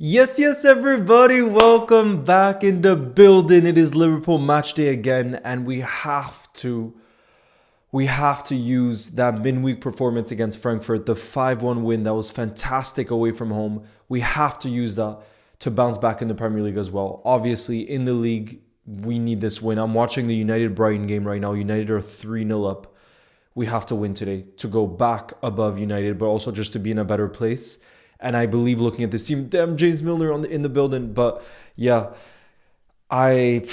Yes, everybody, welcome back in the building. It is Liverpool match day again, and we have to use that midweek performance against Frankfurt, the 5-1 win that was fantastic away from home. We have to use that to bounce back in the Premier League as well. Obviously, in the league, we need this win. I'm watching the United-Brighton game right now. United are 3-0 up. We have to win today to go back above United, but also just to be in a better place. And I believe looking at this team, damn, James Milner in the building. But yeah, I'm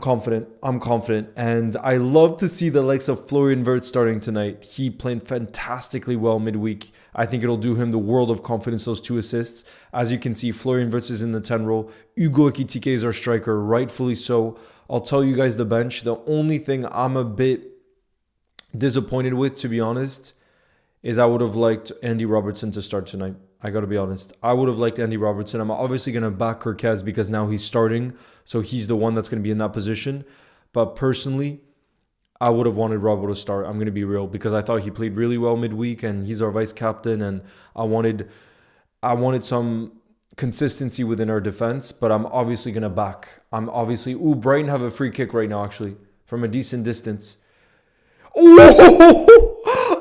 confident. I'm confident. And I love to see the likes of Florian Wirtz starting tonight. He played fantastically well midweek. I think it'll do him the world of confidence, those 2 assists. As you can see, Florian Wirtz is in the 10 role. Hugo Ekitike is our striker, rightfully so. I'll tell you guys the bench. The only thing I'm a bit disappointed with, to be honest, is I would have liked Andy Robertson to start tonight. I got to be honest. I would have liked Andy Robertson. I'm obviously going to back Kirkez because now he's starting. So he's the one that's going to be in that position. But personally, I would have wanted Robbo to start. I'm going to be real because I thought he played really well midweek and he's our vice captain. And I wanted some consistency within our defense. But I'm obviously going to back. Brighton have a free kick right now actually from a decent distance. Oh!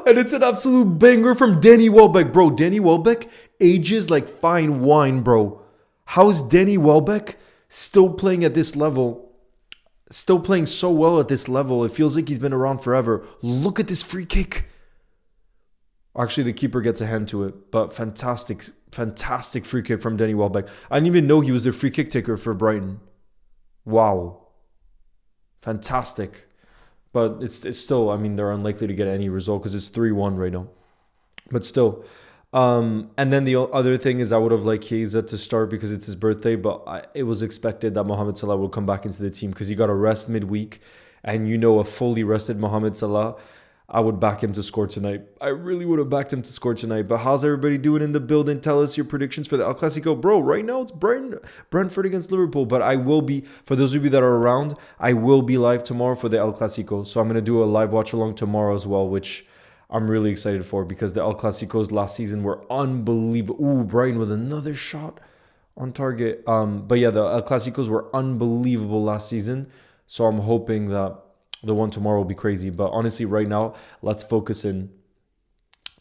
And it's an absolute banger from Danny Welbeck. Bro, Danny Welbeck ages like fine wine, bro. How's Danny Welbeck still playing at this level? Still playing so well at this level. It feels like he's been around forever. Look at this free kick. Actually, the keeper gets a hand to it. But fantastic free kick from Danny Welbeck. I didn't even know he was the free kick taker for Brighton. Wow. Fantastic. But it's still, I mean, they're unlikely to get any result because it's 3-1 right now. But still. And then the other thing is I would have liked Chiesa to start because it's his birthday. But it was expected that Mohamed Salah would come back into the team because he got a rest midweek. And a fully rested Mohamed Salah, I would back him to score tonight. I really would have backed him to score tonight. But how's everybody doing in the building? Tell us your predictions for the El Clasico. Bro, right now it's Brentford against Liverpool. But I will be, for those of you that are around, I will be live tomorrow for the El Clasico. So I'm going to do a live watch along tomorrow as well, which I'm really excited for because the El Clasicos last season were unbelievable. Ooh, Brighton with another shot on target. But yeah, the El Clasicos were unbelievable last season. So I'm hoping that the one tomorrow will be crazy. But honestly, right now, let's focus on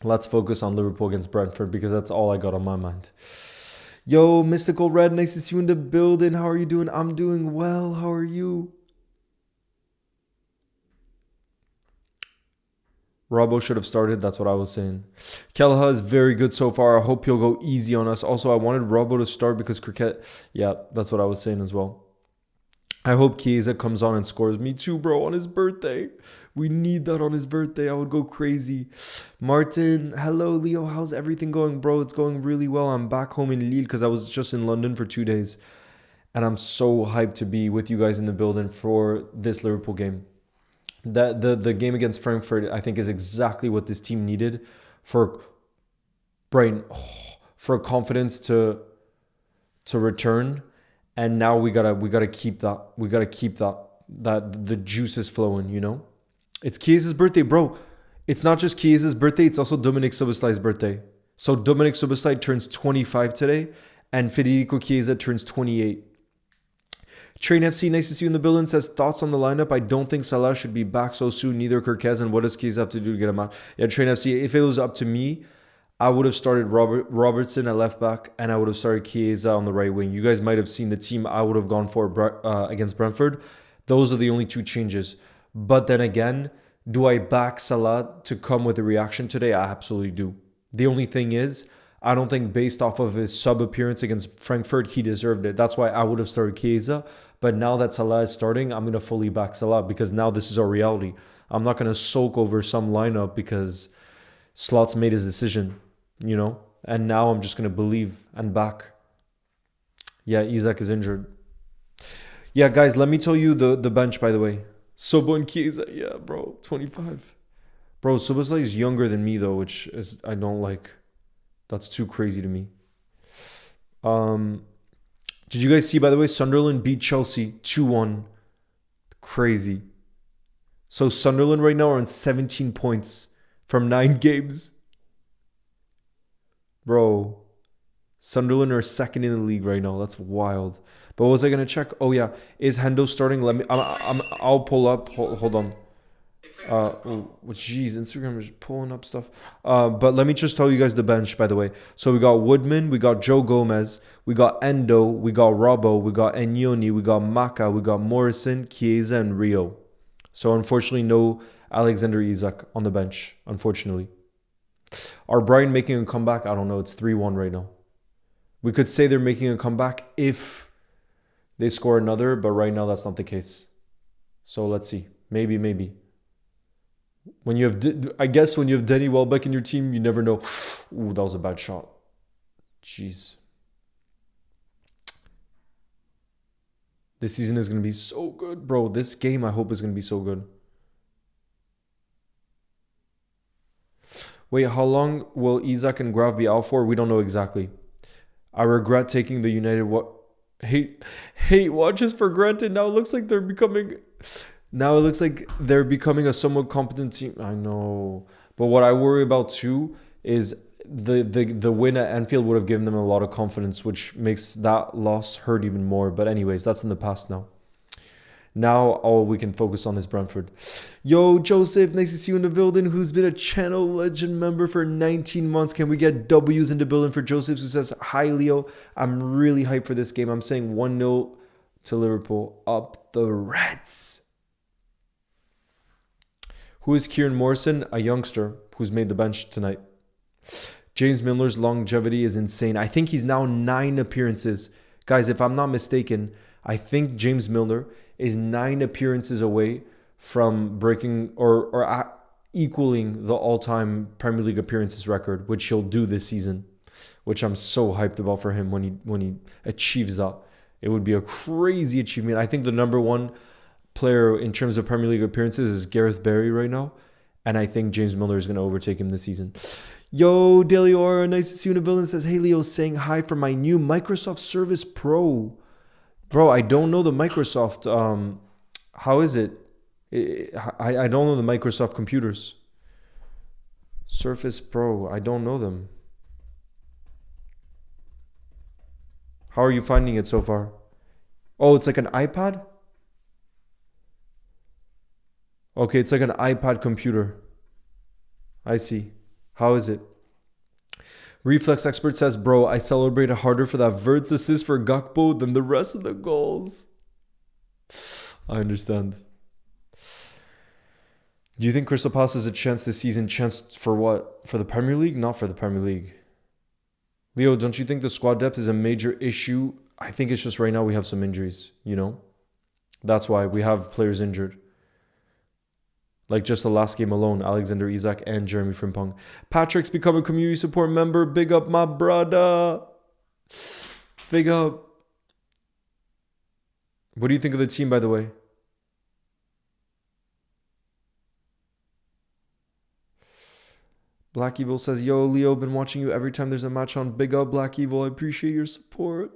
Liverpool against Brentford because that's all I got on my mind. Yo, Mystical Red, nice to see you in the building. How are you doing? I'm doing well. How are you? Robbo should have started. That's what I was saying. Kelha is very good so far. I hope he'll go easy on us. Also, I wanted Robbo to start because Cricket... Yeah, that's what I was saying as well. I hope Chiesa comes on and scores. Me too, bro, on his birthday. We need that on his birthday. I would go crazy. Martin, hello, Leo. How's everything going, bro? It's going really well. I'm back home in Lille because I was just in London for 2 days. And I'm so hyped to be with you guys in the building for this Liverpool game. The game against Frankfurt, I think, is exactly what this team needed for Brighton, for confidence to return. And now we gotta keep that. We gotta keep that the juice is flowing, It's Chiesa's birthday, bro. It's not just Chiesa's birthday, it's also Dominic Soboslai's birthday. So Dominic Soboslai turns 25 today, and Federico Chiesa turns 28. Train FC, nice to see you in the building, says thoughts on the lineup. I don't think Salah should be back so soon, neither Kirkez, and what does Chiesa have to do to get him out? Yeah, Train FC, if it was up to me, I would have started Robertson at left back and I would have started Chiesa on the right wing. You guys might have seen the team I would have gone for against Brentford. Those are the only 2 changes. But then again, do I back Salah to come with a reaction today? I absolutely do. The only thing is, I don't think based off of his sub appearance against Frankfurt, he deserved it. That's why I would have started Chiesa. But now that Salah is starting, I'm going to fully back Salah because now this is our reality. I'm not going to sulk over some lineup because Slot's made his decision. And now I'm just going to believe and back. Yeah, Isak is injured. Yeah, guys, let me tell you the bench, by the way. Sobo and Chiesa, yeah, bro, 25. Bro, Soboslai is younger than me, though, which is I don't like. That's too crazy to me. Did you guys see, by the way, Sunderland beat Chelsea 2-1. Crazy. So Sunderland right now are on 17 points from 9 games. Bro, Sunderland are second in the league right now. That's wild. But what was I gonna check? Oh yeah, is Hendo starting? Let me. I'll pull up. Hold on. Jeez, Instagram is pulling up stuff. But let me just tell you guys the bench, by the way. So we got Woodman, we got Joe Gomez, we got Endo, we got Robbo, we got Enyoni, we got Maka, we got Morrison, Chiesa, and Rio. So unfortunately, no Alexander Isak on the bench. Unfortunately, are Brighton making a comeback? I don't know. It's 3-1 right now. We could say they're making a comeback if they score another, but right now that's not the case. So let's see. Maybe. When you have, I guess when you have Denny Welbeck in your team, you never know. Ooh, that was a bad shot. Jeez. This season is going to be so good, bro. This game, I hope, is going to be so good. Wait, how long will Isak and Graf be out for? We don't know exactly. I regret taking the United hate watches for granted. Now it looks like they're becoming a somewhat competent team. I know. But what I worry about too is the win at Anfield would have given them a lot of confidence, which makes that loss hurt even more. But anyways, that's in the past now. Now all we can focus on is Brentford. Yo, Joseph, nice to see you in the building, who's been a channel legend member for 19 months. Can we get W's in the building for Joseph, who says, hi, Leo. I'm really hyped for this game. I'm saying 1-0 to Liverpool. Up the Reds. Who is Kieran Morrison? A youngster who's made the bench tonight. James Milner's longevity is insane. I think he's now 9 appearances. Guys, if I'm not mistaken, I think James Milner is 9 appearances away from breaking or equaling the all-time Premier League appearances record, which he'll do this season, which I'm so hyped about for him when he achieves that. It would be a crazy achievement. I think the number one player in terms of Premier League appearances is Gareth Barry right now, and I think James Milner is going to overtake him this season. Yo, Daily Aura, nice to see you in the building. Says, hey, Leo, saying hi for my new Microsoft Surface Pro. Bro, I don't know the Microsoft. How is it? I don't know the Microsoft computers. Surface Pro. I don't know them. How are you finding it so far? Oh, it's like an iPad? Okay, it's like an iPad computer. I see. How is it? Reflex Expert says, bro, I celebrated harder for that Verts assist for Gakpo than the rest of the goals. I understand. Do you think Crystal Palace has a chance this season? Chance for what? For the Premier League? Not for the Premier League. Leo, don't you think the squad depth is a major issue? I think it's just right now we have some injuries, you know? That's why we have players injured. Like just the last game alone, Alexander Isak and Jeremy Frimpong. Patrick's become a community support member. Big up, my brother. Big up. What do you think of the team, by the way? Black Evil says, yo, Leo, been watching you every time there's a match on. Big up, Black Evil. I appreciate your support.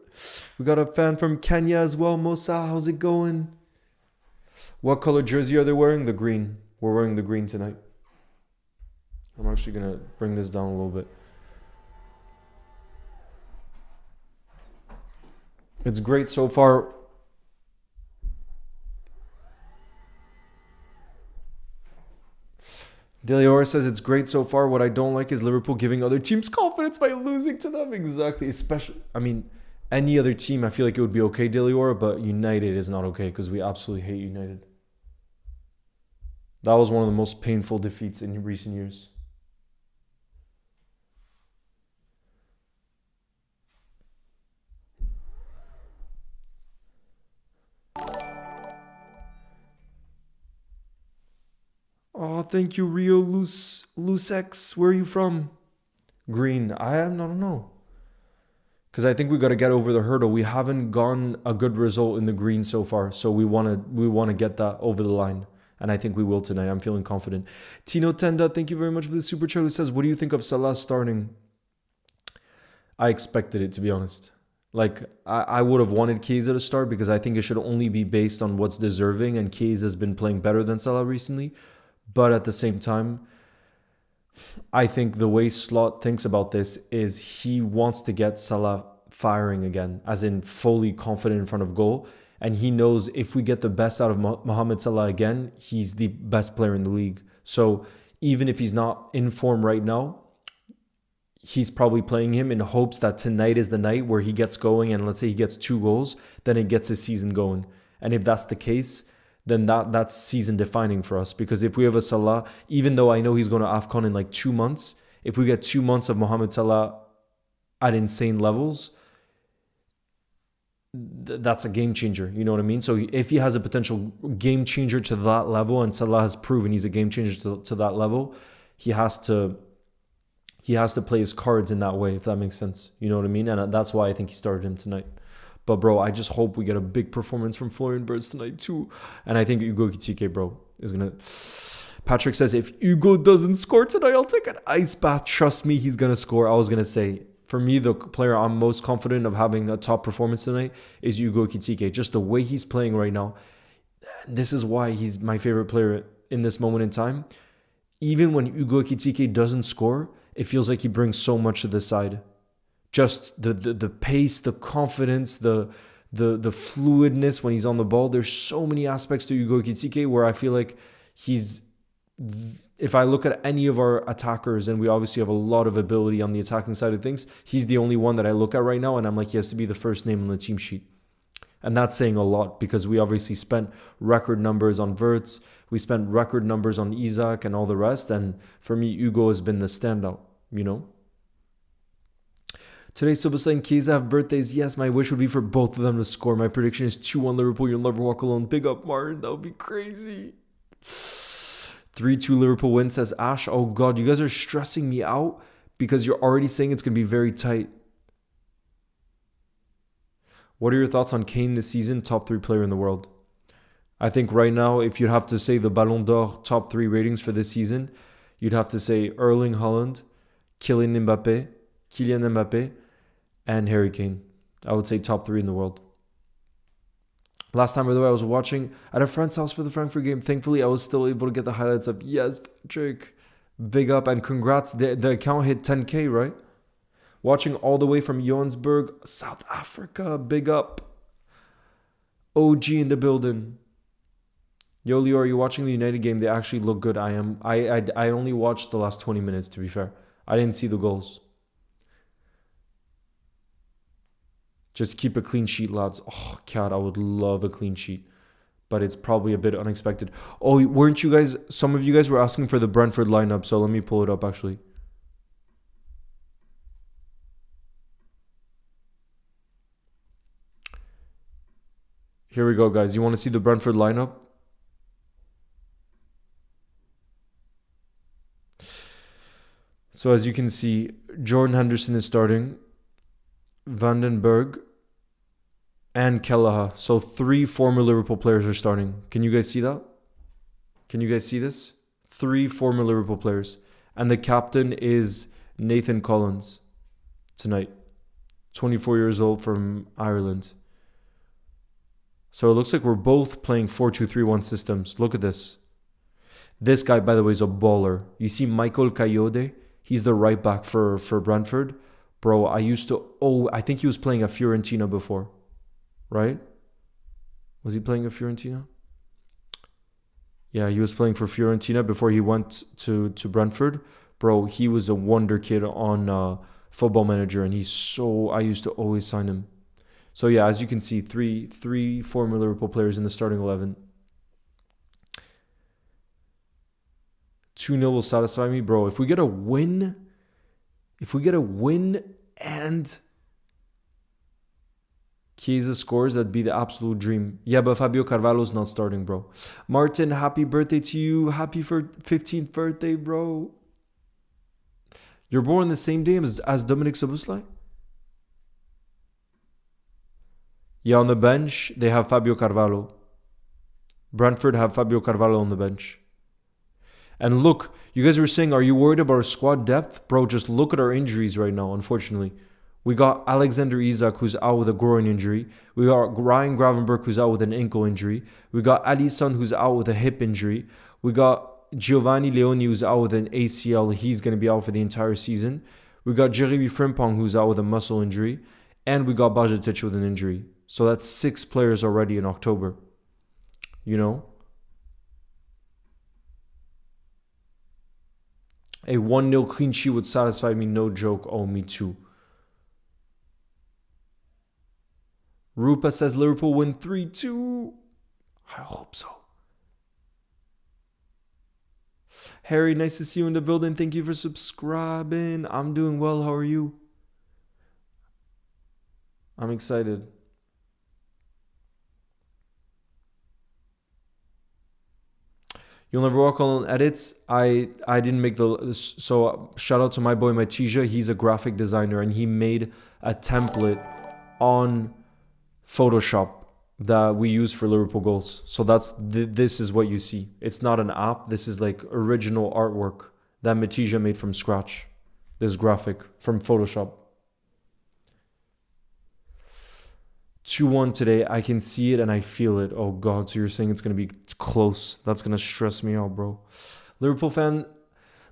We got a fan from Kenya as well. Mosa, how's it going? What color jersey are they wearing? The green. We're wearing the green tonight. I'm actually going to bring this down a little bit. It's great so far. Deliora says it's great so far. What I don't like is Liverpool giving other teams confidence by losing to them. Exactly. Especially, I mean, any other team, I feel like it would be okay, Deliora, but United is not okay because we absolutely hate United. That was one of the most painful defeats in recent years. Oh, thank you, Rio Lucex. Where are you from? Green. I don't know. Because I think we got to get over the hurdle. We haven't gotten a good result in the green so far. So we want to get that over the line. And I think we will tonight. I'm feeling confident. Tino Tenda, thank you very much for the super chat. Who says, what do you think of Salah starting? I expected it, to be honest. Like, I would have wanted Chiesa to start because I think it should only be based on what's deserving. And Chiesa has been playing better than Salah recently. But at the same time, I think the way Slot thinks about this is he wants to get Salah firing again, as in fully confident in front of goal. And he knows if we get the best out of Mohamed Salah again, he's the best player in the league. So even if he's not in form right now, he's probably playing him in hopes that tonight is the night where he gets going, and let's say he gets 2 goals, then it gets his season going. And if that's the case, then that's season defining for us. Because if we have a Salah, even though I know he's going to AFCON in like 2 months, if we get 2 months of Mohamed Salah at insane levels, that's a game changer. You know what I mean? So if he has a potential game changer to that level, and Salah has proven he's a game changer to that level, he has to play his cards in that way, if that makes sense. You know what I mean? And that's why I think he started him tonight. But, bro, I just hope we get a big performance from Florian Wirtz tonight, too. And I think Hugo Ekitike, bro, is going to... Patrick says, if Hugo doesn't score tonight, I'll take an ice bath. Trust me, he's going to score. I was going to say, for me, the player I'm most confident of having a top performance tonight is Hugo Ekitike. Just the way he's playing right now. This is why he's my favorite player in this moment in time. Even when Hugo Ekitike doesn't score, it feels like he brings so much to the side. Just the pace, the confidence, the fluidness when he's on the ball. There's so many aspects to Hugo Ekitike where I feel like he's... If I look at any of our attackers, and we obviously have a lot of ability on the attacking side of things, he's the only one that I look at right now, and I'm like, he has to be the first name on the team sheet. And that's saying a lot, because we obviously spent record numbers on Wirtz, we spent record numbers on Isaac and all the rest, and for me, Hugo has been the standout, you know? Today, Soba saying, Chiesa have birthdays. Yes, my wish would be for both of them to score. My prediction is 2-1 Liverpool. You'll never walk alone. Big up, Martin. That would be crazy. 3-2 Liverpool win, says Ash. Oh, God, you guys are stressing me out because you're already saying it's going to be very tight. What are your thoughts on Kane this season? Top 3 player in the world. I think right now, if you'd have to say the Ballon d'Or top 3 ratings for this season, you'd have to say Erling Haaland, Kylian Mbappe, and Harry Kane. I would say top 3 in the world. Last time, by the way, I was watching at a friend's house for the Frankfurt game. Thankfully, I was still able to get the highlights up. Yes, Patrick. Big up and congrats. The account hit 10K, right? Watching all the way from Johannesburg, South Africa. Big up. OG in the building. Yo, Leo, are you watching the United game? They actually look good. I am. I only watched the last 20 minutes, to be fair. I didn't see the goals. Just keep a clean sheet, lads. Oh, God, I would love a clean sheet. But it's probably a bit unexpected. Oh, weren't you guys... Some of you guys were asking for the Brentford lineup, so let me pull it up, actually. Here we go, guys. You want to see the Brentford lineup? So as you can see, Jordan Henderson is starting. Vandenberg and Kelleher. So 3 former Liverpool players are starting. Can you guys see that? Can you guys see this? 3 former Liverpool players. And the captain is Nathan Collins tonight. 24 years old from Ireland. So it looks like we're both playing 4-2-3-1 systems. Look at this. This guy, by the way, is a baller. You see Michael Kayode? He's the right back for Brentford. Bro, I think he was playing at Fiorentina before, right? Was he playing at Fiorentina? Yeah, he was playing for Fiorentina before he went to Brentford. Bro, he was a wonder kid on Football Manager, and I used to always sign him. So yeah, as you can see, three former Liverpool players in the starting 11. 2-0 will satisfy me, bro. If we get a win and Chiesa scores, that'd be the absolute dream. Yeah, but Fabio Carvalho's not starting, bro. Martin, happy birthday to you. Happy 15th birthday, bro. You're born the same day as Dominic Szoboszlai? Yeah, on the bench, they have Fabio Carvalho. Brentford have Fabio Carvalho on the bench. And look, you guys were saying, are you worried about our squad depth? Bro, just look at our injuries right now, unfortunately. We got Alexander Isak, who's out with a groin injury. We got Ryan Gravenberch, who's out with an ankle injury. We got Alisson, who's out with a hip injury. We got Giovanni Leoni, who's out with an ACL. He's going to be out for the entire season. We got Jeremy Frimpong, who's out with a muscle injury. And we got Bajcetic with an injury. So that's 6 players already in October. You know? A 1-0 clean sheet would satisfy me, no joke. Oh, me too. Rupa says Liverpool win 3-2. I hope so. Harry, nice to see you in the building. Thank you for subscribing. I'm doing well. How are you? I'm excited. You'll never walk alone edits. I didn't make the... So shout out to my boy Matija. He's a graphic designer and he made a template on Photoshop that we use for Liverpool goals. So this is what you see. It's not an app. This is like original artwork that Matija made from scratch. This graphic from Photoshop. 2-1 today. I can see it and I feel it. Oh God, so you're saying it's going to be close. That's going to stress me out, bro. Liverpool fan,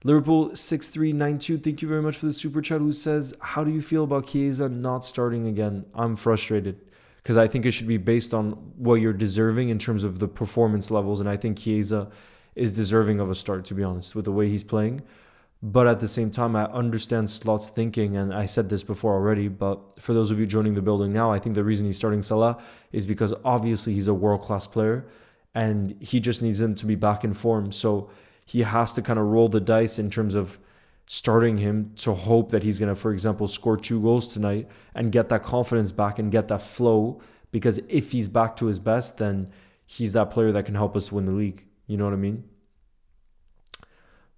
Liverpool 6392. Thank you very much for the super chat, who says, how do you feel about Chiesa not starting again? I'm frustrated because I think it should be based on what you're deserving in terms of the performance levels. And I think Chiesa is deserving of a start, to be honest, with the way he's playing. But at the same time, I understand Slot's thinking, and I said this before already, but for those of you joining the building now, I think the reason he's starting Salah is because obviously he's a world-class player, and he just needs him to be back in form. So he has to kind of roll the dice in terms of starting him to hope that he's going to, for example, score 2 goals tonight and get that confidence back and get that flow, because if he's back to his best, then he's that player that can help us win the league. You know what I mean?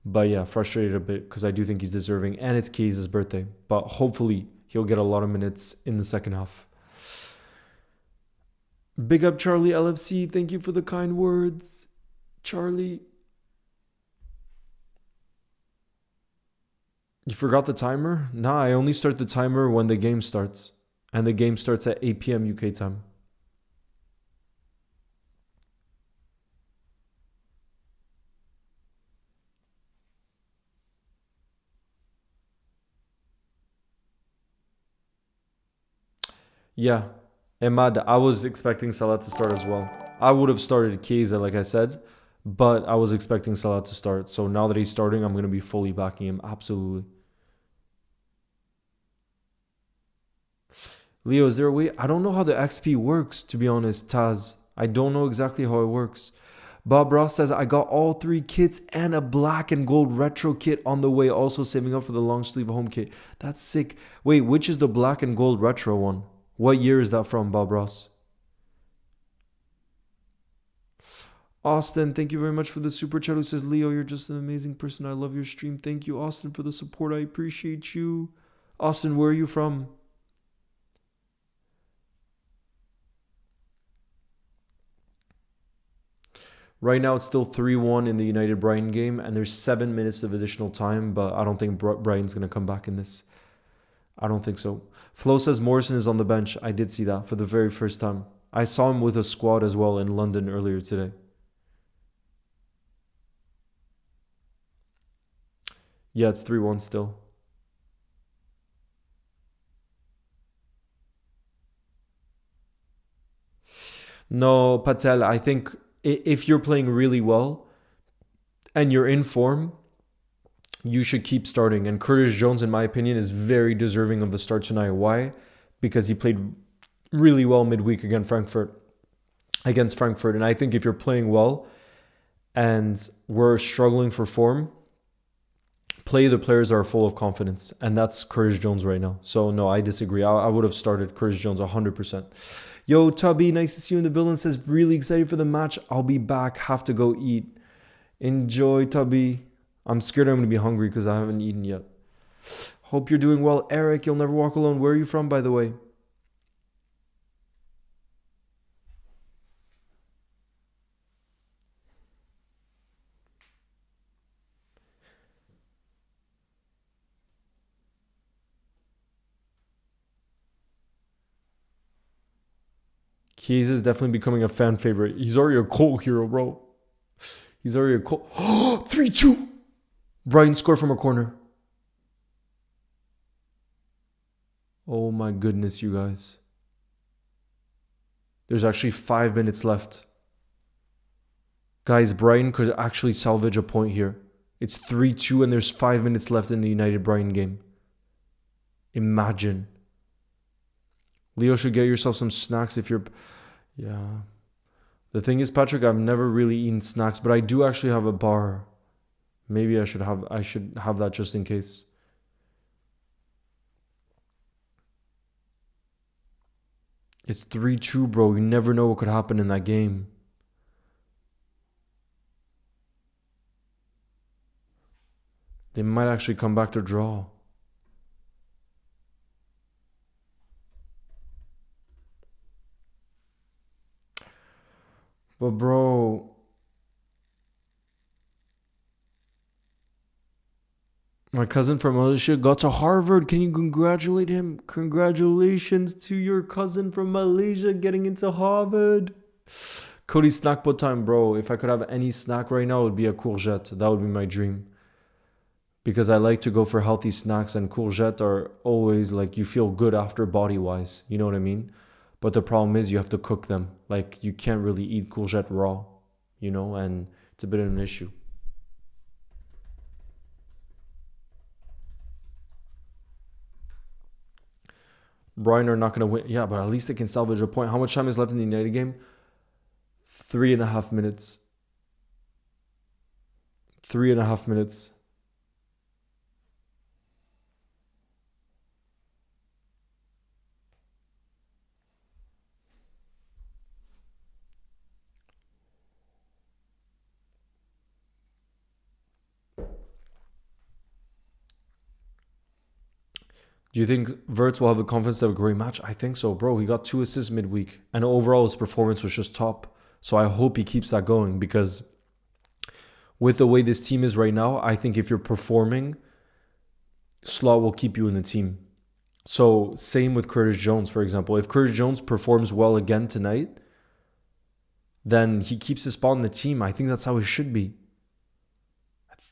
But yeah, frustrated a bit because I do think he's deserving, and it's Keyes' birthday. But hopefully he'll get a lot of minutes in the second half. Big up Charlie LFC. Thank you for the kind words, Charlie. You forgot the timer? Nah, I only start the timer when the game starts. And the game starts at 8 p.m. UK time. Yeah, Emad, I was expecting Salah to start as well. I would have started Chiesa, like I said, but I was expecting Salah to start. So now that he's starting, I'm going to be fully backing him. Absolutely. Leo, is there a way? I don't know how the XP works, to be honest, Taz. I don't know exactly how it works. Bob Ross says, I got all 3 kits and a black and gold retro kit on the way, also saving up for the long sleeve home kit. That's sick. Wait, which is the black and gold retro one? What year is that from, Bob Ross? Austin, thank you very much for the super chat, who says, Leo, you're just an amazing person. I love your stream. Thank you, Austin, for the support. I appreciate you. Austin, where are you from? Right now, it's still 3-1 in the United Brighton game, and there's 7 minutes of additional time, but I don't think Brighton's going to come back in this. I don't think so. Flo says Morrison is on the bench. I did see that for the very first time. I saw him with a squad as well in London earlier today. Yeah, it's 3-1 still. No, Patel, I think if you're playing really well and you're in form, you should keep starting. And Curtis Jones, in my opinion, is very deserving of the start tonight. Why? Because he played really well midweek against Frankfurt. And I think if you're playing well and we're struggling for form, play the players that are full of confidence. And that's Curtis Jones right now. So no, I disagree. I would have started Curtis Jones 100%. Yo, Tubby, nice to see you in the building. Says, really excited for the match. I'll be back. Have to go eat. Enjoy, Tubby. I'm scared I'm going to be hungry because I haven't eaten yet. Hope you're doing well. Eric, you'll never walk alone. Where are you from, by the way? Keys is definitely becoming a fan favorite. He's already a cult hero, bro. He's already a cult. 3-1 3-2. Brighton score from a corner. Oh my goodness, you guys. There's actually 5 minutes left. Guys, Brighton could actually salvage a point here. It's 3-2 and there's 5 minutes left in the United-Brighton game. Imagine. Leo should get yourself some snacks if you're... Yeah. The thing is, Patrick, I've never really eaten snacks, but I do actually have a bar. Maybe I should have that just in case. It's 3-2, bro. You never know what could happen in that game. They might actually come back to draw. But bro, my cousin from Malaysia got to Harvard. Can you congratulate him? Congratulations to your cousin from Malaysia getting into Harvard. Cody snackbot time, bro. If I could have any snack right now, it would be a courgette. That would be my dream. Because I like to go for healthy snacks, and courgette are always like, you feel good after body-wise. You know what I mean? But the problem is you have to cook them. Like, you can't really eat courgette raw, you know, and it's a bit of an issue. Brighton are not going to win. Yeah, but at least they can salvage a point. How much time is left in the United game? 3.5 minutes. 3.5 minutes. Do you think Wirtz will have the confidence to have a great match? I think so, bro. He got 2 assists midweek. And overall, his performance was just top. So I hope he keeps that going. Because with the way this team is right now, I think if you're performing, Slot will keep you in the team. So same with Curtis Jones, for example. If Curtis Jones performs well again tonight, then he keeps his spot in the team. I think that's how it should be.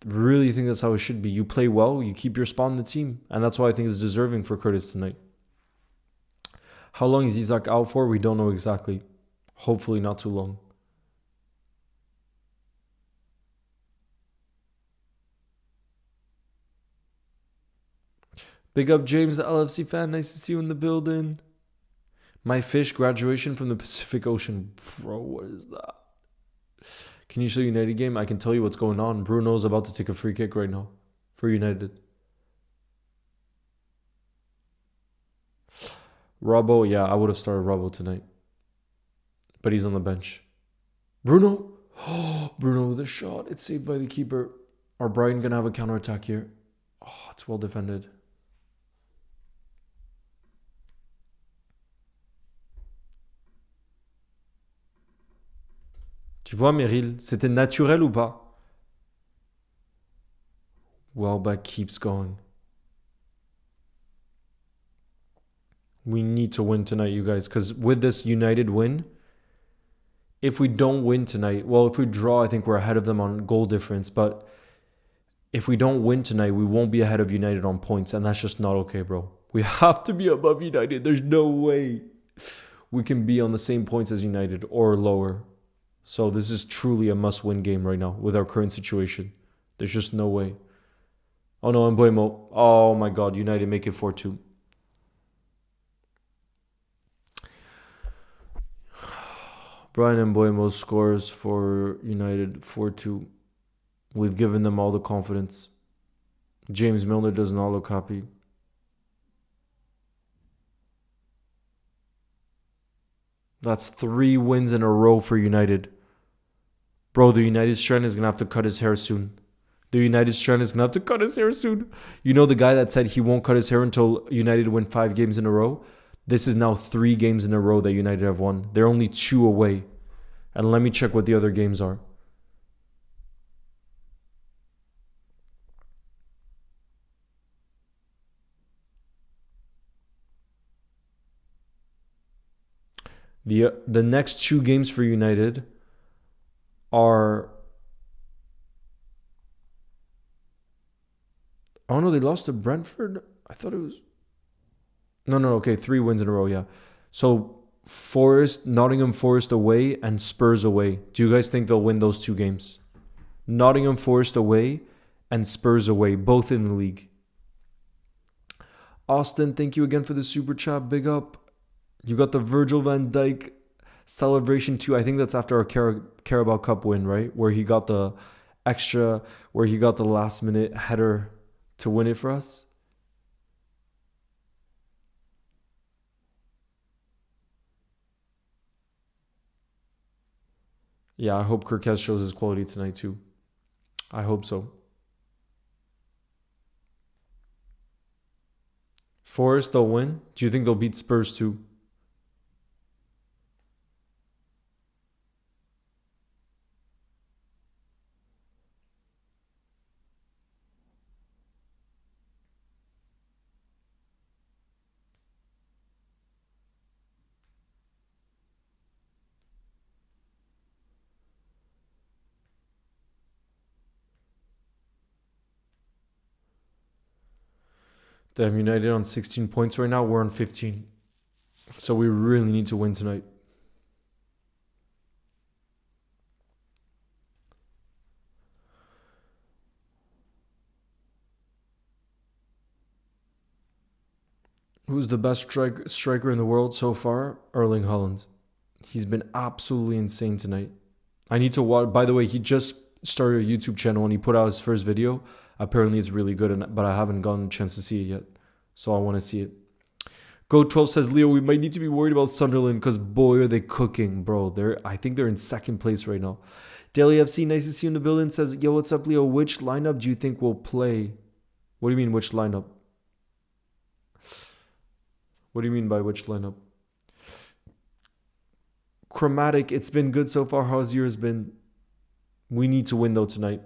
Really think that's how it should be. You play well, you keep your spot in the team. And that's why I think it's deserving for Curtis tonight. How long is Isaac out for? We don't know exactly. Hopefully not too long. Big up James, the LFC fan. Nice to see you in the building. My fish graduation from the Pacific Ocean. Bro, what is that? Can you show United game? I can tell you what's going on. Bruno's about to take a free kick right now for United. Robbo, yeah, I would have started Robbo tonight. But he's on the bench. Bruno? Oh, Bruno with a shot. It's saved by the keeper. Are Brighton going to have a counter-attack here? Oh, it's well defended. Tu vois, Meryl, c'était naturel ou pas? Welbeck keeps going. We need to win tonight, you guys. Because with this United win, if we don't win tonight, well, if we draw, I think we're ahead of them on goal difference. But if we don't win tonight, we won't be ahead of United on points. And that's just not okay, bro. We have to be above United. There's no way we can be on the same points as United or lower. So this is truly a must-win game right now with our current situation. There's just no way. Oh no, Mbuemo. Oh my God, United make it 4-2. Brian Mbuemo scores for United 4-2. We've given them all the confidence. James Milner does not look happy. That's 3 wins in a row for United. Bro, the United strength is going to have to cut his hair soon. The United strength is going to have to cut his hair soon. You know the guy that said he won't cut his hair until United win 5 games in a row? This is now 3 games in a row that United have won. They're only 2 away. And let me check what the other games are. The next 2 games for United are Oh no, they lost to Brentford? I thought it was... No, okay, 3 wins in a row, yeah. So Forest, Nottingham Forest away and Spurs away. Do you guys think they'll win those 2 games? Nottingham Forest away and Spurs away, both in the league. Austin, thank you again for the super chat. Big up. You got the Virgil van Dijk celebration too. I think that's after our Carabao Cup win, right? Where he got the last minute header to win it for us. Yeah, I hope Kirkes shows his quality tonight too. I hope so. Forest, they'll win. Do you think they'll beat Spurs too? Damn, United on 16 points right now. We're on 15. So we really need to win tonight. Who's the best striker in the world so far? Erling Haaland. He's been absolutely insane tonight. I need to watch. By the way, he just started a YouTube channel and he put out his first video. Apparently it's really good, but I haven't gotten a chance to see it yet. So I want to see it. Go12 says, Leo, we might need to be worried about Sunderland because boy, are they cooking, bro. I think they're in second place right now. Daily FC, nice to see you in the building, says, yo, what's up, Leo? Which lineup do you think will play? What do you mean, which lineup? What do you mean by which lineup? Chromatic, it's been good so far. How's yours been? We need to win, though, tonight.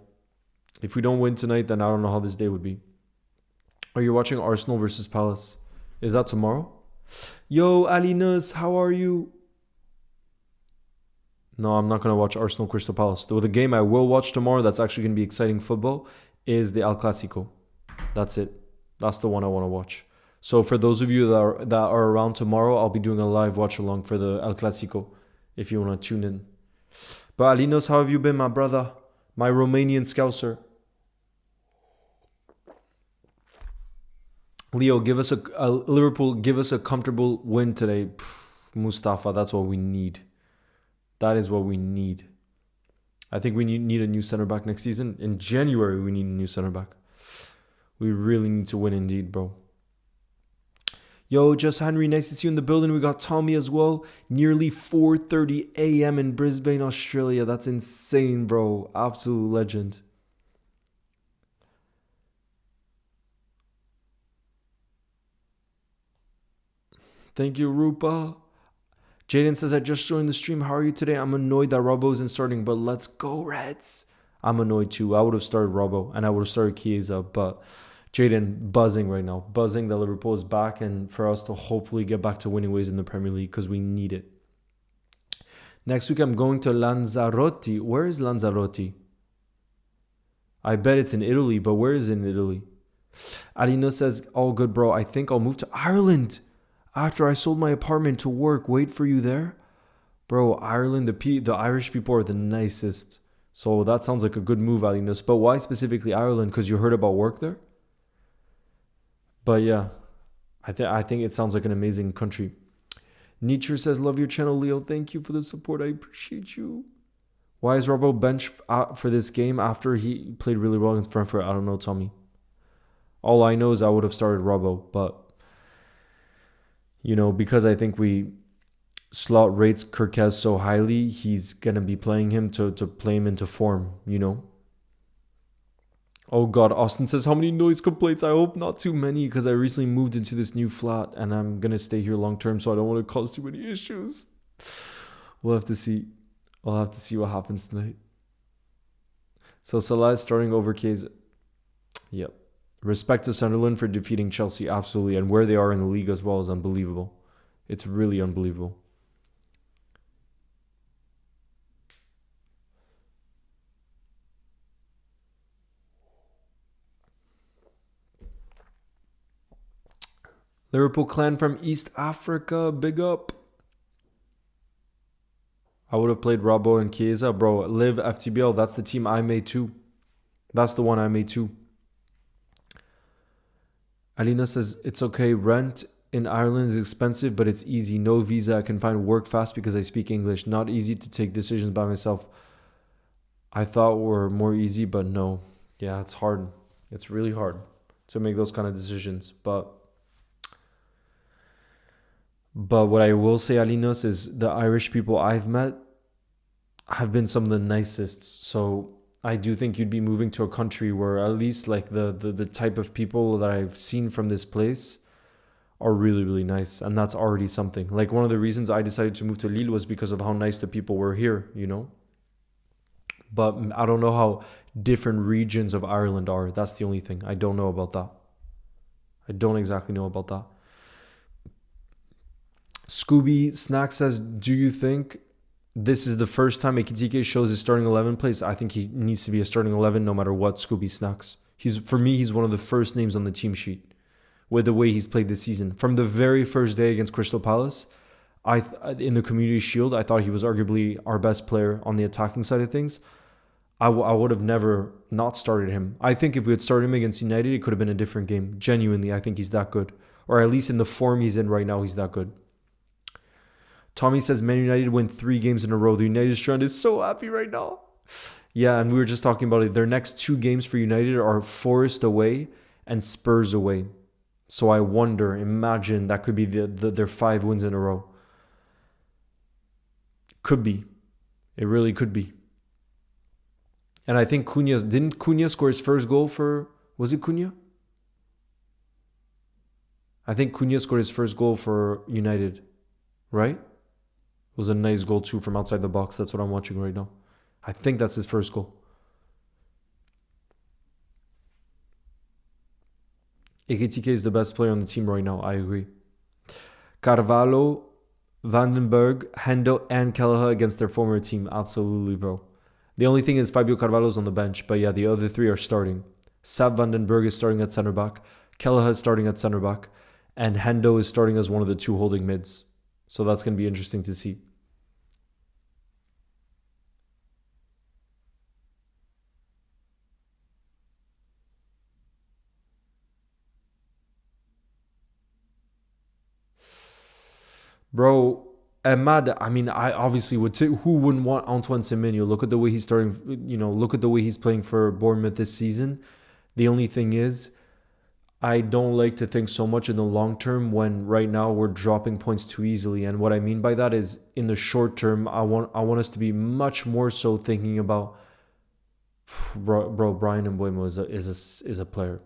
If we don't win tonight, then I don't know how this day would be. Are you watching Arsenal versus Palace? Is that tomorrow? Yo, Alinus, how are you? No, I'm not going to watch Arsenal Crystal Palace. Though the game I will watch tomorrow that's actually going to be exciting football is the El Clasico. That's it. That's the one I want to watch. So for those of you that are around tomorrow, I'll be doing a live watch along for the El Clasico if you want to tune in. But Alinos, how have you been, my brother? My Romanian scouser. Leo, give us Liverpool, give us a comfortable win today. Mustafa, that's what we need. That is what we need. I think we need a new center back next season. In January, we need a new center back. We really need to win indeed, bro. Yo, Just Henry, nice to see you in the building. We got Tommy as well. Nearly 4:30 a.m. in Brisbane, Australia. That's insane, bro. Absolute legend. Thank you, Rupa. Jaden says, I just joined the stream. How are you today? I'm annoyed that Robbo isn't starting, but let's go, Reds. I'm annoyed too. I would have started Robbo and I would have started Chiesa, but Jaden, buzzing right now. Buzzing that Liverpool is back and for us to hopefully get back to winning ways in the Premier League because we need it. Next week, I'm going to Lanzarote. Where is Lanzarote? I bet it's in Italy, but where is it in Italy? Alina says, all good, bro. I think I'll move to Ireland after I sold my apartment to work. Wait for you there. Bro, Ireland, the Irish people are the nicest. So that sounds like a good move, Alinas. But why specifically Ireland? Because you heard about work there? But yeah, I think it sounds like an amazing country. Nietzsche says, love your channel, Leo. Thank you for the support. I appreciate you. Why is Robbo bench for this game after he played really well against Frankfurt? I don't know, Tommy. All I know is I would have started Robbo. But, you know, because I think we slot rates Kirkes so highly, he's going to be playing him to play him into form, you know. Oh God, Austin says, how many noise complaints? I hope not too many because I recently moved into this new flat and I'm going to stay here long term, so I don't want to cause too many issues. We'll have to see. I'll have to see what happens tonight. So Salah is starting over Chiesa. Yep. Respect to Sunderland for defeating Chelsea, absolutely. And where they are in the league as well is unbelievable. It's really unbelievable. Liverpool clan from East Africa, big up. I would have played Robbo and Chiesa. Bro, Live FTBL, that's the team I made too. That's the one I made too. Alina says, it's okay. Rent in Ireland is expensive, but it's easy. No visa. I can find work fast because I speak English. Not easy to take decisions by myself. I thought were more easy, but no. Yeah, it's hard. It's really hard to make those kind of decisions. But what I will say, Alinos, is the Irish people I've met have been some of the nicest. So I do think you'd be moving to a country where at least like the type of people that I've seen from this place are really, really nice. And that's already something. Like one of the reasons I decided to move to Lille was because of how nice the people were here, you know? But I don't know how different regions of Ireland are. That's the only thing. I don't know about that. I don't exactly know about that. Scooby Snack says, do you think this is the first time Ekitike shows his starting 11 place? I think he needs to be a starting 11 no matter what, Scooby Snacks. For me, he's one of the first names on the team sheet with the way he's played this season. From the very first day against Crystal Palace, in the Community Shield, I thought he was arguably our best player on the attacking side of things. I would have never not started him. I think if we had started him against United, it could have been a different game. Genuinely, I think he's that good. Or at least in the form he's in right now, he's that good. Tommy says Man United win 3 games in a row. The United strand is so happy right now. Yeah, and we were just talking about it. Their next 2 games for United are Forest away and Spurs away. So I wonder, imagine that could be their 5 wins in a row. Could be. It really could be. And I think didn't Cunha score his first goal for, was it Cunha? I think Cunha scored his first goal for United, right? It was a nice goal too from outside the box. That's what I'm watching right now. I think that's his first goal. Ekitike is the best player on the team right now. I agree. Carvalho, Vandenberg, Hendo, and Kelleher against their former team. Absolutely, bro. The only thing is Fabio Carvalho's on the bench. But yeah, the other 3 are starting. Sab Vandenberg is starting at centre back. Kelleher is starting at centre back. And Hendo is starting as one of the 2 holding mids. So that's going to be interesting to see. Bro, Ahmad, I mean, I obviously would say, who wouldn't want Antoine Semenyo? Look at the way he's starting, look at the way he's playing for Bournemouth this season. The only thing is, I don't like to think so much in the long term when right now we're dropping points too easily. And what I mean by that is in the short term, I want us to be much more so thinking about, bro, Brian Mbeumo is a player.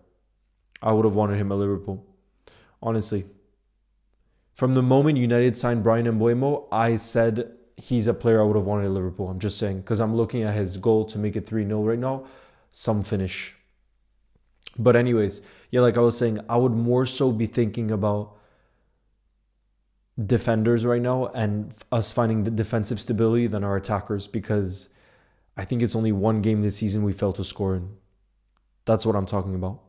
I would have wanted him at Liverpool. Honestly. From the moment United signed Brian Mbeumo, I said he's a player I would have wanted at Liverpool. I'm just saying, because I'm looking at his goal to make it 3-0 right now. Some finish. But anyways, yeah, like I was saying, I would more so be thinking about defenders right now and us finding the defensive stability than our attackers, because I think it's only 1 game this season we failed to score in. That's what I'm talking about.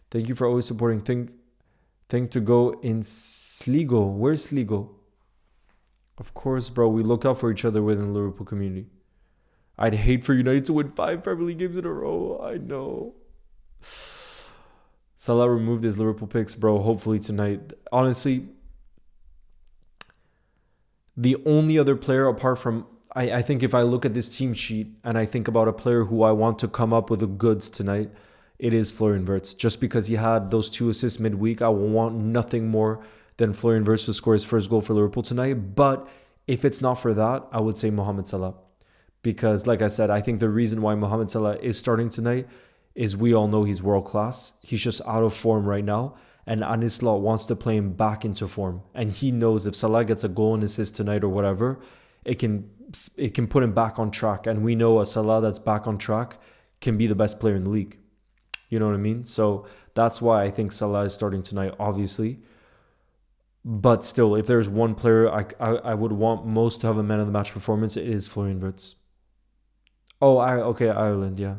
Thank you for always supporting. Think to go in Sligo. Where's Sligo? Of course, bro. We look out for each other within the Liverpool community. I'd hate for United to win 5 Premier League games in a row. I know. Salah removed his Liverpool picks, bro. Hopefully tonight. Honestly, the only other player apart from... I think if I look at this team sheet and I think about a player who I want to come up with the goods tonight, it is Florian Wirtz. Just because he had those 2 assists midweek, I will want nothing more than Florian Wirtz to score his first goal for Liverpool tonight. But if it's not for that, I would say Mohamed Salah. Because, like I said, I think the reason why Mohamed Salah is starting tonight is we all know he's world class. He's just out of form right now. And Anislot wants to play him back into form. And he knows if Salah gets a goal and assist tonight or whatever, it can put him back on track. And we know a Salah that's back on track can be the best player in the league. You know what I mean? So that's why I think Salah is starting tonight, obviously. But still, if there's one player I would want most to have a man of the match performance, it is Florian Wirtz. Oh, okay, Ireland, yeah.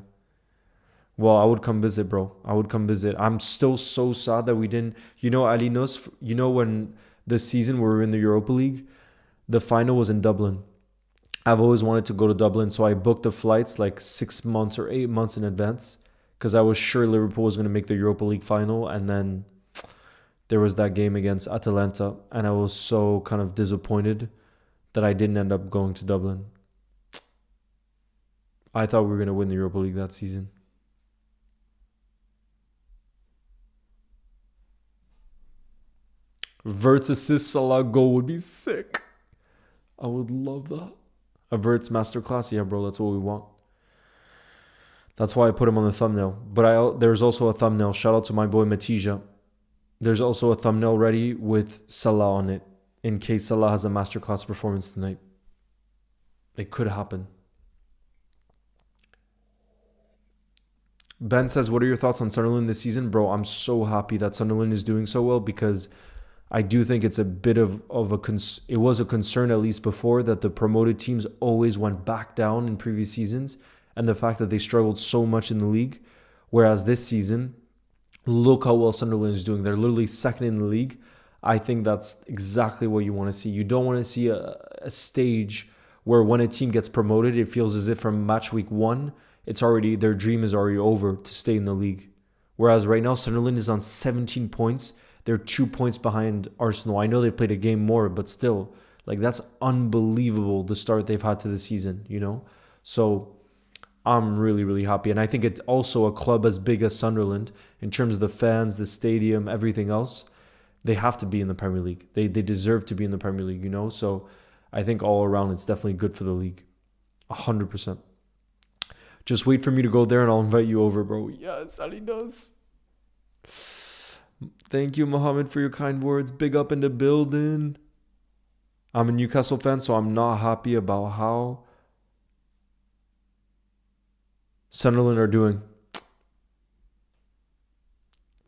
Well, I would come visit, bro. I would come visit. I'm still so sad that we didn't. Ali Nus, when this season we were in the Europa League, the final was in Dublin. I've always wanted to go to Dublin, so I booked the flights like 6 months or 8 months in advance because I was sure Liverpool was going to make the Europa League final. And then there was that game against Atalanta, and I was so kind of disappointed that I didn't end up going to Dublin. I thought we were going to win the Europa League that season. Verts assist Salah goal would be sick. I would love that. A Verts masterclass, yeah, bro. That's what we want. That's why I put him on the thumbnail. But there's also a thumbnail. Shout out to my boy Matija. There's also a thumbnail ready with Salah on it in case Salah has a masterclass performance tonight. It could happen. Ben says, what are your thoughts on Sunderland this season? Bro, I'm so happy that Sunderland is doing so well because I do think it's a bit of it was a concern at least before that the promoted teams always went back down in previous seasons, and the fact that they struggled so much in the league. Whereas this season, look how well Sunderland is doing. They're literally second in the league. I think that's exactly what you want to see. You don't want to see a stage where when a team gets promoted, it feels as if from match week 1, their dream is already over to stay in the league. Whereas right now, Sunderland is on 17 points. They're 2 points behind Arsenal. I know they played a game more, but still, like, that's unbelievable, the start they've had to the season, So I'm really, really happy. And I think it's also a club as big as Sunderland in terms of the fans, the stadium, everything else. They have to be in the Premier League. They deserve to be in the Premier League, So I think all around it's definitely good for the league. 100%. Just wait for me to go there and I'll invite you over, bro. Yes, Ali does. Thank you, Mohammed, for your kind words. Big up in the building. I'm a Newcastle fan, so I'm not happy about how Sunderland are doing.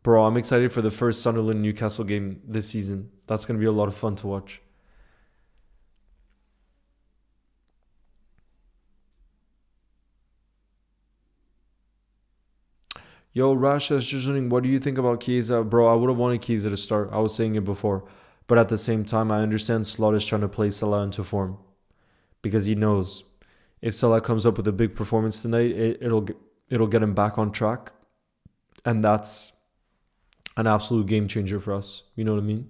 Bro, I'm excited for the first Sunderland-Newcastle game this season. That's going to be a lot of fun to watch. Yo, Rash is just wondering, what do you think about Chiesa? Bro, I would have wanted Chiesa to start. I was saying it before. But at the same time, I understand Slot is trying to play Salah into form. Because he knows if Salah comes up with a big performance tonight, it'll get him back on track. And that's an absolute game changer for us. You know what I mean?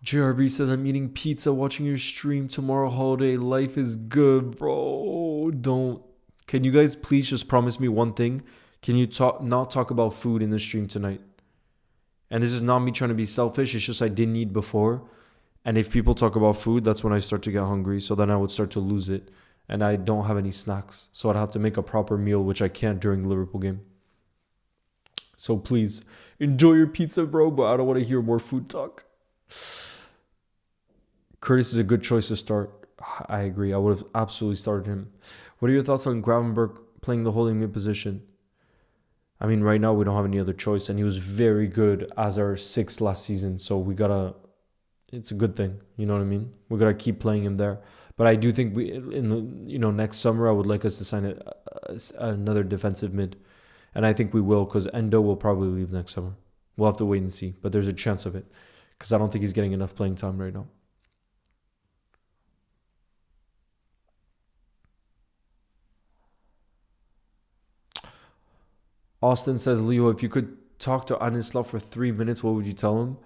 JRB says, I'm eating pizza, watching your stream tomorrow holiday. Life is good, bro. Can you guys please just promise me one thing? Can you not talk about food in the stream tonight? And this is not me trying to be selfish. It's just I didn't eat before. And if people talk about food, that's when I start to get hungry. So then I would start to lose it. And I don't have any snacks. So I'd have to make a proper meal, which I can't during the Liverpool game. So please, enjoy your pizza, bro. But I don't want to hear more food talk. Curtis is a good choice to start. I agree. I would have absolutely started him. What are your thoughts on Gravenberch playing the holding mid position? I mean, right now we don't have any other choice. And he was very good as our 6th last season. So it's a good thing. You know what I mean? We got to keep playing him there. But I do think next summer, I would like us to sign another defensive mid. And I think we will, because Endo will probably leave next summer. We'll have to wait and see. But there's a chance of it. Because I don't think he's getting enough playing time right now. Austin says, Leo, if you could talk to Anislav for 3 minutes, what would you tell him?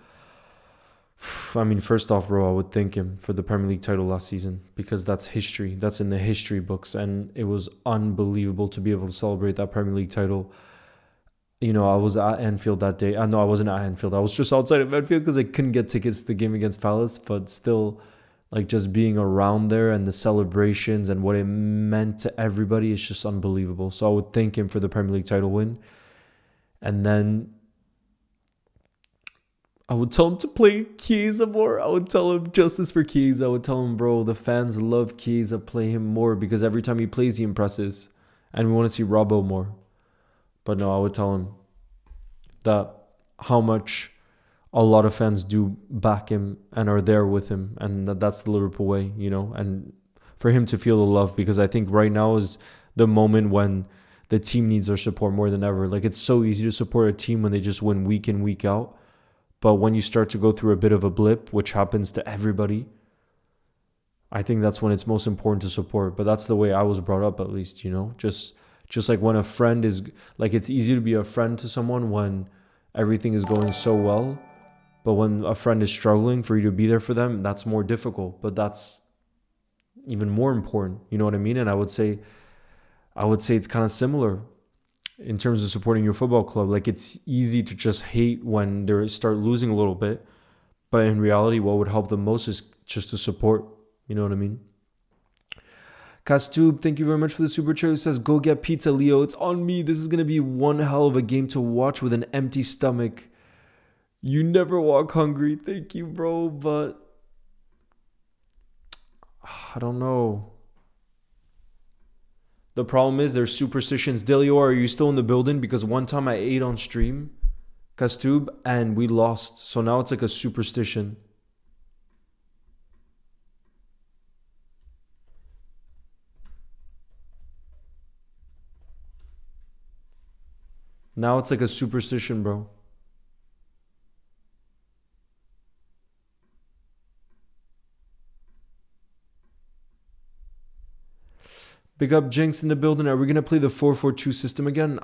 I mean, first off, bro, I would thank him for the Premier League title last season because that's history. That's in the history books. And it was unbelievable to be able to celebrate that Premier League title. I was at Anfield that day. No, I wasn't at Anfield. I was just outside of Anfield because I couldn't get tickets to the game against Palace. But still, like, just being around there and the celebrations and what it meant to everybody is just unbelievable. So I would thank him for the Premier League title win. And then I would tell him to play Chiesa more. I would tell him justice for Chiesa. I would tell him, bro, the fans love Chiesa. Play him more because every time he plays, he impresses. And we want to see Robbo more. But no, I would tell him that how much a lot of fans do back him and are there with him, and that's the Liverpool way, you know, and for him to feel the love, because I think right now is the moment when the team needs our support more than ever. Like, it's so easy to support a team when they just win week in, week out. But when you start to go through a bit of a blip, which happens to everybody, I think that's when it's most important to support. But that's the way I was brought up, at least, you know, just like when a friend is, like, it's easy to be a friend to someone when everything is going so well. But when a friend is struggling, for you to be there for them, that's more difficult. But that's even more important. You know what I mean? And I would say it's kind of similar in terms of supporting your football club. Like, it's easy to just hate when they start losing a little bit. But in reality, what would help the most is just to support. You know what I mean? Castube, thank you very much for the super chat. Who says, go get pizza, Leo. It's on me. This is going to be one hell of a game to watch with an empty stomach. You never walk hungry. Thank you, bro. But I don't know. The problem is there's superstitions. Delio, are you still in the building? Because one time I ate on stream, Castube, and we lost. So now it's like a superstition. Now it's like a superstition, bro. Big up Jinx in the building. Are we going to play the 4-4-2 system again?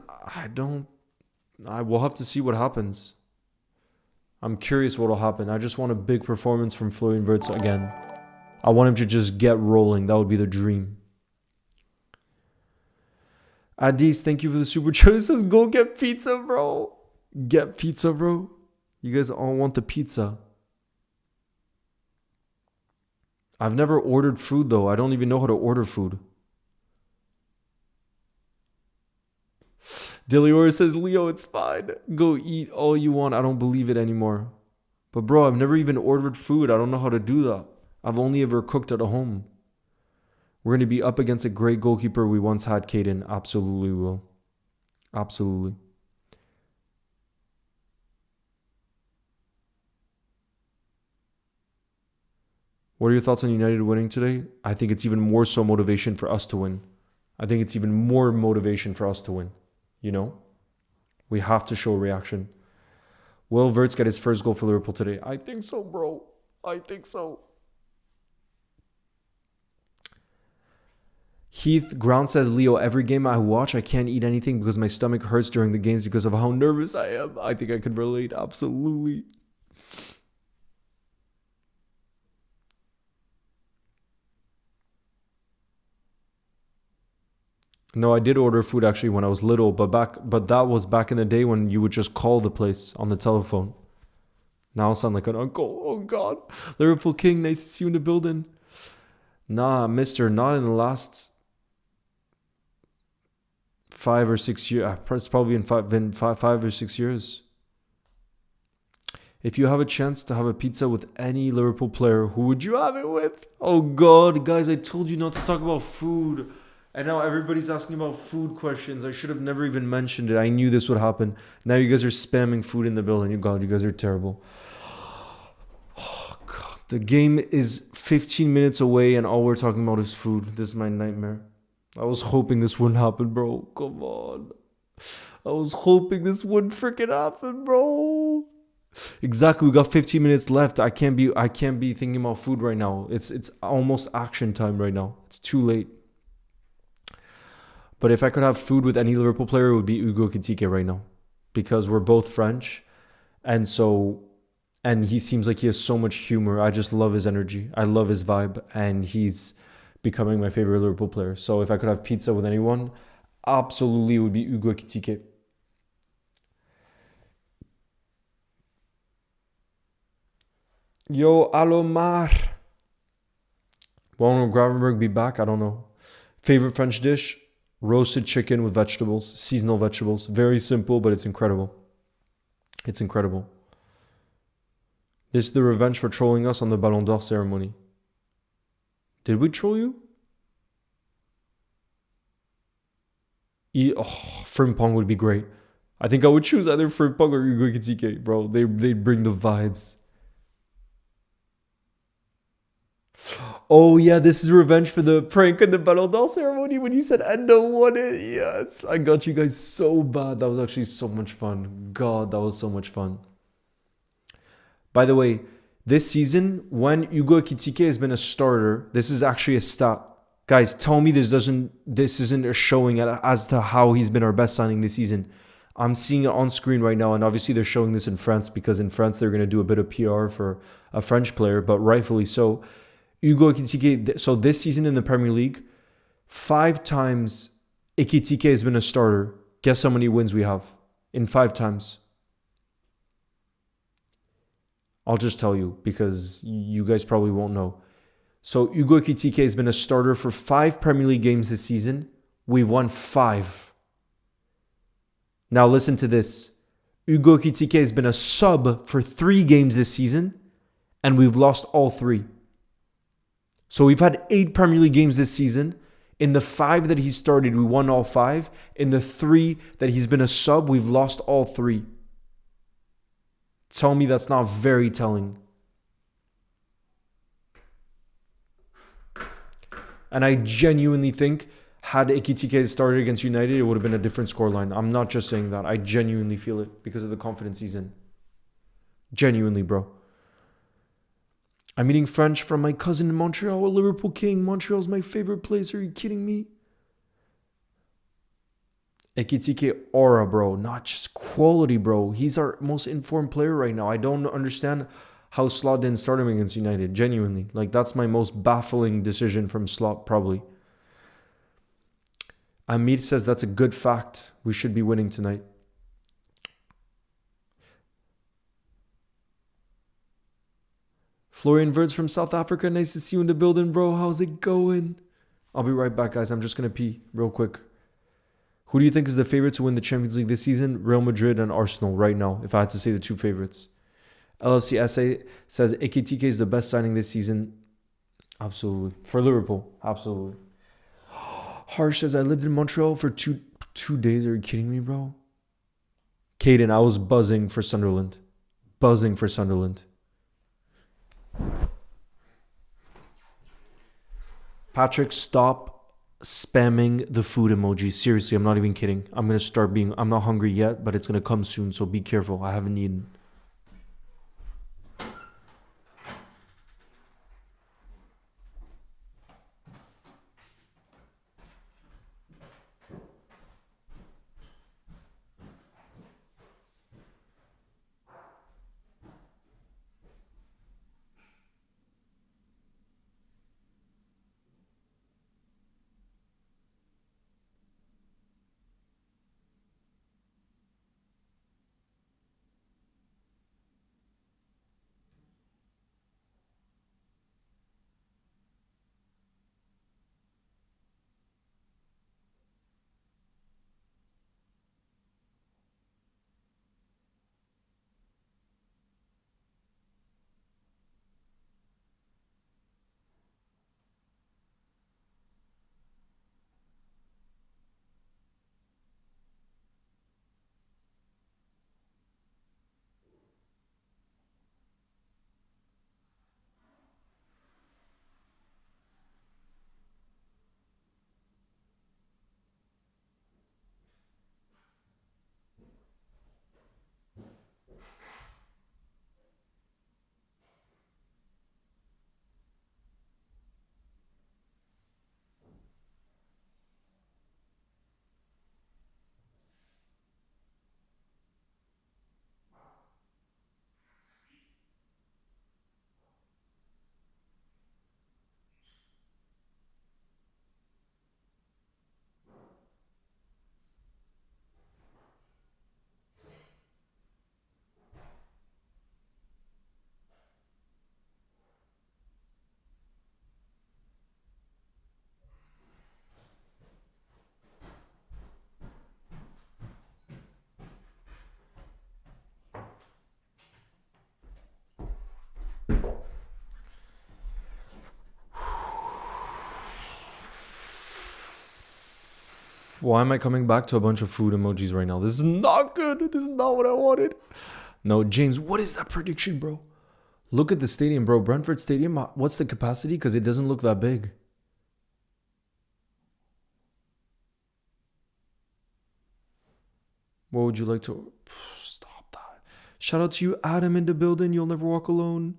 I will have to see what happens. I'm curious what will happen. I just want a big performance from Florian Wirtz again. I want him to just get rolling. That would be the dream. Adis, thank you for the super chat. It says, go get pizza, bro. Get pizza, bro. You guys all want the pizza. I've never ordered food, though. I don't even know how to order food. Delior says, Leo, it's fine. Go eat all you want. I don't believe it anymore. But, bro, I've never even ordered food. I don't know how to do that. I've only ever cooked at home. We're going to be up against a great goalkeeper we once had, Caden. Absolutely will. Absolutely. What are your thoughts on United winning today? I think it's even more so motivation for us to win. I think it's even more motivation for us to win. You know? We have to show a reaction. Will Wirtz get his first goal for Liverpool today? I think so, bro. I think so. Heath Ground says, Leo, every game I watch, I can't eat anything because my stomach hurts during the games because of how nervous I am. I think I could relate. Absolutely. No, I did order food actually when I was little, but that was back in the day when you would just call the place on the telephone. Now I sound like an uncle. Oh, God. Liverpool King, nice to see you in the building. Nah, mister, not in the last 5 or 6 years. It's probably been five or 6 years. If you have a chance to have a pizza with any Liverpool player, who would you have it with? Oh, God, guys, I told you not to talk about food. And now everybody's asking about food questions. I should have never even mentioned it. I knew this would happen. Now you guys are spamming food in the building. God, you guys are terrible. Oh, God. The game is 15 minutes away and all we're talking about is food. This is my nightmare. I was hoping this wouldn't happen, bro. Come on. I was hoping this wouldn't freaking happen, bro. Exactly. We got 15 minutes left. I can't be thinking about food right now. It's almost action time right now. It's too late. But if I could have food with any Liverpool player, it would be Hugo Ekitike right now. Because we're both French. And he seems like he has so much humor. I just love his energy. I love his vibe. And he's becoming my favorite Liverpool player. So if I could have pizza with anyone, absolutely it would be Hugo Ekitike. Yo, Alomar. Won't Gravenberg be back? I don't know. Favorite French dish? Roasted chicken with vegetables, seasonal vegetables. Very simple, but it's incredible. It's incredible. This is the revenge for trolling us on the Ballon d'Or ceremony. Did we troll you? Frimpong would be great. I think I would choose either Frimpong or Ugo Ekitike, bro. They bring the vibes. Oh yeah, this is revenge for the prank in the Ballon d'Or ceremony when you said Endo won it. Yes, I got you guys so bad. That was actually so much fun. God, that was so much fun. By the way, this season, when Ugo Ekitike has been a starter, this is actually a stat. Guys, tell me this isn't a showing as to how he's been our best signing this season. I'm seeing it on screen right now, and obviously they're showing this in France because in France they're going to do a bit of PR for a French player, but rightfully so. Ugo Ekitike, so this season in the Premier League, 5 times Ekitike has been a starter. Guess how many wins we have in 5 times? I'll just tell you because you guys probably won't know. So Ugo Ekitike has been a starter for 5 Premier League games this season. We've won 5. Now listen to this. Ugo Ekitike has been a sub for 3 games this season, and we've lost all 3. So we've had 8 Premier League games this season. In the 5 that he started, we won all 5. In the 3 that he's been a sub, we've lost all 3. Tell me that's not very telling. And I genuinely think had Ekitike started against United, it would have been a different scoreline. I'm not just saying that. I genuinely feel it because of the confidence he's in. Genuinely, bro. I'm eating French from my cousin in Montreal, a Liverpool king. Montreal's my favorite place. Are you kidding me? Ekitike aura, bro. Not just quality, bro. He's our most informed player right now. I don't understand how Slot didn't start him against United. Genuinely. Like, that's my most baffling decision from Slot, probably. Amir says that's a good fact. We should be winning tonight. Florian Wirtz from South Africa. Nice to see you in the building, bro. How's it going? I'll be right back, guys. I'm just going to pee real quick. Who do you think is the favorite to win the Champions League this season? Real Madrid and Arsenal right now, if I had to say the 2 favorites. LFC SA says Ekitike is the best signing this season. Absolutely. For Liverpool. Absolutely. Harsh says I lived in Montreal for two days. Are you kidding me, bro? Caden, I was buzzing for Sunderland. Buzzing for Sunderland. Patrick, stop spamming the food emoji. Seriously, I'm not even kidding. I'm going to start being... I'm not hungry yet, but it's going to come soon, so be careful. I haven't eaten. Why am I coming back to a bunch of food emojis right now? This is not good. This is not what I wanted. No, James, what is that prediction, bro? Look at the stadium, bro. Brentford Stadium, what's the capacity? Because it doesn't look that big. What would you like to... Stop that. Shout out to you, Adam, in the building. You'll never walk alone.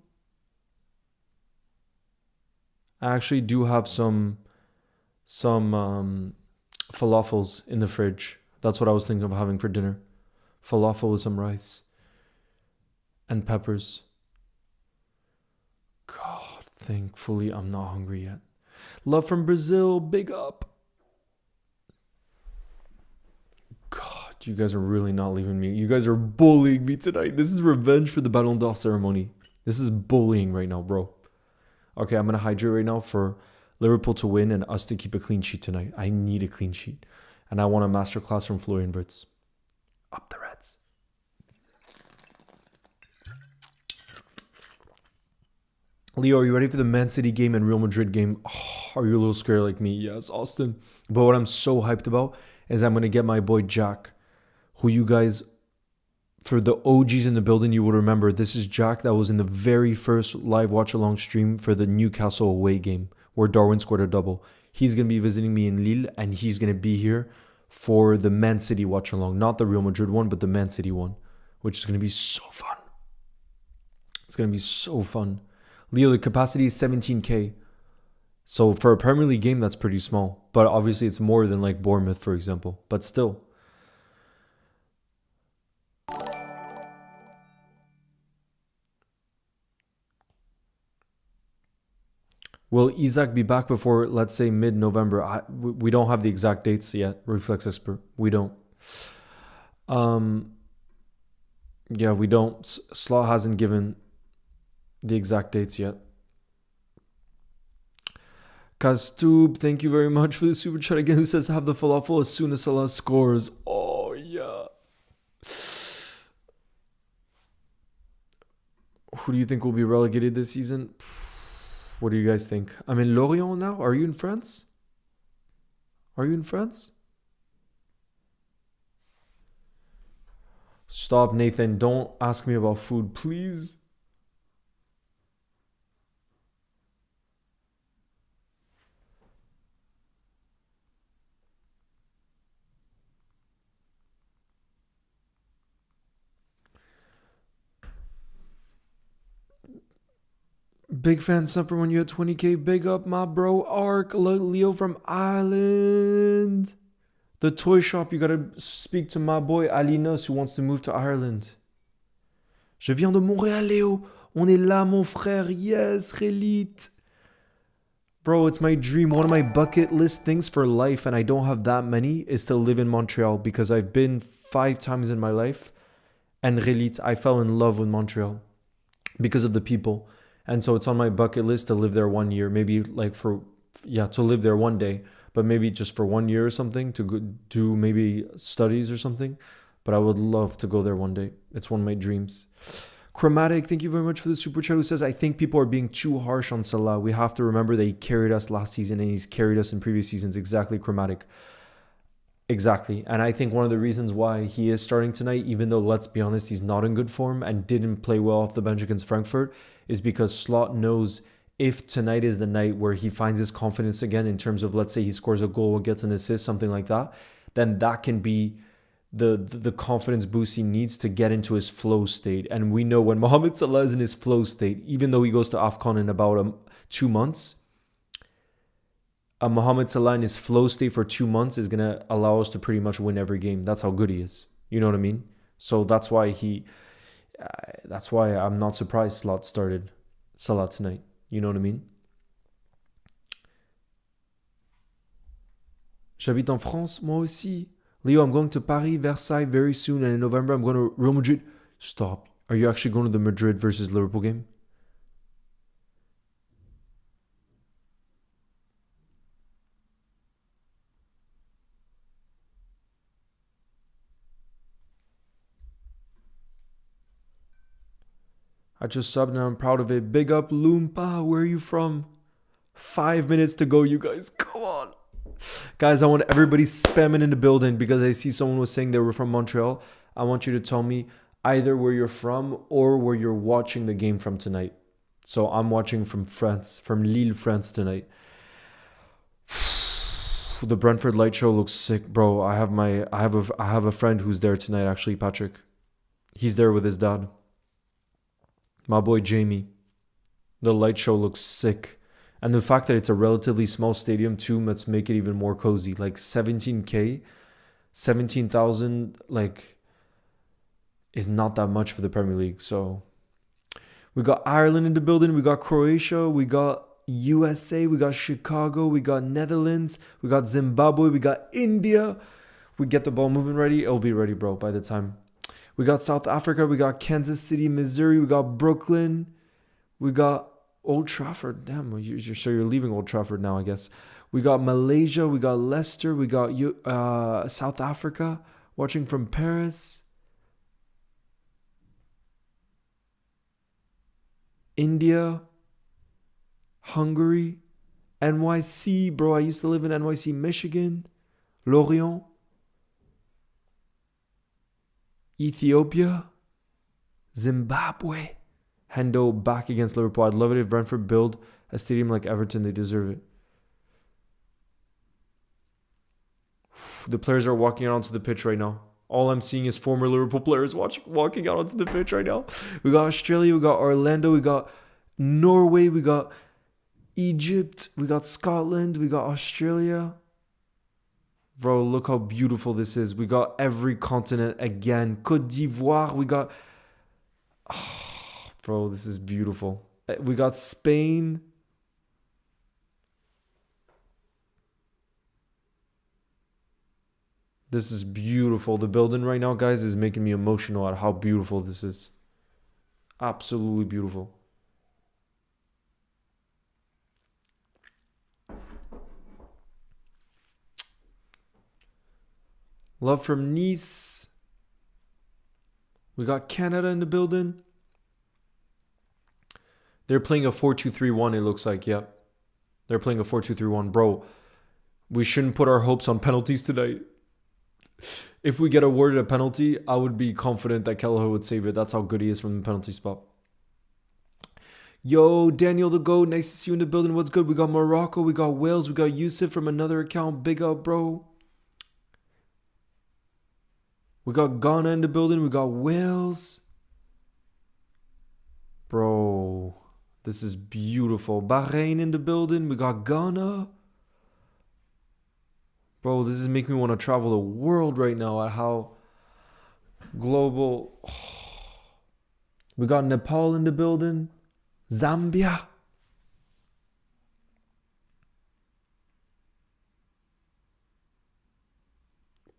I actually do have some falafels in the fridge. That's what I was thinking of having for dinner. Falafel with some rice. And peppers. God, thankfully I'm not hungry yet. Love from Brazil. Big up. God, you guys are really not leaving me. You guys are bullying me tonight. This is revenge for the Ballon d'Or ceremony. This is bullying right now, bro. Okay, I'm going to hydrate right now for Liverpool to win and us to keep a clean sheet tonight. I need a clean sheet. And I want a masterclass from Florian Wirtz. Up the Reds. Leo, are you ready for the Man City game and Real Madrid game? Oh, are you a little scared like me? Yes, Austin. But what I'm so hyped about is I'm going to get my boy Jack, who you guys... For the OGs in the building, you would remember this is Jack that was in the very first live watch-along stream for the Newcastle away game where Darwin scored a double. He's going to be visiting me in Lille and he's going to be here for the Man City watch-along. Not the Real Madrid one, but the Man City one, which is going to be so fun. It's going to be so fun. Leo, the capacity is 17K. So for a Premier League game, that's pretty small. But obviously it's more than like Bournemouth, for example. But still... Will Isaac be back before, let's say, mid-November? We don't have the exact dates yet, Reflex Expert. We don't. Yeah, we don't. Slot hasn't given the exact dates yet. Kastub, thank you very much for the super chat again. Who says have the falafel as soon as Salah scores? Oh, yeah. Who do you think will be relegated this season? What do you guys think? I'm in Lorient now. Are you in France? Are you in France? Stop, Nathan. Don't ask me about food, please. Big fan suffer when you had 20K. Big up, my bro. Ark, Leo from Ireland. The toy shop, you gotta speak to my boy Alinos who wants to move to Ireland. Je viens de Montréal, Léo. On est là, mon frère. Yes, Relite. Bro, it's my dream. One of my bucket list things for life, and I don't have that many, is to live in Montreal because I've been 5 times in my life. And Relite, I fell in love with Montreal because of the people. And so it's on my bucket list to live there 1 year, maybe like to live there one day, but maybe just for 1 year or something to go do maybe studies or something. But I would love to go there one day. It's one of my dreams. Chromatic, thank you very much for the super chat, who says, I think people are being too harsh on Salah. We have to remember that he carried us last season and he's carried us in previous seasons. Exactly, Chromatic. Exactly. And I think one of the reasons why he is starting tonight, even though, let's be honest, he's not in good form and didn't play well off the bench against Frankfurt, is because Slot knows if tonight is the night where he finds his confidence again in terms of, let's say he scores a goal or gets an assist, something like that, then that can be the confidence boost he needs to get into his flow state. And we know when Mohamed Salah is in his flow state, even though he goes to AFCON in about 2 months, a Mohamed Salah in his flow state for 2 months is going to allow us to pretty much win every game. That's how good he is. You know what I mean? So that's why I'm not surprised Slot started Salah tonight. You know what I mean? J'habite en France, moi aussi. Leo, I'm going to Paris, Versailles very soon, and in November I'm going to Real Madrid. Stop. Are you actually going to the Madrid versus Liverpool game? I just subbed and I'm proud of it. Big up, Loompa. Where are you from? 5 minutes to go, you guys. Come on. Guys, I want everybody spamming in the building because I see someone was saying they were from Montreal. I want you to tell me either where you're from or where you're watching the game from tonight. So I'm watching from France, from Lille, France tonight. The Brentford light show looks sick, bro. I have a friend who's there tonight, actually, Patrick. He's there with his dad. My boy Jamie. The light show looks sick. And the fact that it's a relatively small stadium too, let's make it even more cozy. Like 17K, 17,000, like, is not that much for the Premier League. So we got Ireland in the building. We got Croatia. We got USA. We got Chicago. We got Netherlands. We got Zimbabwe. We got India. We get the ball moving ready. It'll be ready, bro, by the time. We got South Africa. We got Kansas City, Missouri. We got Brooklyn. We got Old Trafford. Damn, so you're leaving Old Trafford now, I guess. We got Malaysia. We got Leicester. We got South Africa. Watching from Paris. India. Hungary. NYC, bro. I used to live in NYC, Michigan. Lorient. Ethiopia. Zimbabwe. Hendo back against Liverpool. I'd love it if Brentford build a stadium like Everton. They deserve it. The players are walking out onto the pitch right now. All I'm seeing is former Liverpool players walking out onto the pitch right now. We got Australia. We got Orlando. We got Norway. We got Egypt. We got Scotland. We got Australia. Bro, look how beautiful this is. We got every continent again. Côte d'Ivoire. We got... bro, this is beautiful. We got Spain. This is beautiful. The building right now, guys, is making me emotional at how beautiful this is. Absolutely beautiful. Love from Nice. We got Canada in the building. They're playing a 4-2-3-1, it looks like. Yep. They're playing a 4-2-3-1. Bro, we shouldn't put our hopes on penalties tonight. If we get awarded a penalty, I would be confident that Kelleher would save it. That's how good he is from the penalty spot. Yo, Daniel the GOAT. Nice to see you in the building. What's good? We got Morocco. We got Wales. We got Yusuf from another account. Big up, bro. We got Ghana in the building. We got Wales. Bro, this is beautiful. Bahrain in the building. We got Ghana. Bro, this is making me want to travel the world right now at how global. We got Nepal in the building. Zambia.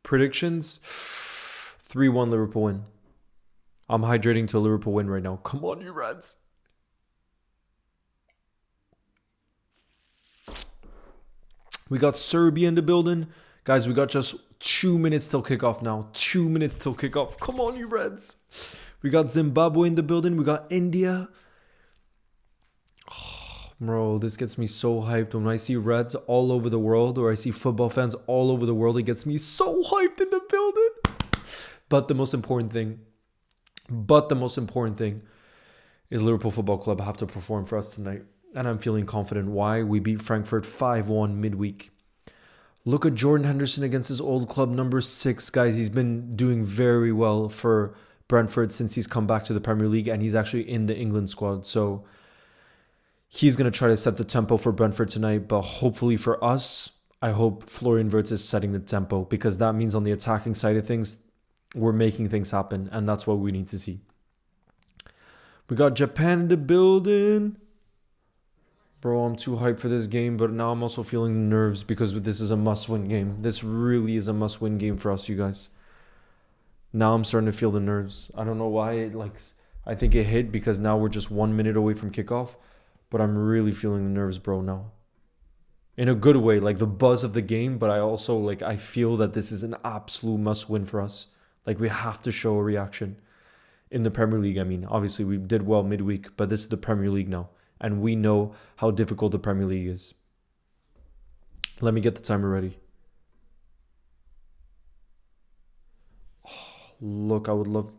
Predictions? 3-1 Liverpool win. I'm hydrating to a Liverpool win right now. Come on, you Reds. We got Serbia in the building. Guys, we got just 2 minutes till kickoff now. 2 minutes till kickoff. Come on, you Reds. We got Zimbabwe in the building. We got India. Oh, bro, this gets me so hyped. When I see Reds all over the world, or I see football fans all over the world, it gets me so hyped in the building. But the most important thing is Liverpool Football Club have to perform for us tonight. And I'm feeling confident. Why? We beat Frankfurt 5-1 midweek. Look at Jordan Henderson against his old club, number 6. Guys, he's been doing very well for Brentford since he's come back to the Premier League. And he's actually in the England squad. So he's going to try to set the tempo for Brentford tonight. But hopefully for us, I hope Florian Wirtz is setting the tempo. Because that means on the attacking side of things, we're making things happen. And that's what we need to see. We got Japan in the building. Bro, I'm too hyped for this game, but now I'm also feeling the nerves because this is a must-win game. This really is a must-win game for us, you guys. Now I'm starting to feel the nerves. I don't know why. I think it hit because now we're just 1 minute away from kickoff, but I'm really feeling the nerves, bro, now. In a good way, like the buzz of the game, but I also, I feel that this is an absolute must-win for us. We have to show a reaction. In the Premier League, I mean. Obviously, we did well midweek, but this is the Premier League now. And we know how difficult the Premier League is. Let me get the timer ready. Oh, Look, I would love...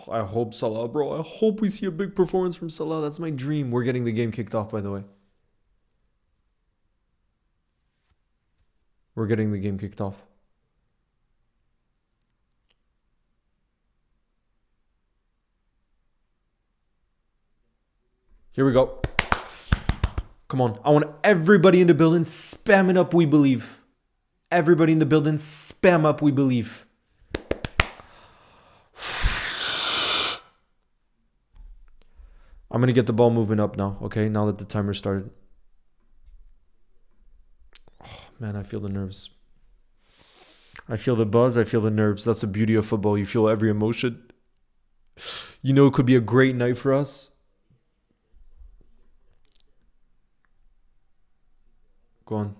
I hope Salah, bro. I hope we see a big performance from Salah. That's my dream. We're getting the game kicked off, by the way. We're getting the game kicked off. Here we go. Come on. I want everybody in the building spam it up, we believe. Everybody in the building spam up, we believe. I'm going to get the ball movement up now, okay? Now that the timer started. Oh, man, I feel the nerves. I feel the buzz. I feel the nerves. That's the beauty of football. You feel every emotion. You know it could be a great night for us. Go on.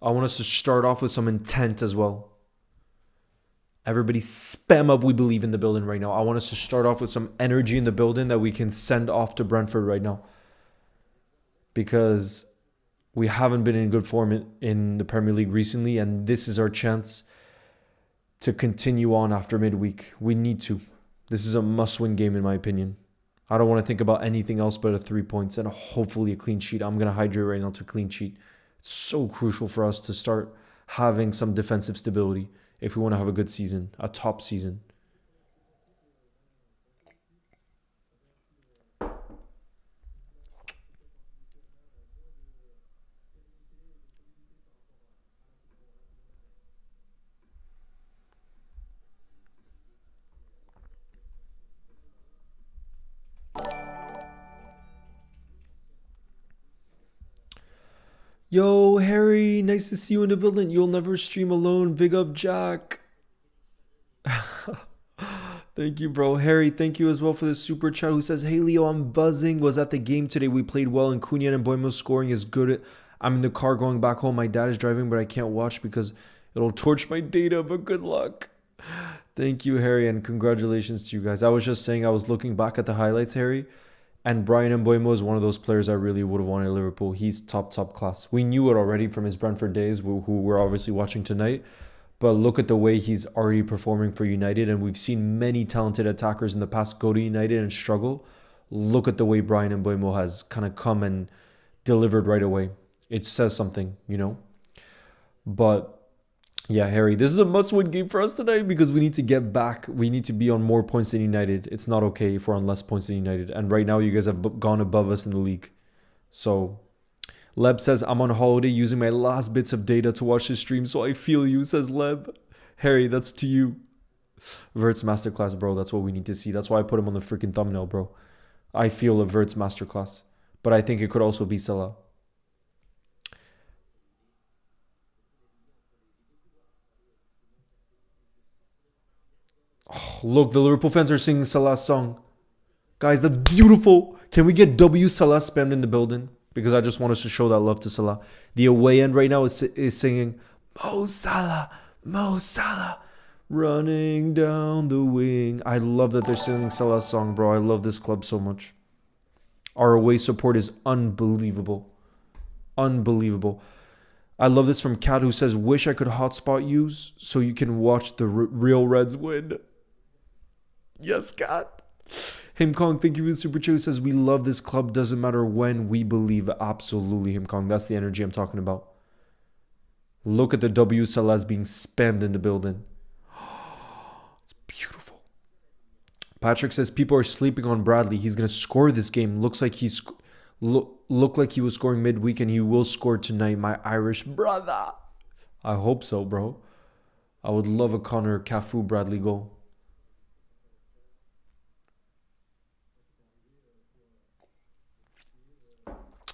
I want us to start off with some intent as well. Everybody spam up we believe in the building right now. I want us to start off with some energy in the building that we can send off to Brentford right now. Because we haven't been in good form in the Premier League recently. And this is our chance to continue on after midweek. We need to. This is a must-win game in my opinion. I don't want to think about anything else but a 3 points and hopefully a clean sheet. I'm going to hydrate right now to clean sheet. It's so crucial for us to start having some defensive stability if we want to have a good season, a top season. Yo, Harry, nice to see you in the building. You'll never stream alone. Big up, Jack. Thank you, bro. Harry, thank you as well for the super chat who says, hey, Leo, I'm buzzing. Was at the game today. We played well and Cunha and Boimo's scoring is good. I'm in the car going back home. My dad is driving, but I can't watch because it'll torch my data, but good luck. Thank you, Harry, and congratulations to you guys. I was just saying I was looking back at the highlights, Harry, and Brian Mboimo is one of those players I really would have wanted at Liverpool. He's top class. We knew it already from his Brentford days, who we're obviously watching tonight. But look at the way he's already performing for United. And we've seen many talented attackers in the past go to United and struggle. Look at the way Brian Mboimo has kind of come and delivered right away. It says something, you know. But yeah, Harry, this is a must-win game for us tonight because we need to get back. We need to be on more points than United. It's not okay if we're on less points than United. And right now, you guys have gone above us in the league. So, Leb says, I'm on holiday using my last bits of data to watch this stream, so I feel you, says Leb. Harry, that's to you. Vert's masterclass, bro. That's what we need to see. That's why I put him on the freaking thumbnail, bro. I feel a Vert's masterclass. But I think it could also be Salah. Oh, look, the Liverpool fans are singing Salah's song. Guys, that's beautiful. Can we get W Salah spammed in the building? Because I just want us to show that love to Salah. The away end right now is singing Mo Salah, Mo Salah, running down the wing. I love that they're singing Salah's song, bro. I love this club so much. Our away support is unbelievable. Unbelievable. I love this from Kat who says, wish I could hotspot you so you can watch the real Reds win. Yes, Kat. Him Kong, thank you for the super chat who says, we love this club. Doesn't matter when, we believe. Absolutely, Him Kong. That's the energy I'm talking about. Look at the W Salah's being spammed in the building. It's beautiful. Patrick says, people are sleeping on Bradley. He's going to score this game. Looks like he's... Look like he was scoring midweek and he will score tonight, my Irish brother. I hope so, bro. I would love a Connor Cafu Bradley goal.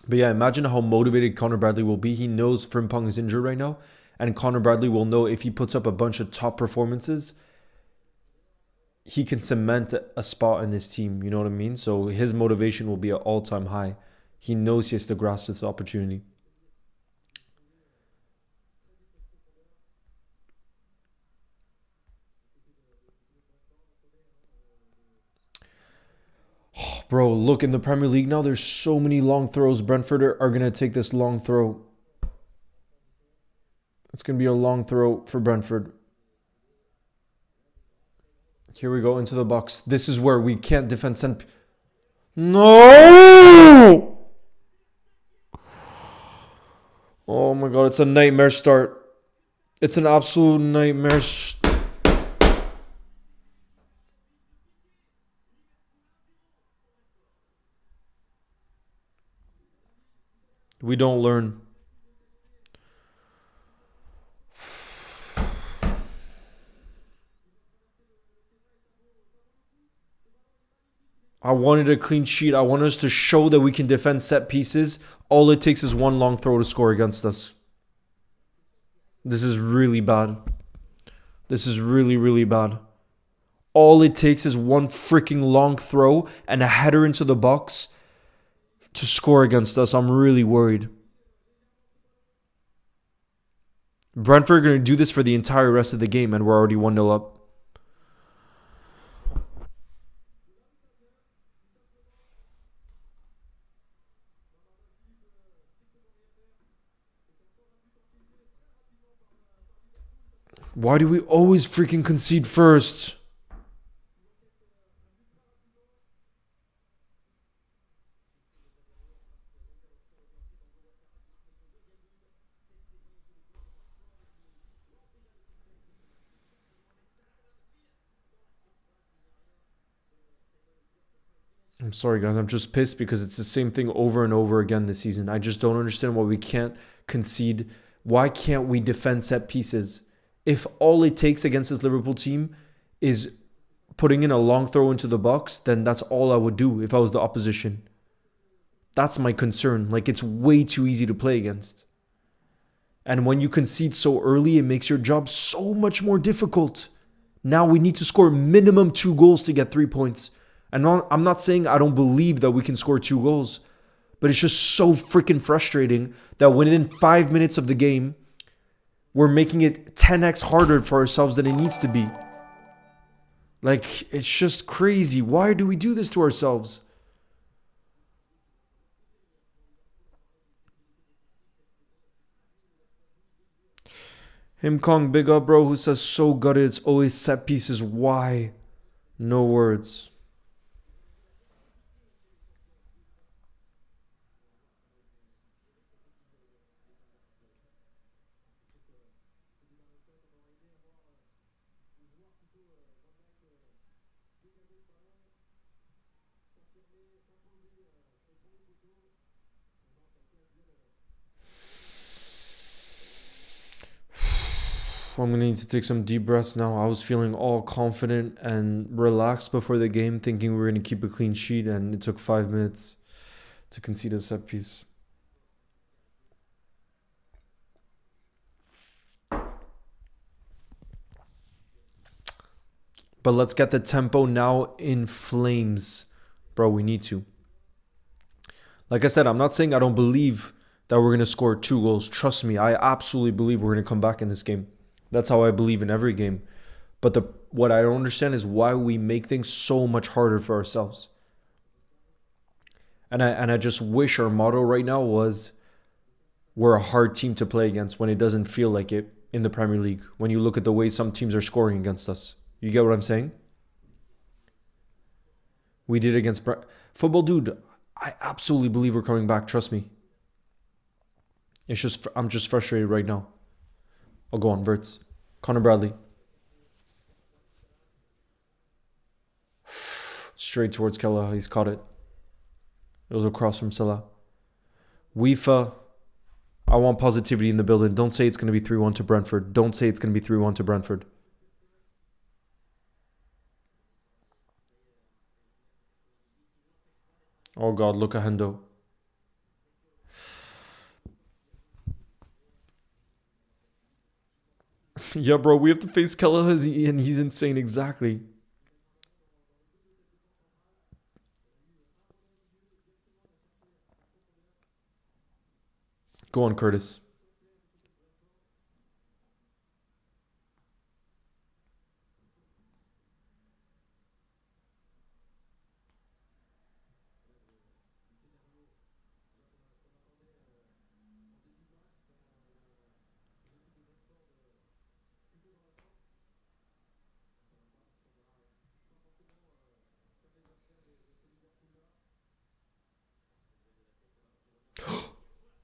But yeah, imagine how motivated Connor Bradley will be. He knows Frimpong is injured right now. And Connor Bradley will know if he puts up a bunch of top performances, he can cement a spot in this team. You know what I mean? So his motivation will be at all-time high. He knows he has to grasp this opportunity. Oh, bro, look, in the Premier League now, there's so many long throws. Brentford are going to take this long throw. It's going to be a long throw for Brentford. Here we go into the box. This is where we can't defend cent. No! Oh my god, it's a nightmare start. It's an absolute nightmare. We don't learn. I wanted a clean sheet. I want us to show that we can defend set pieces. All it takes is one long throw to score against us. This is really bad. This is really, really bad. All it takes is one freaking long throw and a header into the box to score against us. I'm really worried. Brentford are going to do this for the entire rest of the game, and we're already 1-0 up. Why do we always freaking concede first? I'm sorry, guys. I'm just pissed because it's the same thing over and over again this season. I just don't understand why we can't concede. Why can't we defend set pieces? If all it takes against this Liverpool team is putting in a long throw into the box, then that's all I would do if I was the opposition. That's my concern. Like, it's way too easy to play against. And when you concede so early, it makes your job so much more difficult. Now we need to score minimum 2 goals to get 3 points. And I'm not saying I don't believe that we can score 2 goals, but it's just so freaking frustrating that within 5 minutes of the game, we're making it 10x harder for ourselves than it needs to be. Like, it's just crazy. Why do we do this to ourselves? Him Kong, big up, bro, who says so gutted. It's always set pieces. Why? No words. I'm going to need to take some deep breaths now. I was feeling all confident and relaxed before the game, thinking we were going to keep a clean sheet, and it took 5 minutes to concede a set piece. But let's get the tempo now in flames. Bro, we need to. Like I said, I'm not saying I don't believe that we're going to score 2 goals. Trust me, I absolutely believe we're going to come back in this game. That's how I believe in every game. But what I don't understand is why we make things so much harder for ourselves. And I just wish our motto right now was we're a hard team to play against when it doesn't feel like it in the Premier League. When you look at the way some teams are scoring against us. You get what I'm saying? We did against football, dude. I absolutely believe we're coming back. Trust me. It's just I'm just frustrated right now. I'll go on, Verts. Connor Bradley. Straight towards Salah. He's caught it. It was across from Salah. UEFA. I want positivity in the building. Don't say it's going to be 3-1 to Brentford. Don't say it's going to be 3-1 to Brentford. Oh God, look at Hendo. Yeah, bro, we have to face Salah and he's insane. Exactly. Go on, Curtis.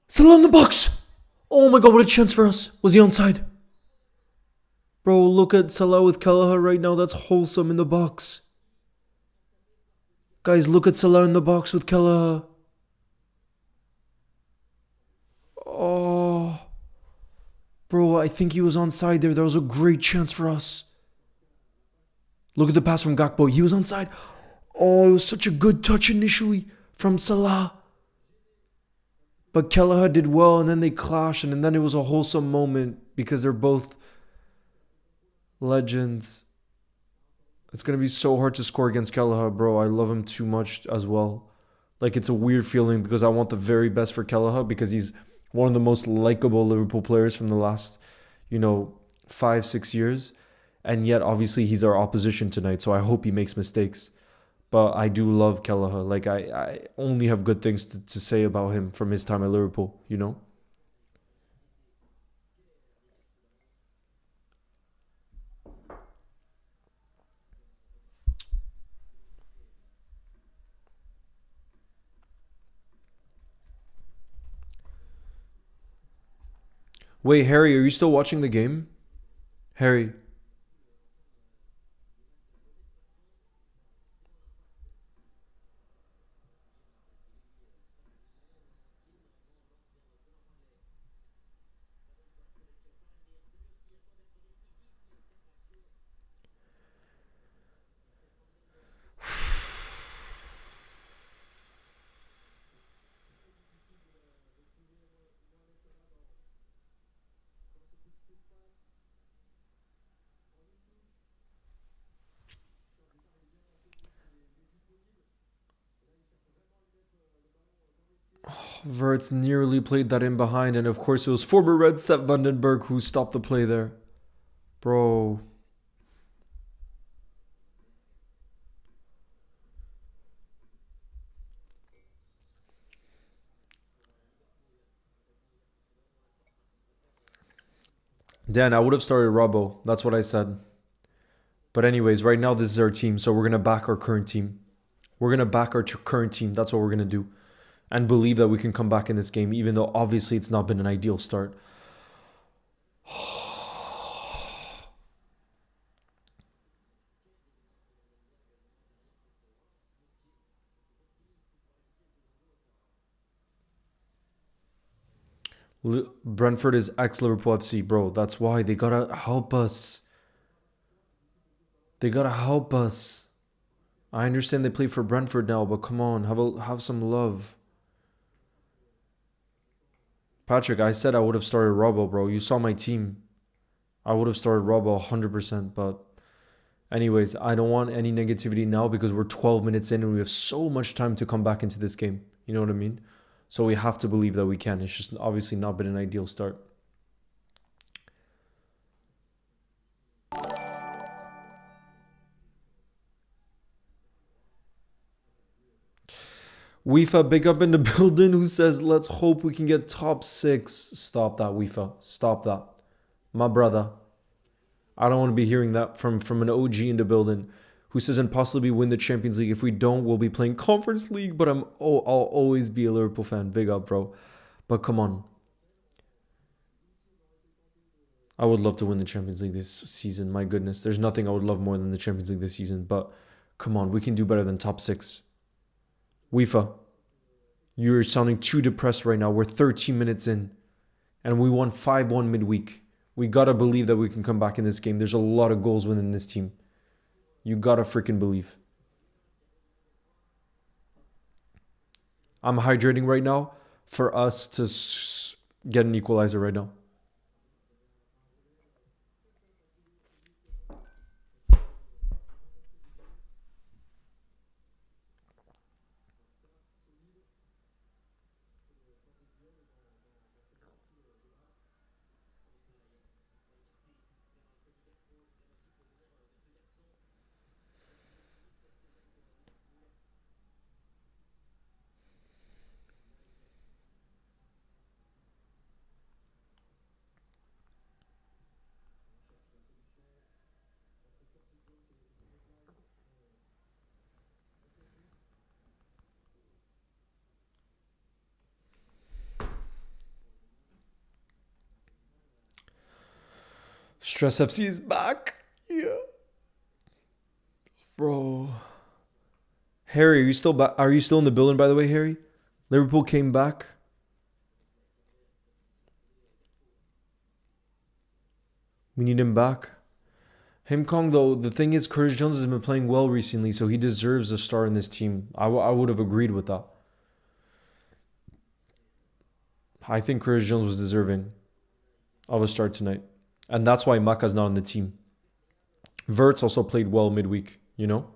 Salah in the box! Oh my god, what a chance for us. Was he onside? Bro, look at Salah with Kelleher right now. That's wholesome in the box. Guys, look at Salah in the box with Kelleher. Oh. Bro, I think he was onside there. That was a great chance for us. Look at the pass from Gakpo. He was onside. Oh, it was such a good touch initially from Salah. But Kelleher did well, and then they clashed, and then it was a wholesome moment because they're both legends. It's going to be so hard to score against Kelleher, bro. I love him too much as well. Like, it's a weird feeling because I want the very best for Kelleher because he's one of the most likable Liverpool players from the last, 5-6 years. And yet, obviously, he's our opposition tonight, so I hope he makes mistakes. But I do love Kelleher. Like, I only have good things to say about him from his time at Liverpool, Wait, Harry, are you still watching the game? Harry. Verts nearly played that in behind, and of course it was former Red Sepp Vandenberg who stopped the play there. Bro. Dan, I would have started Robbo. That's what I said. But anyways, right now this is our team, so we're going to back our current team. We're going to back our current team. That's what we're going to do. And believe that we can come back in this game, even though obviously it's not been an ideal start. Brentford is ex-Liverpool FC, bro. That's why they gotta help us. They gotta help us. I understand they play for Brentford now, but come on, have some love. Patrick, I said I would have started Robbo, bro. You saw my team. I would have started Robbo 100%, but anyways, I don't want any negativity now because we're 12 minutes in and we have so much time to come back into this game. You know what I mean? So we have to believe that we can. It's just obviously not been an ideal start. Weefa, big up in the building, who says, let's hope we can get top 6. Stop that, Weefa. Stop that. My brother. I don't want to be hearing that from an OG in the building who says, and possibly win the Champions League. If we don't, we'll be playing Conference League, but I'll always be a Liverpool fan. Big up, bro. But come on. I would love to win the Champions League this season. My goodness. There's nothing I would love more than the Champions League this season. But come on, we can do better than top 6. Weefa, you're sounding too depressed right now. We're 13 minutes in, and we won 5-1 midweek. We gotta believe that we can come back in this game. There's a lot of goals within this team. You gotta freaking believe. I'm hydrating right now for us to get an equalizer right now. Stress FC is back. Yeah. Bro. Harry, are you still back? Are you still in the building, by the way, Harry? Liverpool came back. We need him back. Him Kong, though, the thing is, Curtis Jones has been playing well recently, so he deserves a start in this team. I would have agreed with that. I think Curtis Jones was deserving of a start tonight. And that's why Maka's not on the team. Verts also played well midweek, you know?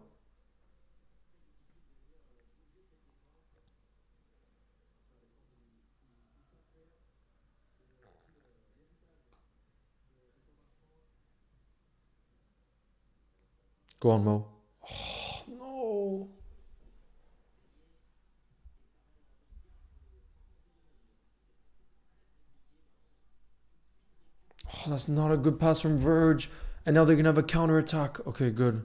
Go on, Mo. Oh, no. Oh, that's not a good pass from Verge. And now they're going to have a counter-attack. Okay, good.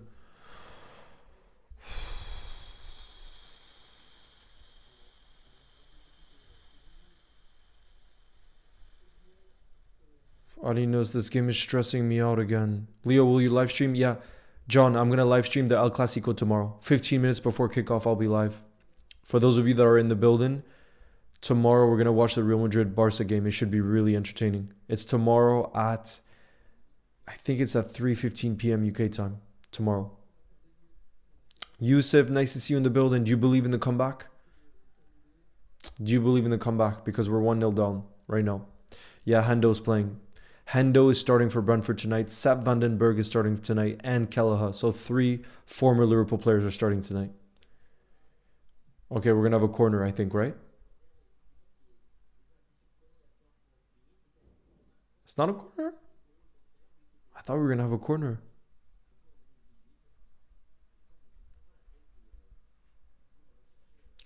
Already knows this game is stressing me out again. Leo, will you live stream? Yeah. John, I'm going to live stream the El Clasico tomorrow. 15 minutes before kickoff, I'll be live. For those of you that are in the building, tomorrow we're going to watch the Real Madrid-Barca game. It should be really entertaining. It's tomorrow at, I think it's at 3:15 p.m. UK time. Tomorrow. Yusuf, nice to see you in the building. Do you believe in the comeback? Do you believe in the comeback? Because we're 1-0 down right now. Yeah, Hendo's playing. Hendo is starting for Brentford tonight. Sepp van den Berg is starting tonight. And Kelleher. So 3 former Liverpool players are starting tonight. Okay, we're going to have a corner, I think, right? It's not a corner? I thought we were going to have a corner.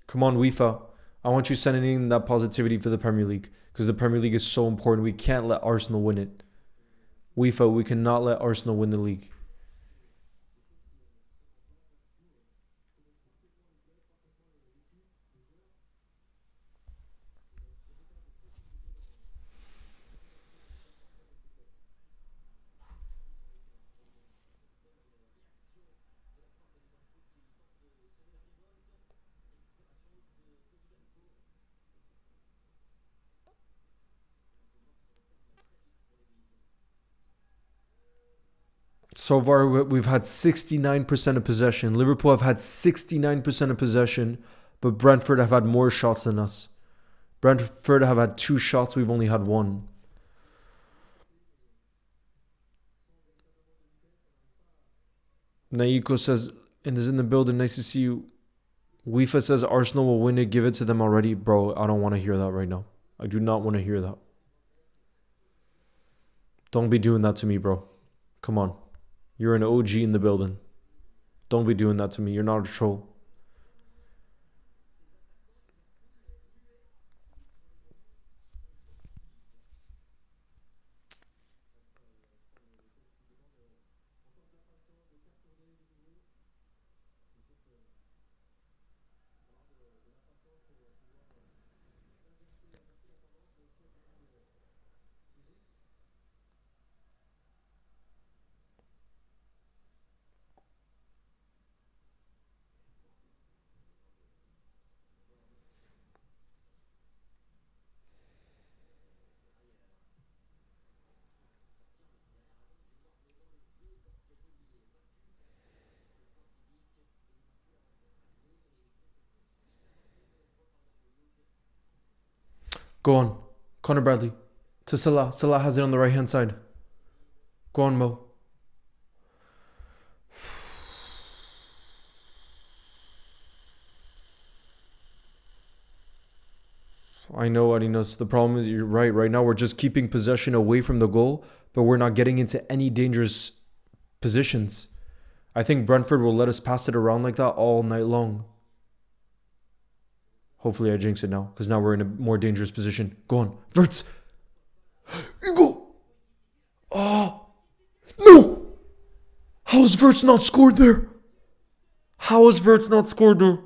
Come on, UEFA. I want you sending in that positivity for the Premier League. Because the Premier League is so important. We can't let Arsenal win it. UEFA, we cannot let Arsenal win the league. So far, we've had 69% of possession. Liverpool have had 69% of possession, but Brentford have had more shots than us. Brentford have had 2 shots. We've only had 1. Naiko says, and is in the building. Nice to see you. UEFA says Arsenal will win it. Give it to them already. Bro, I don't want to hear that right now. I do not want to hear that. Don't be doing that to me, bro. Come on. You're an OG in the building. Don't be doing that to me. You're not a troll. Go on. Connor Bradley. To Salah. Salah has it on the right hand side. Go on, Mo. I know, Adinos. The problem is, you're right. Right now, we're just keeping possession away from the goal, but we're not getting into any dangerous positions. I think Brentford will let us pass it around like that all night long. Hopefully I jinx it now, because now we're in a more dangerous position. Go on. Verts. Eagle. Oh. No. How has Verts not scored there? How has Verts not scored there?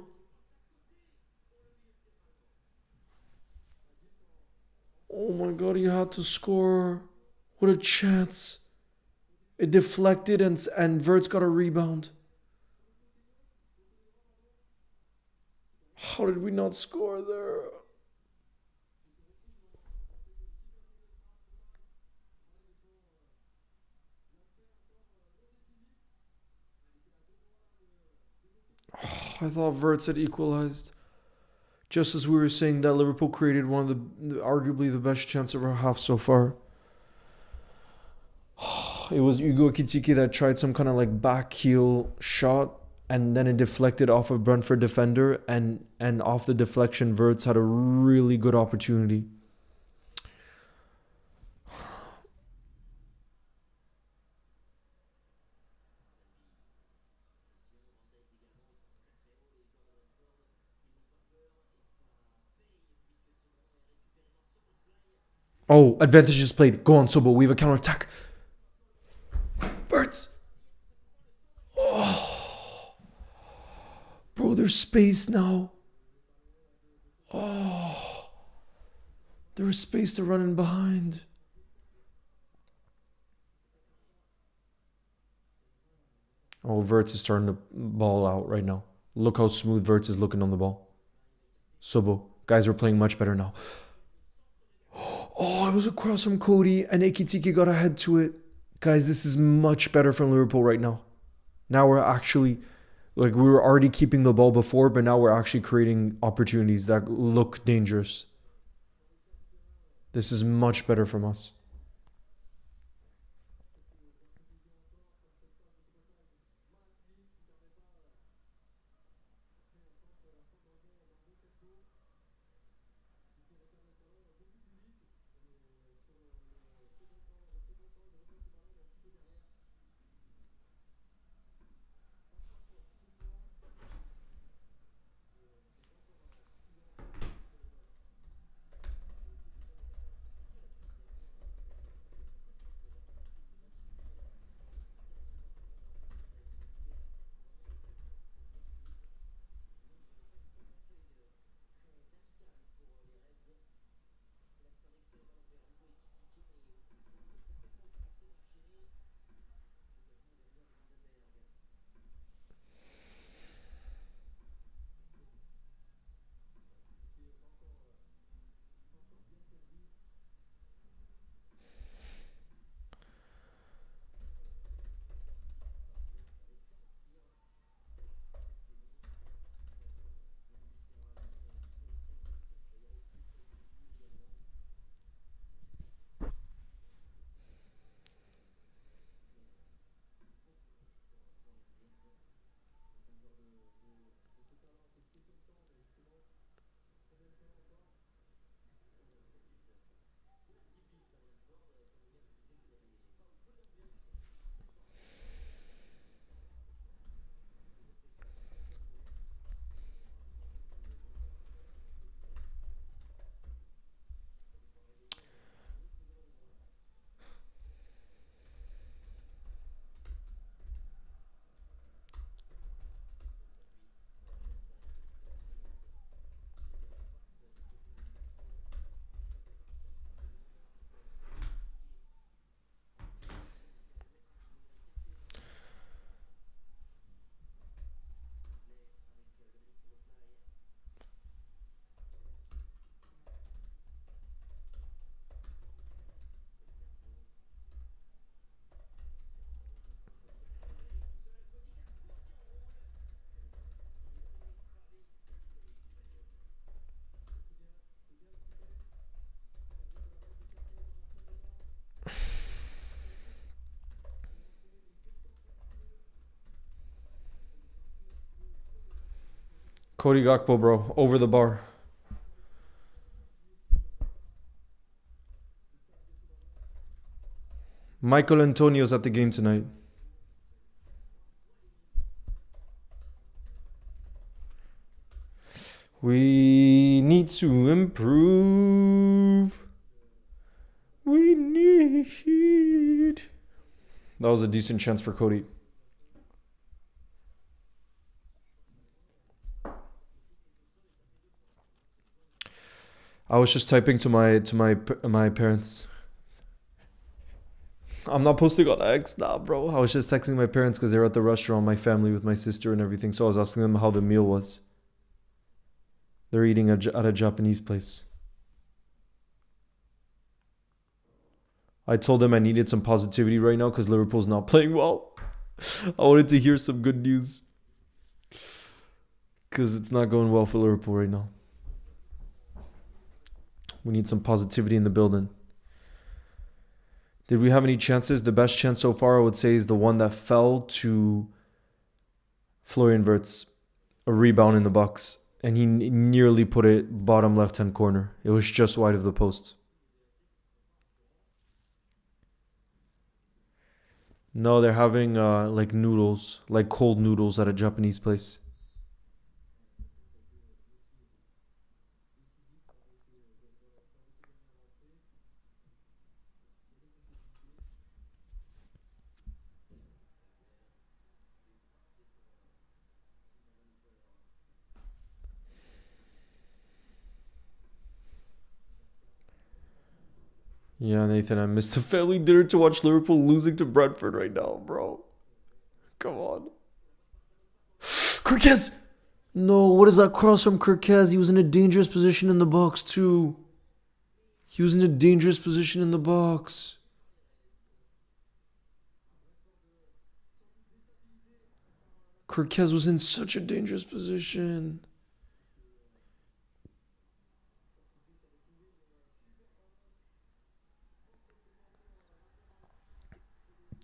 Oh my god, he had to score. What a chance. It deflected and Verts got a rebound. How did we not score there? I thought Verts had equalized. Just as we were saying that Liverpool created one of arguably the best chance of our half so far. It was Hugo Ekitike that tried some kind of like back heel shot, and then it deflected off of Brentford defender, and off the deflection, Verts had a really good opportunity. Oh, advantage is played. Go on, Sobo. We have a counter attack. Verts. Oh, bro, there's space now. Oh, there's space to run in behind. Oh, Verts is starting to ball out right now. Look how smooth Verts is looking on the ball. Sobo, guys are playing much better now. Oh, it was a cross from Cody, and Ekitike got ahead to it. Guys, this is much better from Liverpool right now. Now we're actually, like, we were already keeping the ball before, but now we're actually creating opportunities that look dangerous. This is much better from us. Cody Gakpo, bro, over the bar. Michael Antonio's at the game tonight. We need to improve. We need. That was a decent chance for Cody. I was just typing to my parents. I'm not posting on X. Nah, bro. I was just texting my parents because they were at the restaurant, my family with my sister and everything. So I was asking them how the meal was. They're eating at a Japanese place. I told them I needed some positivity right now because Liverpool's not playing well. I wanted to hear some good news. Because it's not going well for Liverpool right now. We need some positivity in the building. Did we have any chances? The best chance so far, I would say, is the one that fell to Florian Wirtz. A rebound in the box. And he nearly put it bottom left-hand corner. It was just wide of the post. No, they're having like noodles, like cold noodles at a Japanese place. Yeah, Nathan, I missed the family dinner to watch Liverpool losing to Brentford right now, bro. Come on. Kirkez! No, what is that cross from Kirkez? He was in a dangerous position in the box, too. He was in a dangerous position in the box. Kirkez was in such a dangerous position.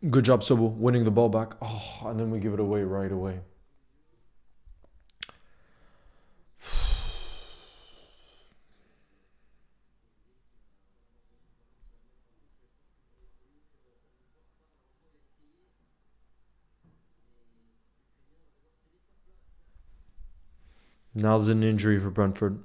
Good job, Sobo, winning the ball back. Oh, and then we give it away right away. Now there's an injury for Brentford.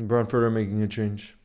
Brentford are making a change.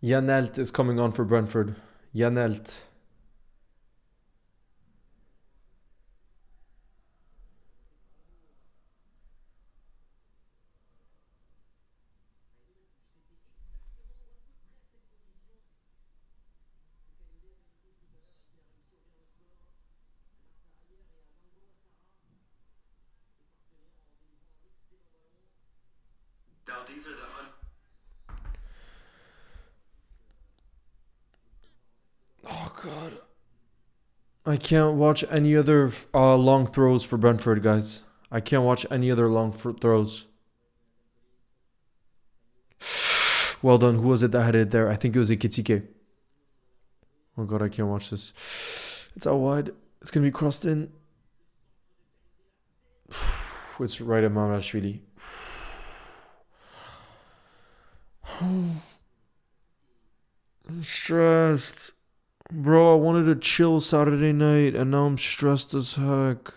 Janelt is coming on for Brentford. Janelt. Oh, God. I can't watch any other long throws for Brentford, guys. I can't watch any other long throws. Well done. Who was it that had it there? I think it was Ikitike. Oh, God, I can't watch this. It's out wide. It's going to be crossed in. It's right at Mamrashvili. I'm stressed. Bro, I wanted to chill Saturday night and now I'm stressed as heck.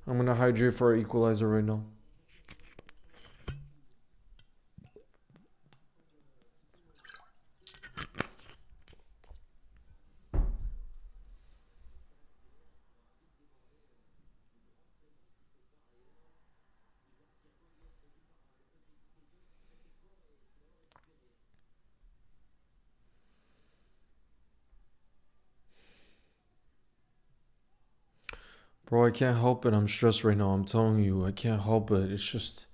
I'm going to hydrate for our equalizer right now. Bro, I can't help it. I'm stressed right now. I'm telling you, I can't help it. It's just.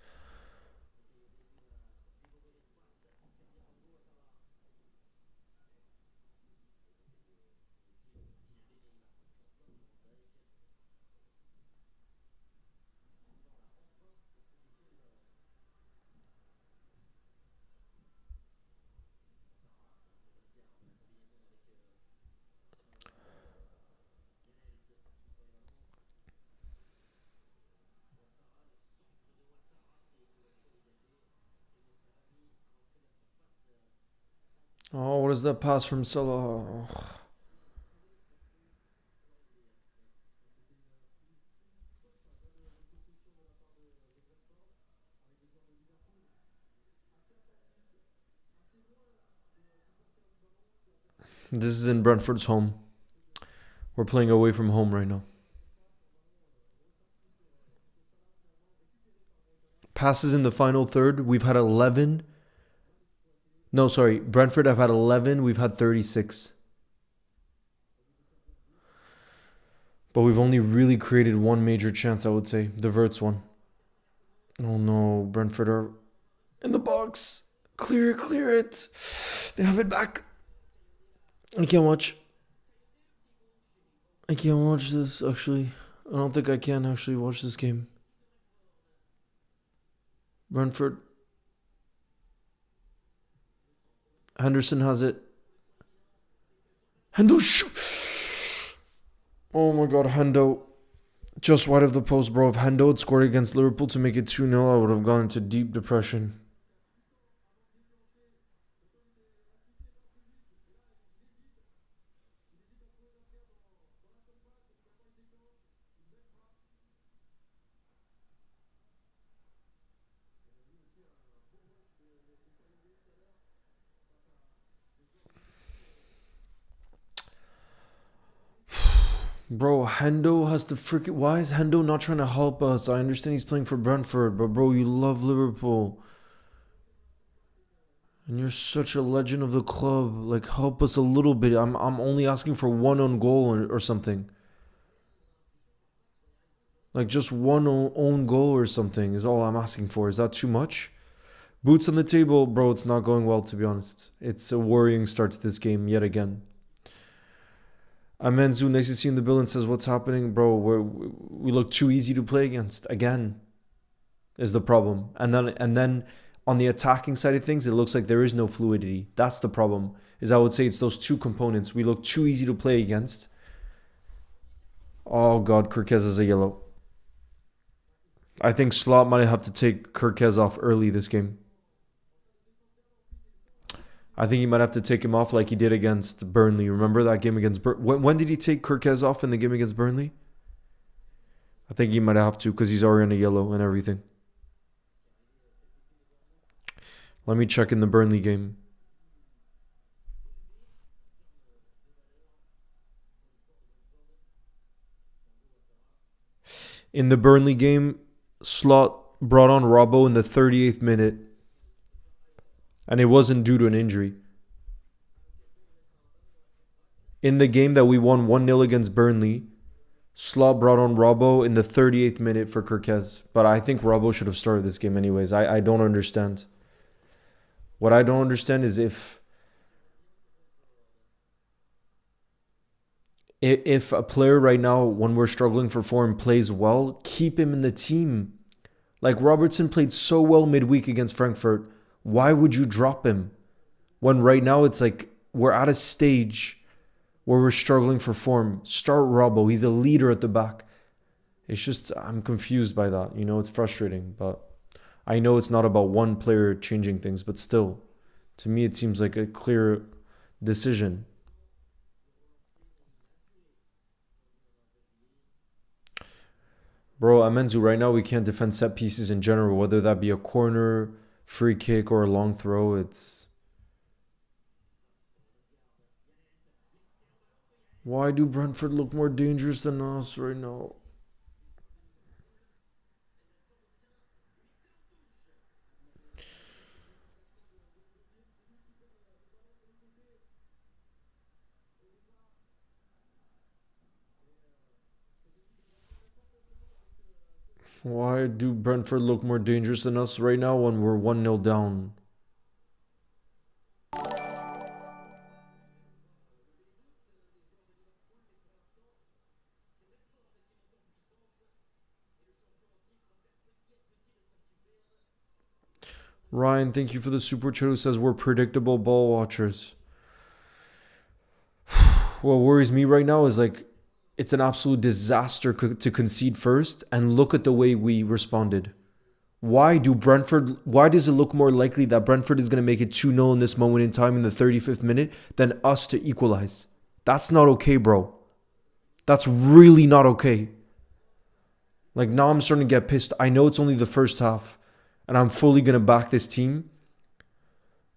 Oh, what is that pass from Salah? Oh. This is in Brentford's home. We're playing away from home right now. Passes in the final third. We've had 11. No, sorry. Brentford have had 11. We've had 36. But we've only really created one major chance, I would say. The Verts one. Oh no. Brentford are in the box. Clear it, clear it. They have it back. I can't watch. I can't watch this, actually. I don't think I can actually watch this game. Brentford. Henderson has it. Hendo, shoot! Oh my god, Hendo. Just wide of the post, bro. If Hendo had scored against Liverpool to make it 2-0, I would have gone into deep depression. Bro, Hendo has to freaking... Why is Hendo not trying to help us? I understand he's playing for Brentford, but bro, you love Liverpool. And you're such a legend of the club. Like, help us a little bit. I'm only asking for one own goal or something. Like, just one own goal or something is all I'm asking for. Is that too much? Boots on the table, bro, it's not going well, to be honest. It's a worrying start to this game yet again. Amenzu, nice to see you in the building, says, what's happening? Bro, we look too easy to play against. Again, is the problem. And then on the attacking side of things, it looks like there is no fluidity. That's the problem. Is I would say it's those two components. We look too easy to play against. Oh, God, Kirkez is a yellow. I think Slot might have to take Kirkez off early this game. I think he might have to take him off like he did against Burnley. Remember that game against Burnley? When did he take Kirkez off in the game against Burnley? I think he might have to because he's already on a yellow and everything. Let me check in the Burnley game. In the Burnley game, Slot brought on Robbo in the 38th minute. And it wasn't due to an injury. In the game that we won 1-0 against Burnley, Slot brought on Robbo in the 38th minute for Kirkez. But I think Robbo should have started this game anyways. I don't understand. What I don't understand is if a player right now, when we're struggling for form, plays well, keep him in the team. Like Robertson played so well midweek against Frankfurt. Why would you drop him? When right now it's like we're at a stage where we're struggling for form. Start Robbo. He's a leader at the back. It's just, I'm confused by that. You know, it's frustrating. But I know it's not about one player changing things. But still, to me, it seems like a clear decision. Bro, Amenzu, right now we can't defend set pieces in general, whether that be a corner, free kick, or a long throw. It's... Why do Brentford look more dangerous than us right now? Why do Brentford look more dangerous than us right now when we're 1-0 down? Ryan, thank you for the super chat who says we're predictable ball watchers. What worries me right now is like it's an absolute disaster to concede first, and look at the way we responded. Why does it look more likely that Brentford is going to make it 2-0 in this moment in time in the 35th minute than us to equalize? That's not okay, bro. That's really not okay. Like, now I'm starting to get pissed. I know it's only the first half, and I'm fully going to back this team.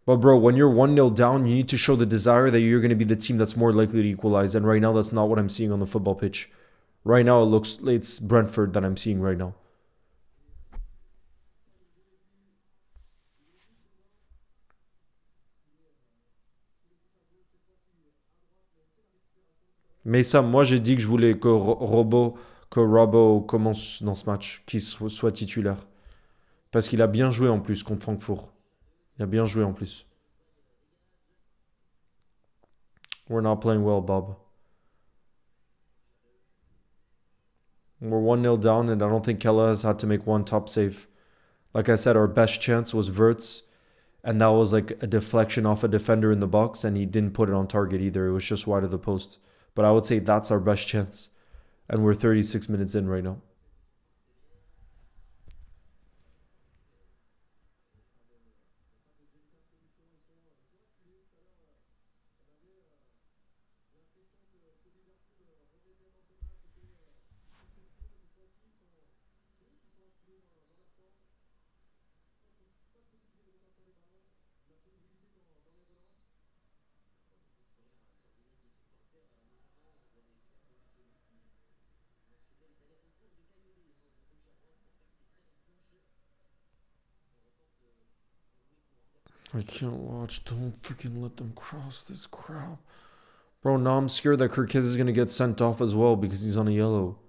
But, bro, when you're 1-0 down, you need to show the desire that you're going to be the team that's more likely to equalize. And right now, that's not what I'm seeing on the football pitch. Right now, it's Brentford that I'm seeing right now. Mais ça, moi, j'ai dit que je voulais que Robbo commence dans ce match, qu'il soit titulaire. Parce qu'il a bien joué en plus contre Francfort. Il a bien joué en plus. We're not playing well, Bob. We're 1-0 down, and I don't think Kella has had to make one top save. Like I said, our best chance was Wirtz, and that was like a deflection off a defender in the box, and he didn't put it on target either. It was just wide of the post. But I would say that's our best chance. And we're 36 minutes in right now. I can't watch. Don't freaking let them cross this crap. Bro, now I'm scared that Kirkis is going to get sent off as well because he's on a yellow.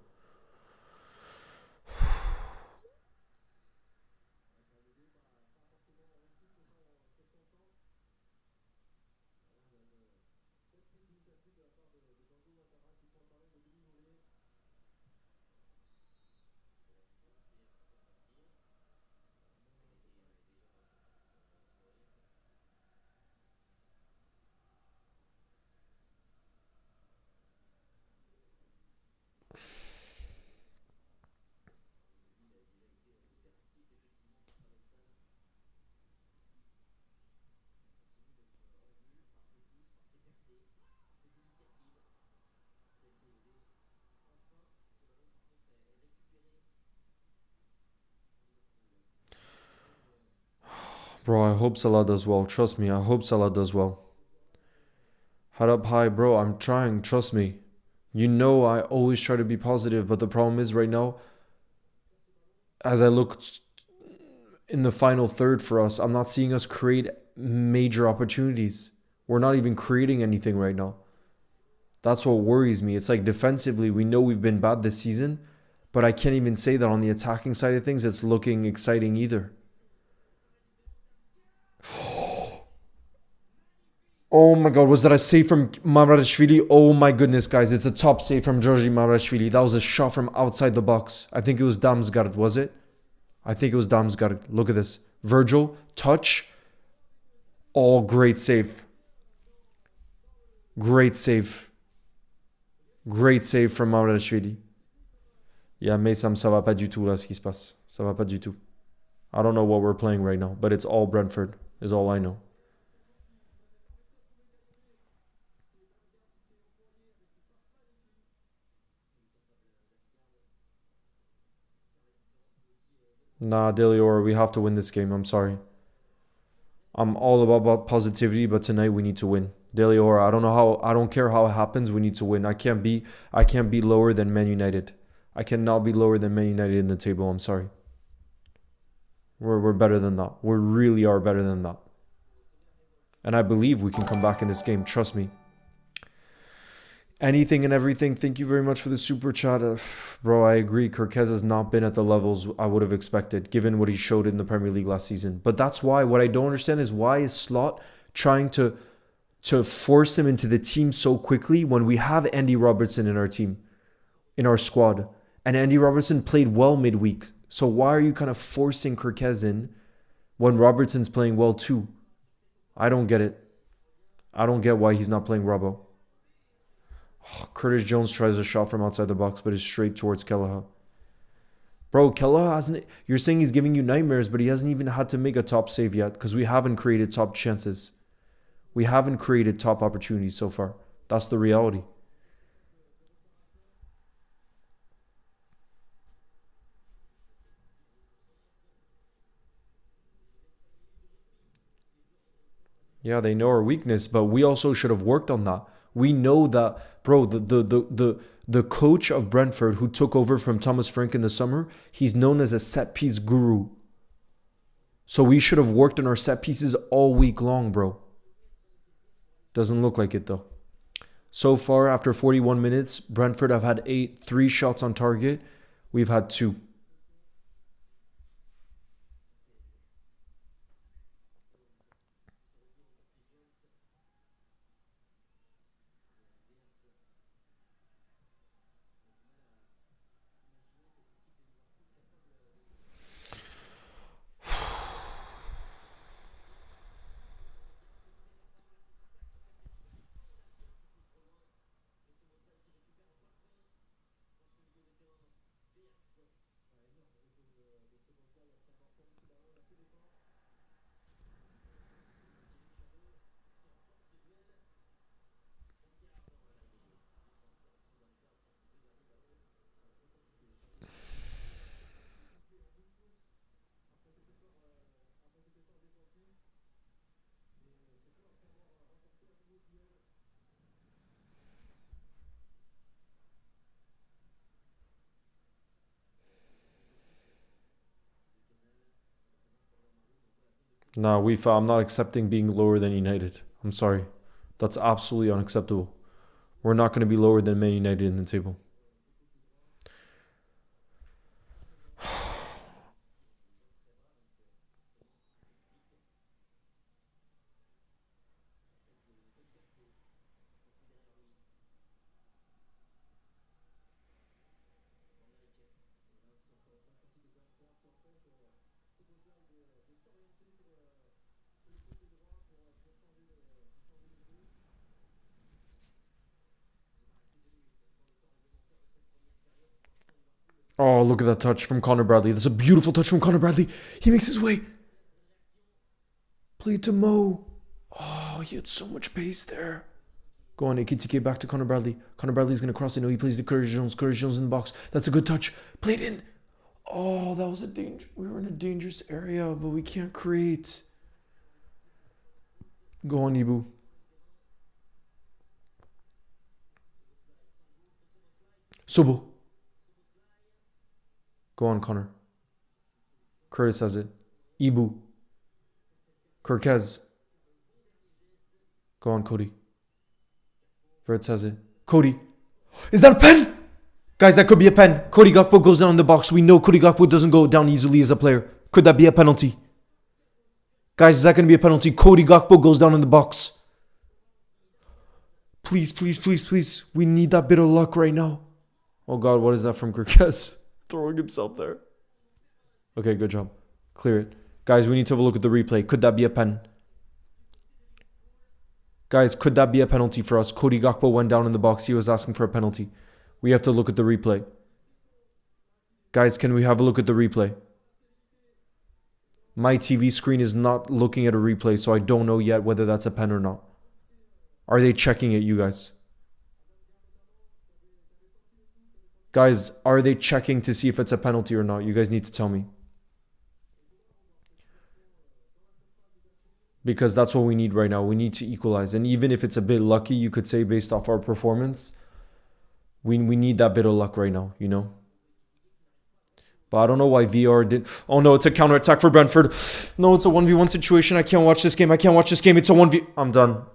Bro, I hope Salah does well. Trust me, I hope Salah does well. Head up high, bro. I'm trying. Trust me. You know I always try to be positive, but the problem is right now, as I look in the final third for us, I'm not seeing us create major opportunities. We're not even creating anything right now. That's what worries me. It's like defensively, we know we've been bad this season, but I can't even say that on the attacking side of things, it's looking exciting either. Oh my god, was that a save from Mamradashvili? Oh my goodness, guys, it's a top save from Georgi Mamradashvili. That was a shot from outside the box. I think it was Damsgaard, was it? I think it was Damsgaard. Look at this. Virgil, touch. Oh, great save. Great save. Great save from Mamradashvili. Yeah, Mesam, ça va pas du tout là ce qui se passe. Ça va pas du tout. I don't know what we're playing right now, but it's all Brentford, is all I know. Nah, Delior, we have to win this game. I'm sorry. I'm all about positivity, but tonight we need to win. Delior, I don't care how it happens, we need to win. I can't be lower than Man United. I cannot be lower than Man United in the table. I'm sorry. We're better than that. We really are better than that. And I believe we can come back in this game. Trust me. Anything and everything. Thank you very much for the super chat. Bro, I agree. Kirkez has not been at the levels I would have expected, given what he showed in the Premier League last season. But that's why, what I don't understand is why is Slot trying to force him into the team so quickly when we have Andy Robertson in our team, in our squad. And Andy Robertson played well midweek. So why are you kind of forcing Kirkez in when Robertson's playing well too? I don't get it. I don't get why he's not playing Robbo. Curtis Jones tries a shot from outside the box, but is straight towards Kelleher. Bro, Kelleher hasn't... You're saying he's giving you nightmares, but he hasn't even had to make a top save yet because we haven't created top chances. We haven't created top opportunities so far. That's the reality. Yeah, they know our weakness, but we also should have worked on that. We know that, bro, the coach of Brentford who took over from Thomas Frank in the summer, he's known as a set piece guru. So we should have worked on our set pieces all week long, bro. Doesn't look like it though. So far, after 41 minutes, Brentford have had 3 shots on target. We've had 2. Nah, I'm not accepting being lower than United. I'm sorry. That's absolutely unacceptable. We're not going to be lower than Man United in the table. Oh, look at that touch from Connor Bradley. That's a beautiful touch from Connor Bradley. He makes his way. Play to Mo. Oh, he had so much pace there. Go on, Ekitike, back to Connor Bradley. Connor Bradley's going to cross it. No, he plays to Curtis Jones. Curtis Jones in the box. That's a good touch. Played in. Oh, that was a danger. We were in a dangerous area, but we can't create. Go on, Ibu. Sobo. Go on, Connor. Curtis has it. Ibu. Kirkez. Go on, Cody. Verts has it. Cody. Is that a pen? Guys, that could be a pen. Cody Gakpo goes down in the box. We know Cody Gakpo doesn't go down easily as a player. Could that be a penalty? Guys, is that going to be a penalty? Cody Gakpo goes down in the box. Please, please, please, please. We need that bit of luck right now. Oh, God, what is that from Kirkez? Throwing himself there. Okay, good job. Clear it. Guys, we need to have a look at the replay. Could that be a pen? Guys, could that be a penalty for us? Cody Gakpo went down in the box. He was asking for a penalty. We have to look at the replay. Guys, can we have a look at the replay? My TV screen is not looking at a replay, so I don't know yet whether that's a pen or not. Are they checking it, you guys? Guys, are they checking to see if it's a penalty or not? You guys need to tell me. Because that's what we need right now. We need to equalize. And even if it's a bit lucky, you could say based off our performance, we need that bit of luck right now, you know? But I don't know why VR did... Oh no, it's a counter-attack for Brentford. No, it's a 1v1 situation. I can't watch this game. I can't watch this game. It's a 1v... I'm done.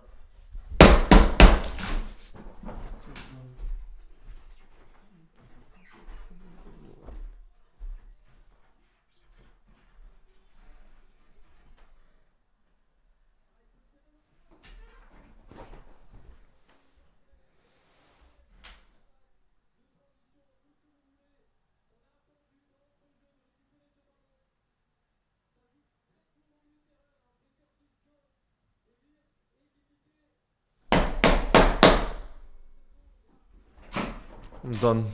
I'm done.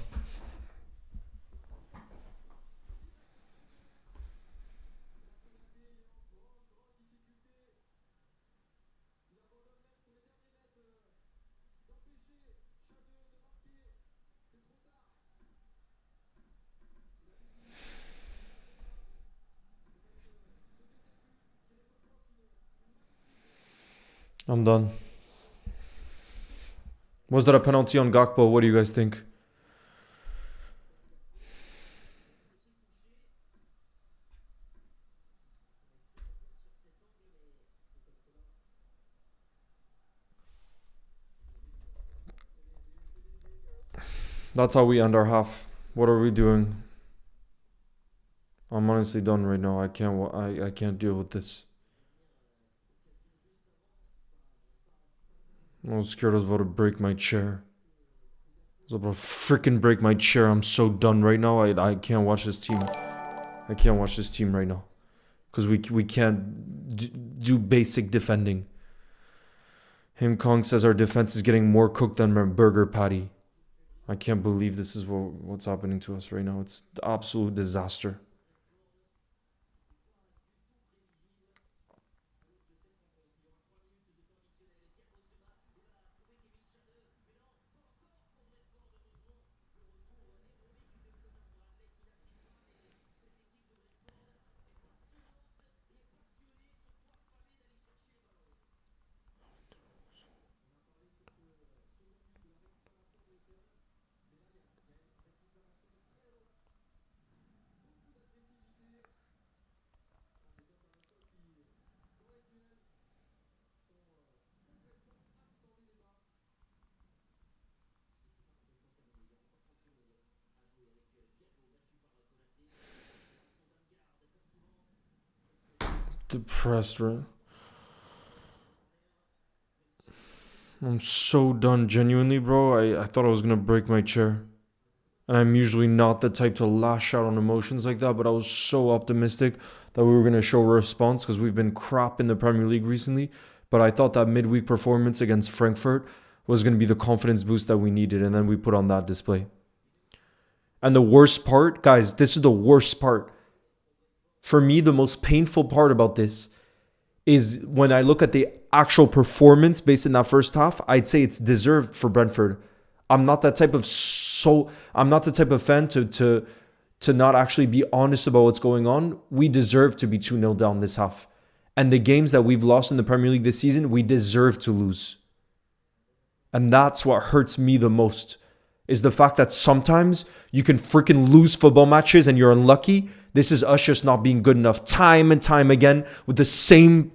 I'm done. Was that a penalty on Gakpo? What do you guys think? That's how we end our half. What are we doing? I'm honestly done right now. I can't deal with this. I was scared I was about to break my chair. I was about to freaking break my chair. I'm so done right now. I can't watch this team. I can't watch this team right now. Because we can't do basic defending. Him Kong says our defense is getting more cooked than my burger patty. I can't believe this is what's happening to us right now. It's the absolute disaster. Depressed, right? I'm so done. Genuinely, bro. I thought I was going to break my chair. And I'm usually not the type to lash out on emotions like that, but I was so optimistic that we were going to show a response because we've been crap in the Premier League recently. But I thought that midweek performance against Frankfurt was going to be the confidence boost that we needed, and then we put on that display. And the worst part, guys, this is the worst part. For me, the most painful part about this is when I look at the actual performance based in that first half, I'd say it's deserved for Brentford. I'm not that type of I'm not the type of fan to not actually be honest about what's going on. We deserve to be 2-0 down this half. And the games that we've lost in the Premier League this season, we deserve to lose. And that's what hurts me the most, is the fact that sometimes you can freaking lose football matches and you're unlucky. This is us just not being good enough time and time again with the same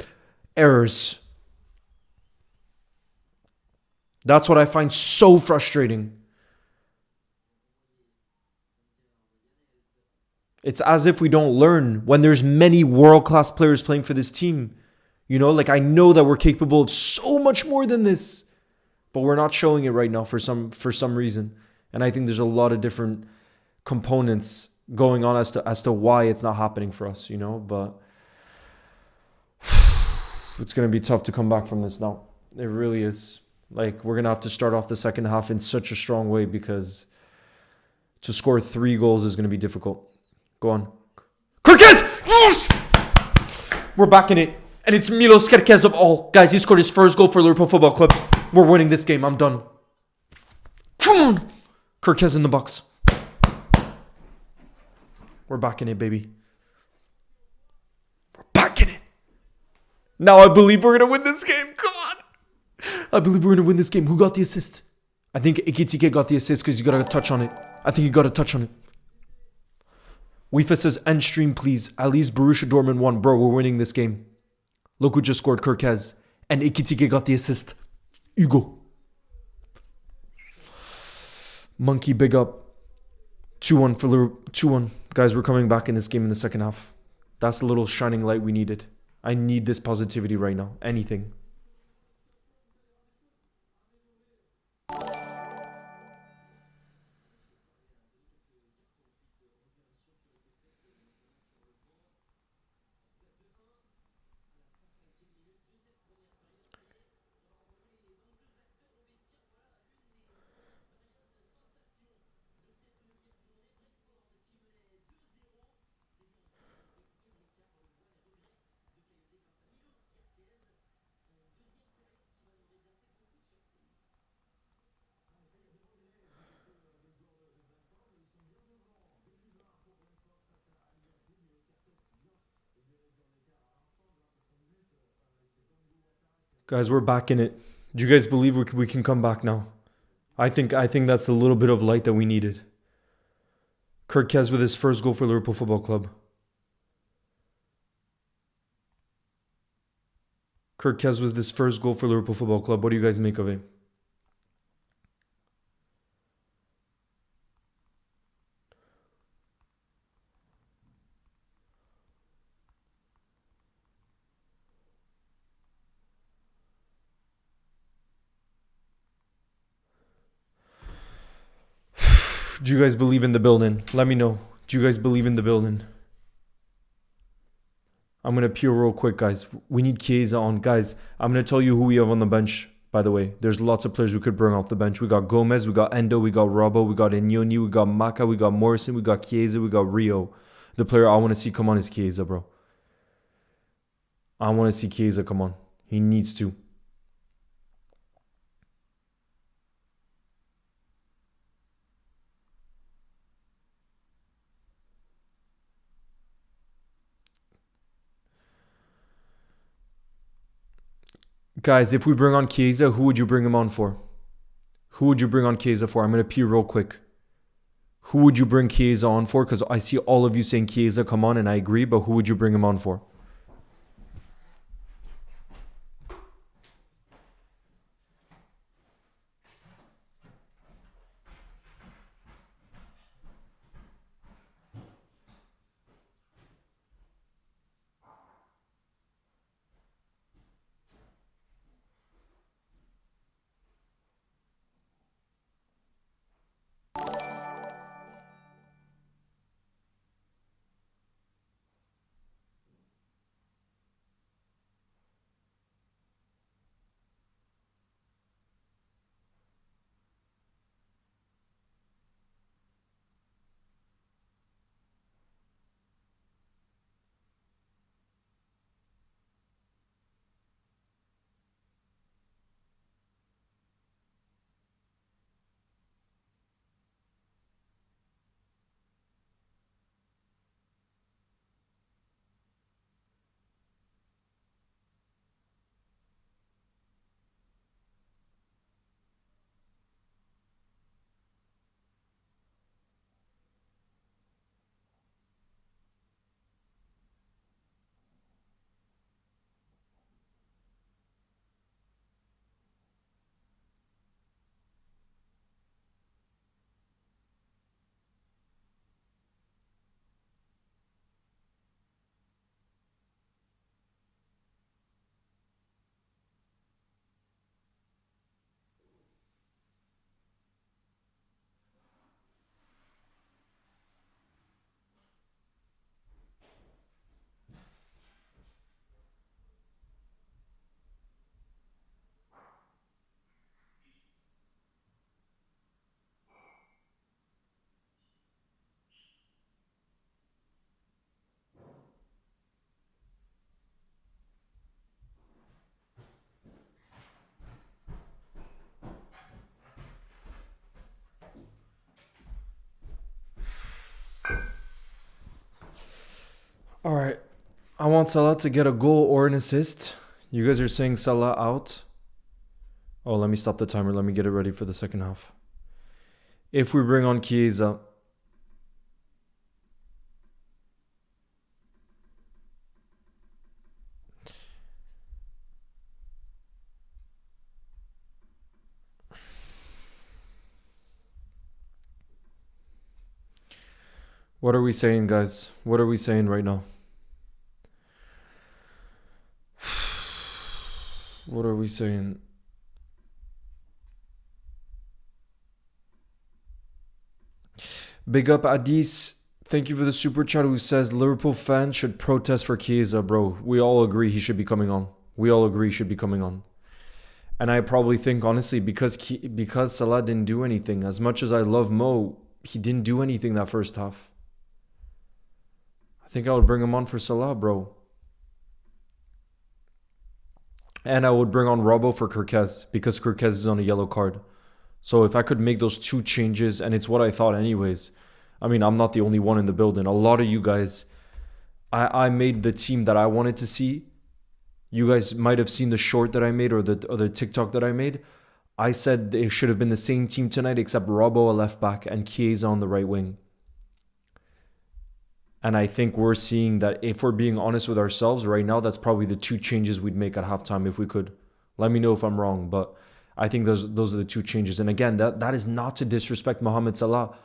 errors. That's what I find so frustrating. It's as if we don't learn when there's many world-class players playing for this team. You know, like I know that we're capable of so much more than this, but we're not showing it right now for some reason. And I think there's a lot of different components going on as to why it's not happening for us, you know, but it's going to be tough to come back from this now. It really is. Like, we're going to have to start off the second half in such a strong way because to score 3 goals is going to be difficult. Go on. Kerkez! We're back in it. And it's Milos Kerkez of all. Guys, he scored his first goal for Liverpool Football Club. We're winning this game. I'm done. Come on. Kerkez in the box. We're back in it, baby. We're back in it. Now I believe we're going to win this game. Come on. I believe we're going to win this game. Who got the assist? I think Ekitike got the assist because you got a touch on it. I think you got a touch on it. Weefa says, end stream, please. At least Borussia Dortmund won. Bro, we're winning this game. Look who just scored, Kerkez. And Ekitike got the assist. Hugo. Monkey, big up. 2-1 for Liverpool. 2-1. Guys, we're coming back in this game in the second half. That's the little shining light we needed. I need this positivity right now. Anything. Guys, we're back in it. Do you guys believe we can come back now? I think that's the little bit of light that we needed. Kirkez with his first goal for Liverpool Football Club. Kirkez with his first goal for Liverpool Football Club. What do you guys make of it? Do you guys believe in the building? Let me know. Do you guys believe in the building? I'm going to peer real quick, guys. We need Chiesa on. Guys, I'm going to tell you who we have on the bench, by the way. There's lots of players we could bring off the bench. We got Gomez, we got Endo, we got Robbo, we got Inyoni, we got Maka, we got Morrison, we got Chiesa, we got Rio. The player I want to see come on is Chiesa, bro. I want to see Chiesa come on. He needs to. Guys, if we bring on Chiesa, who would you bring him on for? Who would you bring on Chiesa for? I'm going to pee real quick. Who would you bring Chiesa on for? Because I see all of you saying Chiesa, come on, and I agree, but who would you bring him on for? All right. I want Salah to get a goal or an assist. You guys are saying Salah out. Oh, let me stop the timer. Let me get it ready for the second half. If we bring on Chiesa, what are we saying, guys? What are we saying right now? What are we saying? Big up Adis. Thank you for the super chat who says Liverpool fans should protest for Chiesa, bro. We all agree he should be coming on. We all agree he should be coming on. And I probably think, honestly, because Salah didn't do anything. As much as I love Mo, he didn't do anything that first half. I think I would bring him on for Salah, bro. And I would bring on Robbo for Kirkez because Kirkez is on a yellow card. So if I could make those two changes, and it's what I thought anyways. I mean, I'm not the only one in the building. A lot of you guys, I made the team that I wanted to see. You guys might have seen the short that I made or the TikTok that I made. I said it should have been the same team tonight except Robbo a left back and Chiesa on the right wing. And I think we're seeing that if we're being honest with ourselves right now, that's probably the two changes we'd make at halftime if we could. Let me know if I'm wrong, but I think those are the two changes. And again, that is not to disrespect Mohamed Salah,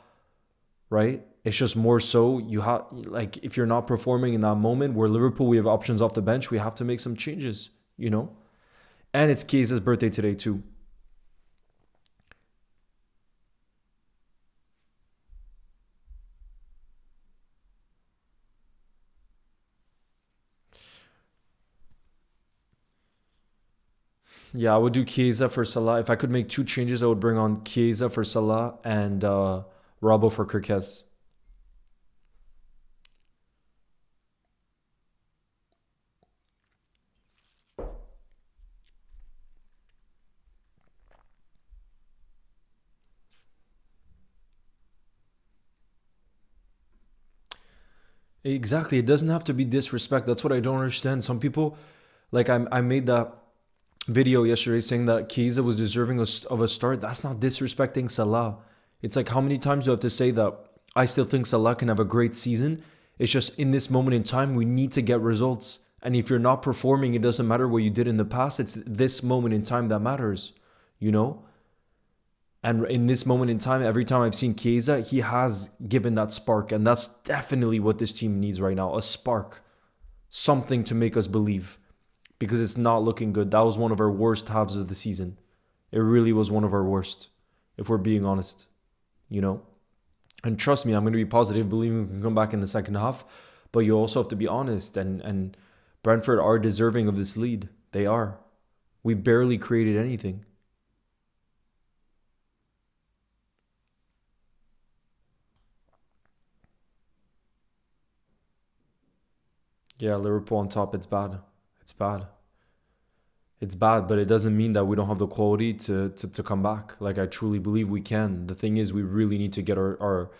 right? It's just more so you have, like, if you're not performing in that moment where Liverpool, we have options off the bench, we have to make some changes, you know? And it's Chiesa's birthday today too. Yeah, I would do Chiesa for Salah. If I could make two changes, I would bring on Chiesa for Salah and Robbo for Kirkes. Exactly. It doesn't have to be disrespect. That's what I don't understand. Some people, like I made that video yesterday saying that Chiesa was deserving of a start. That's not disrespecting Salah. It's like, how many times do I have to say that I still think Salah can have a great season? It's just in this moment in time, we need to get results. And if you're not performing, it doesn't matter what you did in the past. It's this moment in time that matters, you know? And in this moment in time, every time I've seen Chiesa, he has given that spark. And that's definitely what this team needs right now. A spark. Something to make us believe. Because it's not looking good. That was one of our worst halves of the season. It really was one of our worst. If we're being honest. You know? And trust me, I'm going to be positive, believing we can come back in the second half. But you also have to be honest. And Brentford are deserving of this lead. They are. We barely created anything. Yeah, Liverpool on top, it's bad. It's bad. It's bad, but it doesn't mean that we don't have the quality to come back. Like, I truly believe we can. The thing is, we really need to get our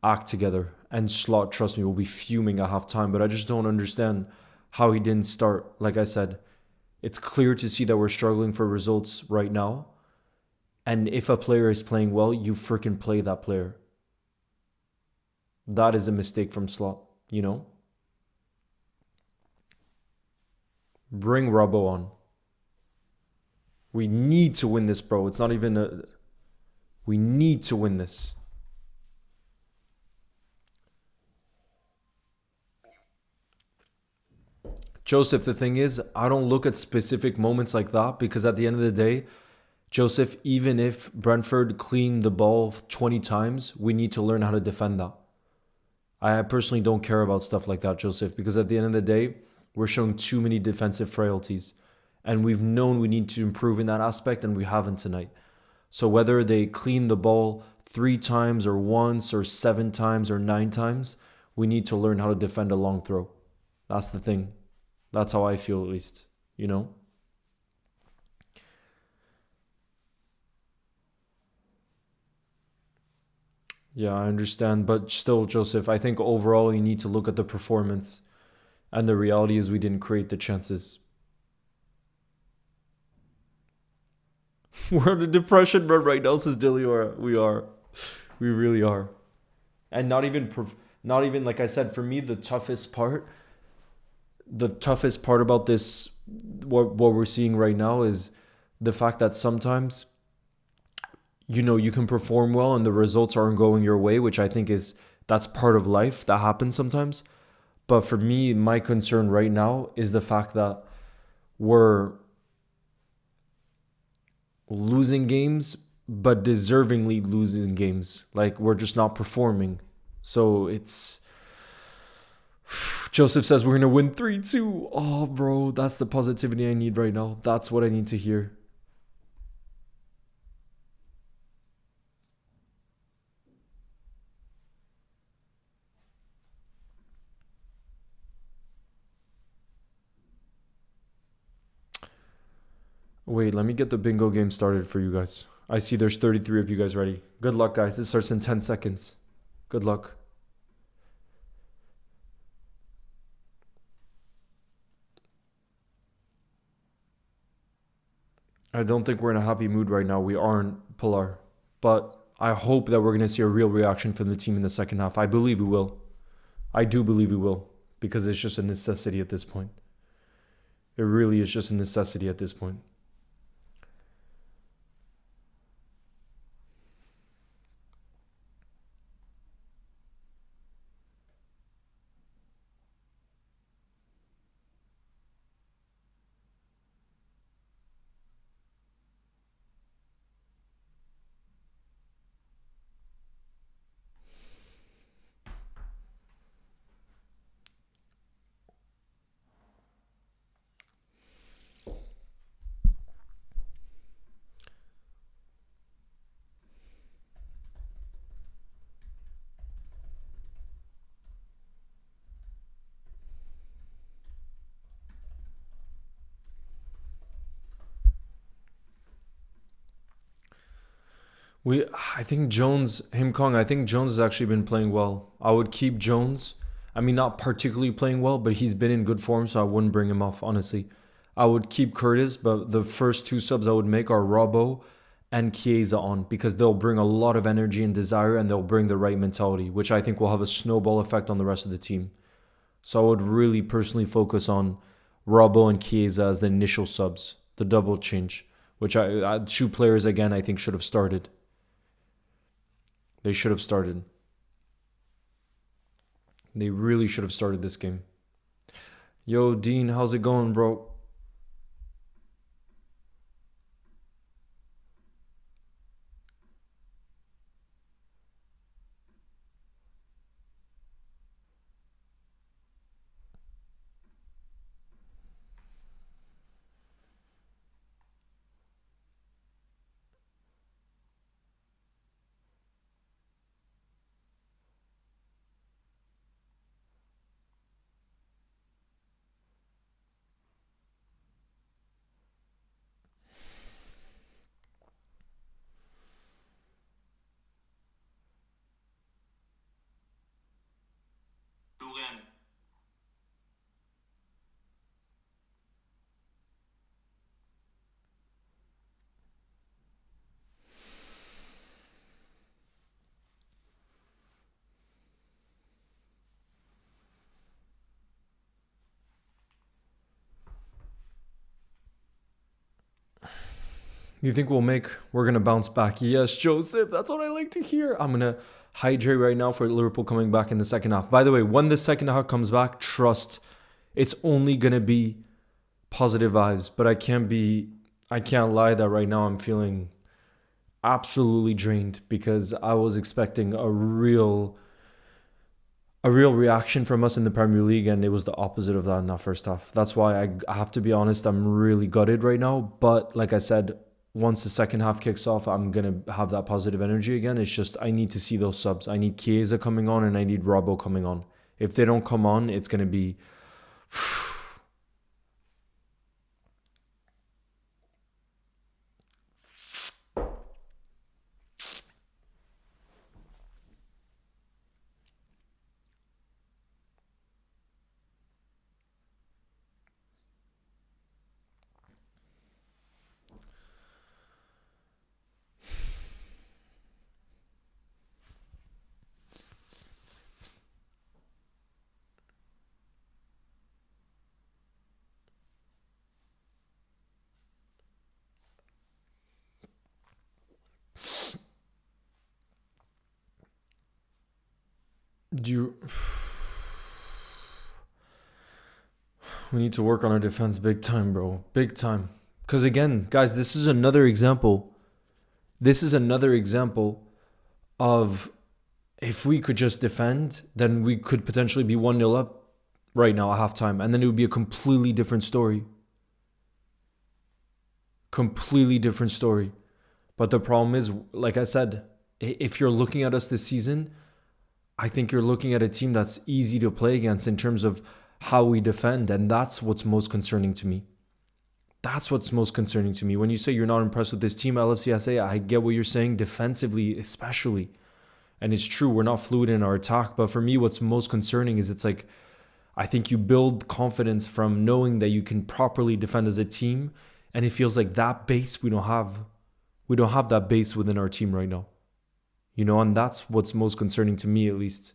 act together. And Slot, trust me, will be fuming at halftime, but I just don't understand how he didn't start. Like I said, it's clear to see that we're struggling for results right now. And if a player is playing well, you freaking play that player. That is a mistake from Slot, you know? Bring Robbo on. We need to win this, bro. It's not even a... We need to win this. Joseph, the thing is, I don't look at specific moments like that because at the end of the day, Joseph, even if Brentford cleaned the ball 20 times, we need to learn how to defend that. I personally don't care about stuff like that, Joseph, because at the end of the day, we're showing too many defensive frailties. And we've known we need to improve in that aspect, and we haven't tonight. So whether they clean the ball 3 times or once or 7 times or 9 times, we need to learn how to defend a long throw. That's the thing. That's how I feel, at least, you know? Yeah, I understand. But still, Joseph, I think overall you need to look at the performance. And the reality is we didn't create the chances. We're in a depression run right now, says Diliora. We are. We really are. And not even like I said, for me, the toughest part about this, what we're seeing right now, is the fact that sometimes, you know, you can perform well and the results aren't going your way, which I think that's part of life. That happens sometimes. But for me, my concern right now is the fact that we're losing games, but deservingly losing games. Like, we're just not performing. So it's... Joseph says we're going to win 3-2. Oh, bro, that's the positivity I need right now. That's what I need to hear. Wait, let me get the bingo game started for you guys. I see there's 33 of you guys ready. Good luck, guys. It starts in 10 seconds. Good luck. I don't think we're in a happy mood right now. We aren't, Pilar. But I hope that we're going to see a real reaction from the team in the second half. I believe we will. I do believe we will. Because it's just a necessity at this point. It really is just a necessity at this point. I think Jones, I think Jones has actually been playing well. I would keep Jones. I mean, not particularly playing well, but he's been in good form, so I wouldn't bring him off, honestly. I would keep Curtis, but the first two subs I would make are Robbo and Chiesa on because they'll bring a lot of energy and desire and they'll bring the right mentality, which I think will have a snowball effect on the rest of the team. So I would really personally focus on Robbo and Chiesa as the initial subs, the double change, which two players, again, I think should have started. They should have started. They really should have started this game. Yo, Dean, how's it going, bro? You think we're going to bounce back? Yes, Joseph, that's what I like to hear. I'm going to hydrate right now for Liverpool coming back in the second half. By the way, when the second half comes back, trust, it's only going to be positive vibes. But I can't lie that right now I'm feeling absolutely drained because I was expecting a real reaction from us in the Premier League, and it was the opposite of that in that first half. That's why I have to be honest, I'm really gutted right now. But like I said, once the second half kicks off, I'm going to have that positive energy again. It's just I need to see those subs. I need Chiesa coming on and I need Robbo coming on. If they don't come on, it's going to be... We need to work on our defense big time, bro. Big time. Because again, guys, this is another example. This is another example of if we could just defend, then we could potentially be 1-0 up right now at halftime. And then it would be a completely different story. Completely different story. But the problem is, like I said, if you're looking at us this season, I think you're looking at a team that's easy to play against in terms of how we defend. And that's what's most concerning to me. That's what's most concerning to me. When you say you're not impressed with this team, LFCSA, I get what you're saying, defensively especially. And it's true, we're not fluid in our attack. But for me, what's most concerning is it's like, I think you build confidence from knowing that you can properly defend as a team And it feels like that base we don't have. We don't have that base within our team right now. You know, and that's what's most concerning to me, at least.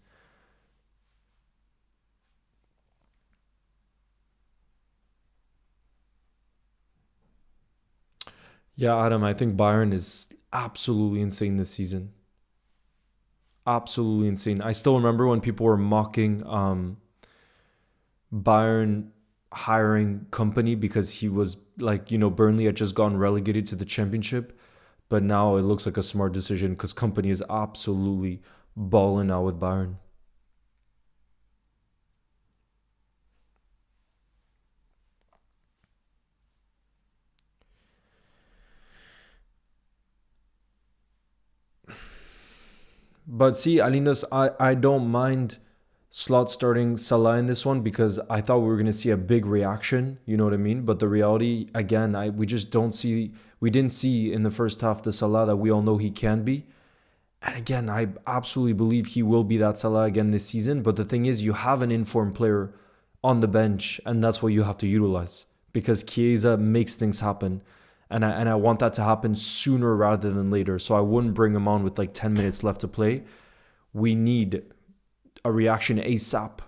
Yeah, Adam, I think Bayern is absolutely insane this season. Absolutely insane. I still remember when people were mocking Bayern hiring Company because he was like, you know, Burnley had just gotten relegated to the championship. But now it looks like a smart decision because Company is absolutely balling out with Bayern. But see, Alinas, I don't mind Slot starting Salah in this one because I thought we were going to see a big reaction. You know what I mean? But the reality, again, we just don't see, we didn't see in the first half the Salah that we all know he can be. And again, I absolutely believe he will be that Salah again this season. But the thing is, you have an informed player on the bench, and that's what you have to utilize because Chiesa makes things happen. And I want that to happen sooner rather than later. So I wouldn't bring him on with like 10 minutes left to play. We need a reaction ASAP.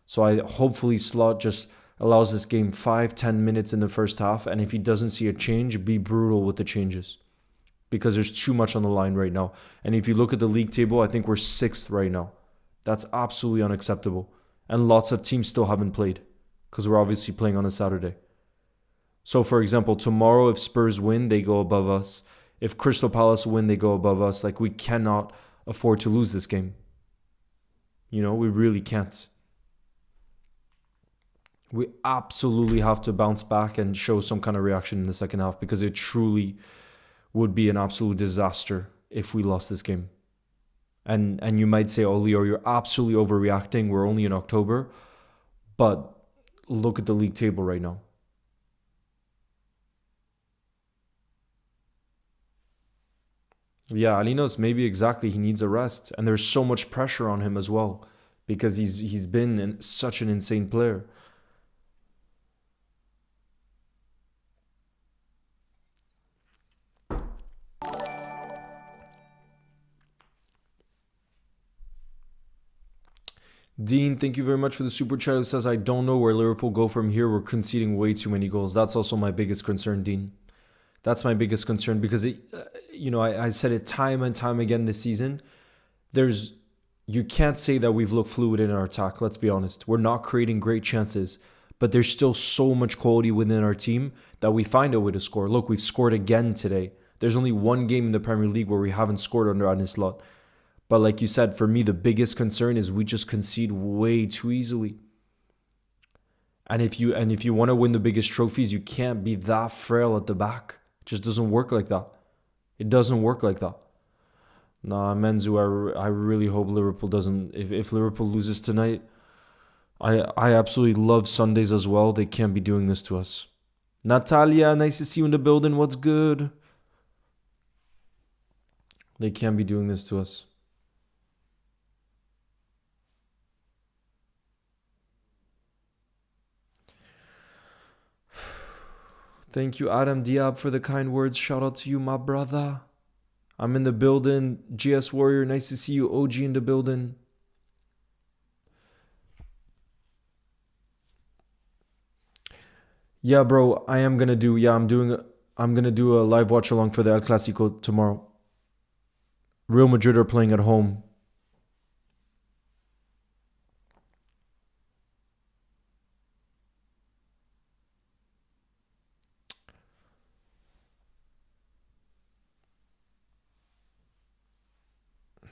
So I hopefully Slot just allows this game 5-10 minutes in the first half. And if he doesn't see a change, be brutal with the changes. Because there's too much on the line right now. And if you look at the league table, I think we're 6th right now. That's absolutely unacceptable. And lots of teams still haven't played. Because we're obviously playing on a Saturday. So, for example, tomorrow, if Spurs win, they go above us. If Crystal Palace win, they go above us. Like, we cannot afford to lose this game. You know, we really can't. We absolutely have to bounce back and show some kind of reaction in the second half because it truly would be an absolute disaster if we lost this game. And you might say, oh, Leo, you're absolutely overreacting. We're only in October. But look at the league table right now. Yeah, Alinos, maybe exactly. He needs a rest. And there's so much pressure on him as well because he's been such an insane player. Dean, thank you very much for the super chat. Who says, I don't know where Liverpool go from here. We're conceding way too many goals. That's also my biggest concern, Dean. That's my biggest concern because, I said it time and time again this season. You can't say that we've looked fluid in our attack. Let's be honest. We're not creating great chances, but there's still so much quality within our team that we find a way to score. Look, we've scored again today. There's only one game in the Premier League where we haven't scored under Anislot. But like you said, for me, the biggest concern is we just concede way too easily. And if you want to win the biggest trophies, you can't be that frail at the back. It just doesn't work like that. It doesn't work like that. Nah, Menzu, I really hope Liverpool doesn't. If Liverpool loses tonight, I absolutely love Sundays as well. They can't be doing this to us. Natalia, nice to see you in the building. What's good? They can't be doing this to us. Thank you, Adam Diab, for the kind words. Shout out to you, my brother. I'm in the building. GS Warrior, nice to see you. OG in the building. Yeah, bro, I'm gonna do a live watch along for the El Clasico tomorrow. Real Madrid are playing at home.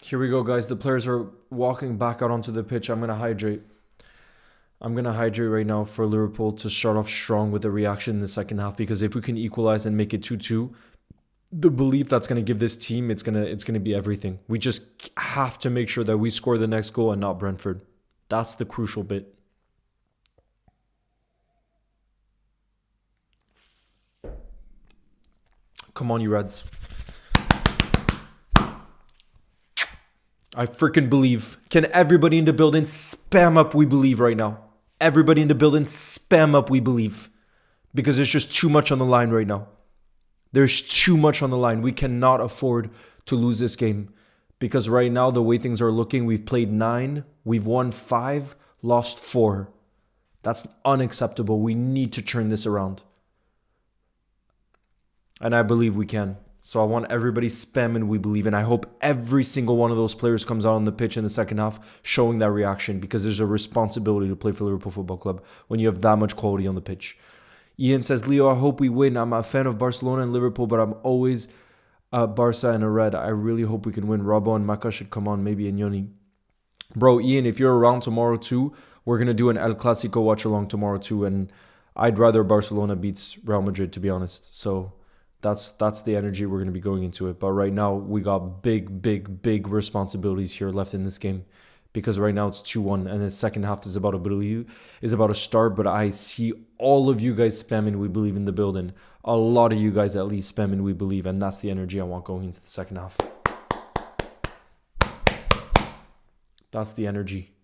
Here we go, guys. The players are walking back out onto the pitch. I'm going to hydrate. Right now for Liverpool to start off strong with a reaction in the second half because if we can equalize and make it 2-2, the belief that's going to give this team, it's going to be everything. We just have to make sure that we score the next goal and not Brentford. That's the crucial bit. Come on, you Reds. I freaking believe. Can everybody in the building spam up we believe right now? Everybody in the building spam up we believe. because there's just too much on the line right now. There's too much on the line. We cannot afford to lose this game because right now, the way things are looking, we've played 9, we've won 5, lost 4. That's unacceptable. We need to turn this around. And I believe we can. So I want everybody spamming we believe. And I hope every single one of those players comes out on the pitch in the second half showing that reaction, because there's a responsibility to play for Liverpool Football Club when you have that much quality on the pitch. Ian says, Leo, I hope we win. I'm a fan of Barcelona and Liverpool, but I'm always Barca and a red. I really hope we can win. Robbo and Maka should come on, maybe Inyoni. Bro, Ian, if you're around tomorrow too, we're going to do an El Clasico watch along tomorrow too. And I'd rather Barcelona beats Real Madrid, to be honest. So that's the energy we're going to be going into it. But right now, we got big responsibilities here left in this game. Because right now it's 2-1 and the second half is about to start. But I see all of you guys spamming we believe in the building. A lot of you guys at least spamming we believe. And that's the energy I want going into the second half. That's the energy.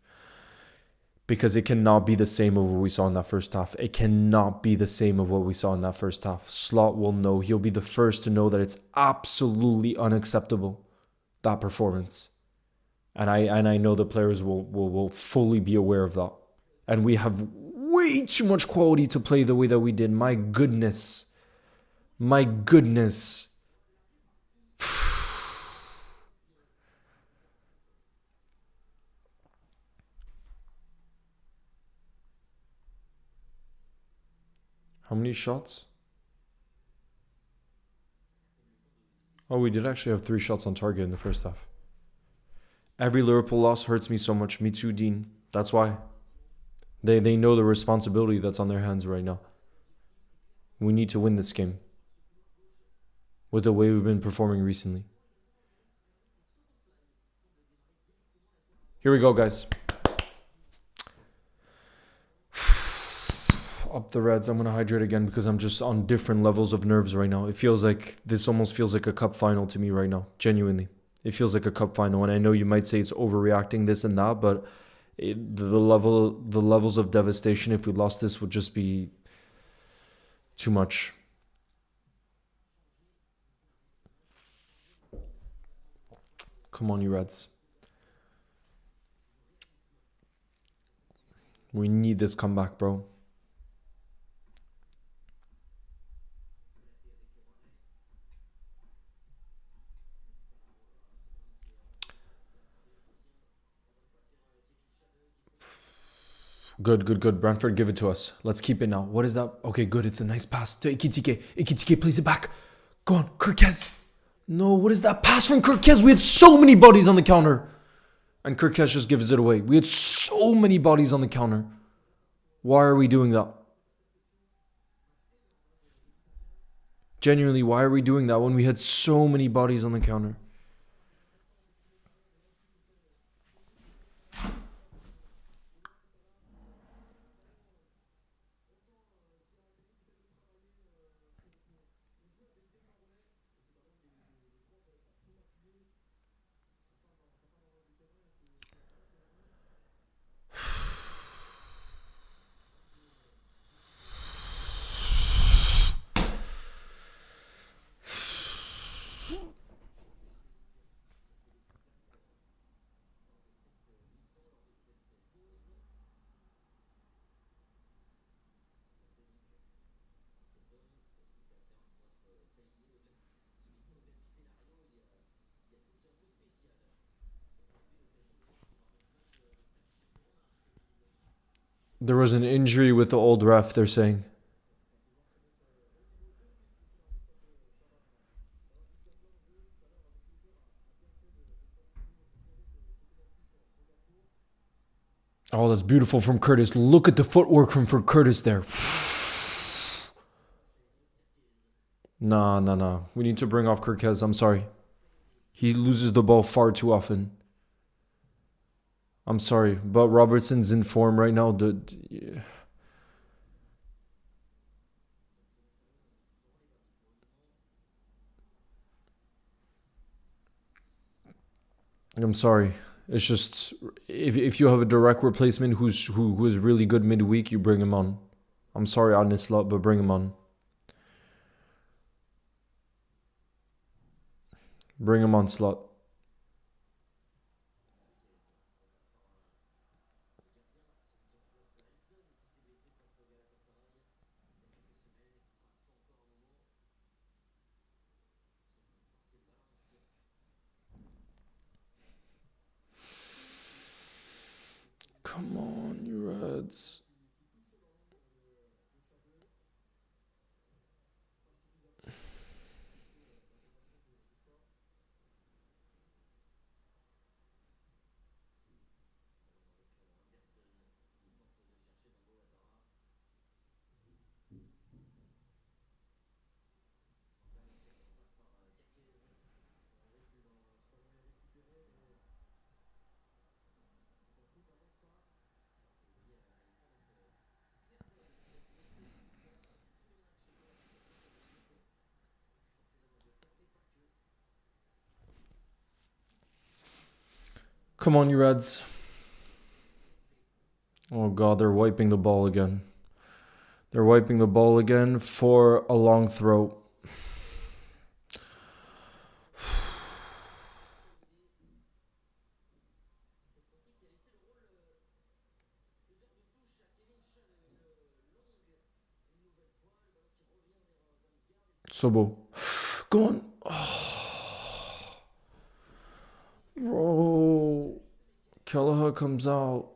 Because it cannot be the same of what we saw in that first half. It cannot be the same of what we saw in that first half. Slot will know. He'll be the first to know that it's absolutely unacceptable, that performance. And I know the players will fully be aware of that. And we have way too much quality to play the way that we did. My goodness. My goodness. How many shots? Oh, we did actually have 3 shots on target in the first half. Every Liverpool loss hurts me so much. Me too, Dean. That's why. They know the responsibility that's on their hands right now. We need to win this game. With the way we've been performing recently. Here we go, guys. Up the Reds. I'm going to hydrate again because I'm just on different levels of nerves right now. This almost feels like a cup final to me right now. Genuinely. It feels like a cup final, and I know you might say it's overreacting this and that, but the levels of devastation if we lost this would just be too much. Come on, you Reds. We need this comeback, bro. Good. Brentford, give it to us. Let's keep it now. What is that? Okay, good. It's a nice pass to Ekitike. Ekitike plays it back. Go on, Kirkez. No, what is that pass from Kirkez? We had so many bodies on the counter. And Kirkez just gives it away. We had so many bodies on the counter. Why are we doing that? Genuinely, why are we doing that when we had so many bodies on the counter? There was an injury with the old ref, they're saying. Oh, that's beautiful from Curtis. Look at the footwork from Curtis there. Nah. We need to bring off Kirkez. I'm sorry. He loses the ball far too often. I'm sorry, but Robertson's in form right now. I'm sorry. It's just if you have a direct replacement who is really good midweek, you bring him on. I'm sorry, Arne Slot, but bring him on. Bring him on, Slot. Come on, you Reds. Come on, you Reds. Oh, God, they're wiping the ball again. They're wiping the ball again for a long throw. Sobo. Go on. Oh. Bro. Kelleher comes out.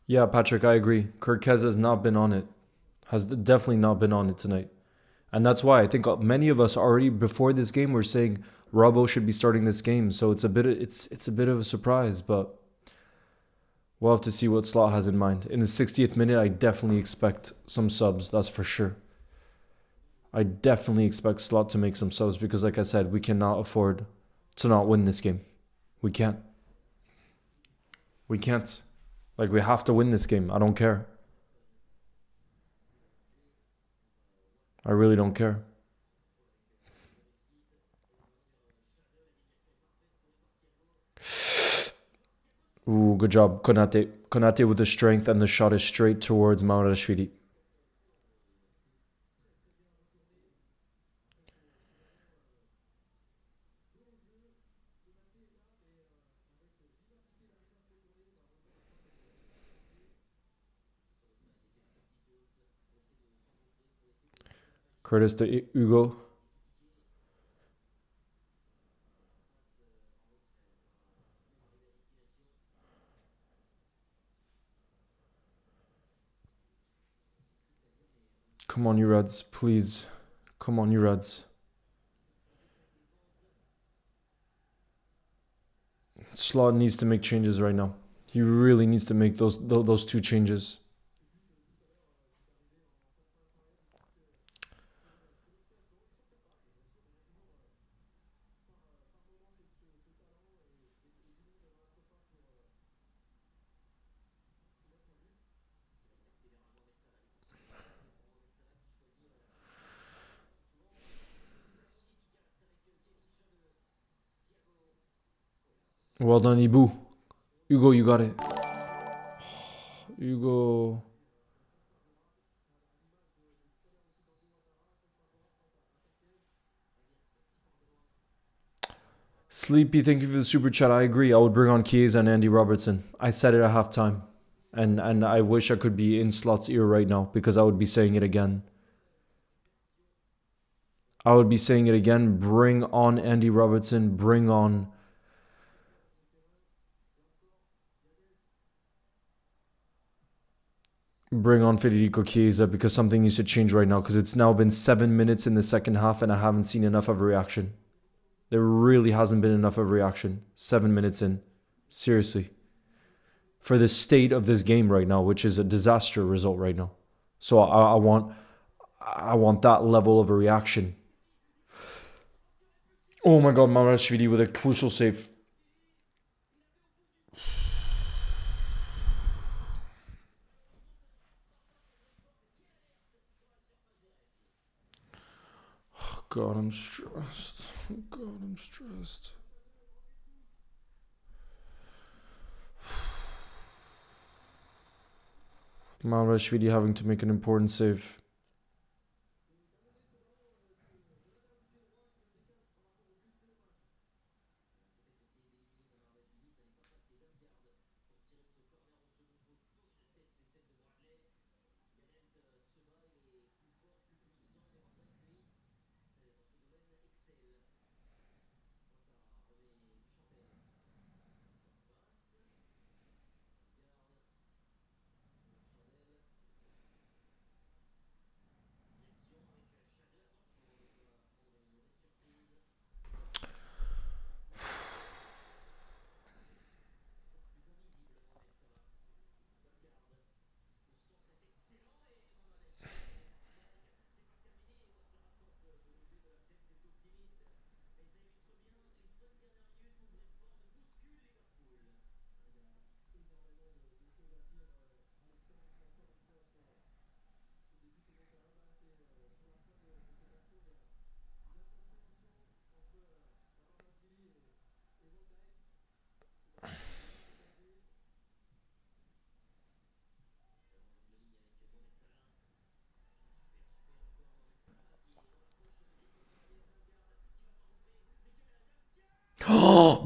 Yeah, Patrick, I agree. Kirkez has not been on it. Has definitely not been on it tonight. And that's why I think many of us already before this game were saying Robbo should be starting this game. So it's a bit of a surprise, but we'll have to see what Slot has in mind. In the 60th minute, I definitely expect some subs, that's for sure. I definitely expect Slot to make some subs because, like I said, we cannot afford to not win this game. We can't. We can't. Like, we have to win this game. I don't care. I really don't care. Ooh, good job, Konate. Konate with the strength, and the shot is straight towards Maurashvili. Curtis to Hugo. Come on, you Reds, please. Come on, you Reds. Slot needs to make changes right now. He really needs to make those two changes. Well done, Ibu. Hugo, you got it. Hugo. Sleepy, thank you for the super chat. I agree. I would bring on Chiesa and Andy Robertson. I said it at halftime. And I wish I could be in Slot's ear right now because I would be saying it again. I would be saying it again. Bring on Andy Robertson. Bring on... Bring on Federico Chiesa because something needs to change right now because it's now been 7 minutes in the second half and I haven't seen enough of a reaction. There really hasn't been enough of a reaction. 7 minutes in. Seriously. For the state of this game right now, which is a disaster result right now. So I want that level of a reaction. Oh my god, Mamrashvili with a crucial save. Oh god, I'm stressed. Oh god, I'm stressed. Mamrashvili having to make an important save.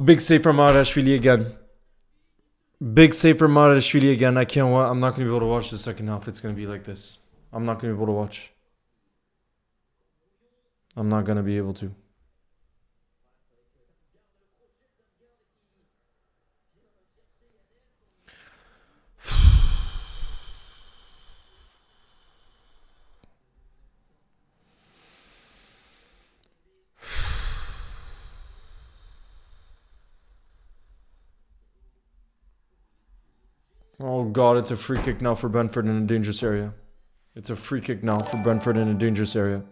Big save from Mamrashvili again. Big save from Mamrashvili again. I can't watch. I'm not going to be able to watch the second half. It's going to be like this. I'm not going to be able to watch. I'm not going to be able to. Oh god, it's a free kick now for Brentford in a dangerous area. It's a free kick now for Brentford in a dangerous area.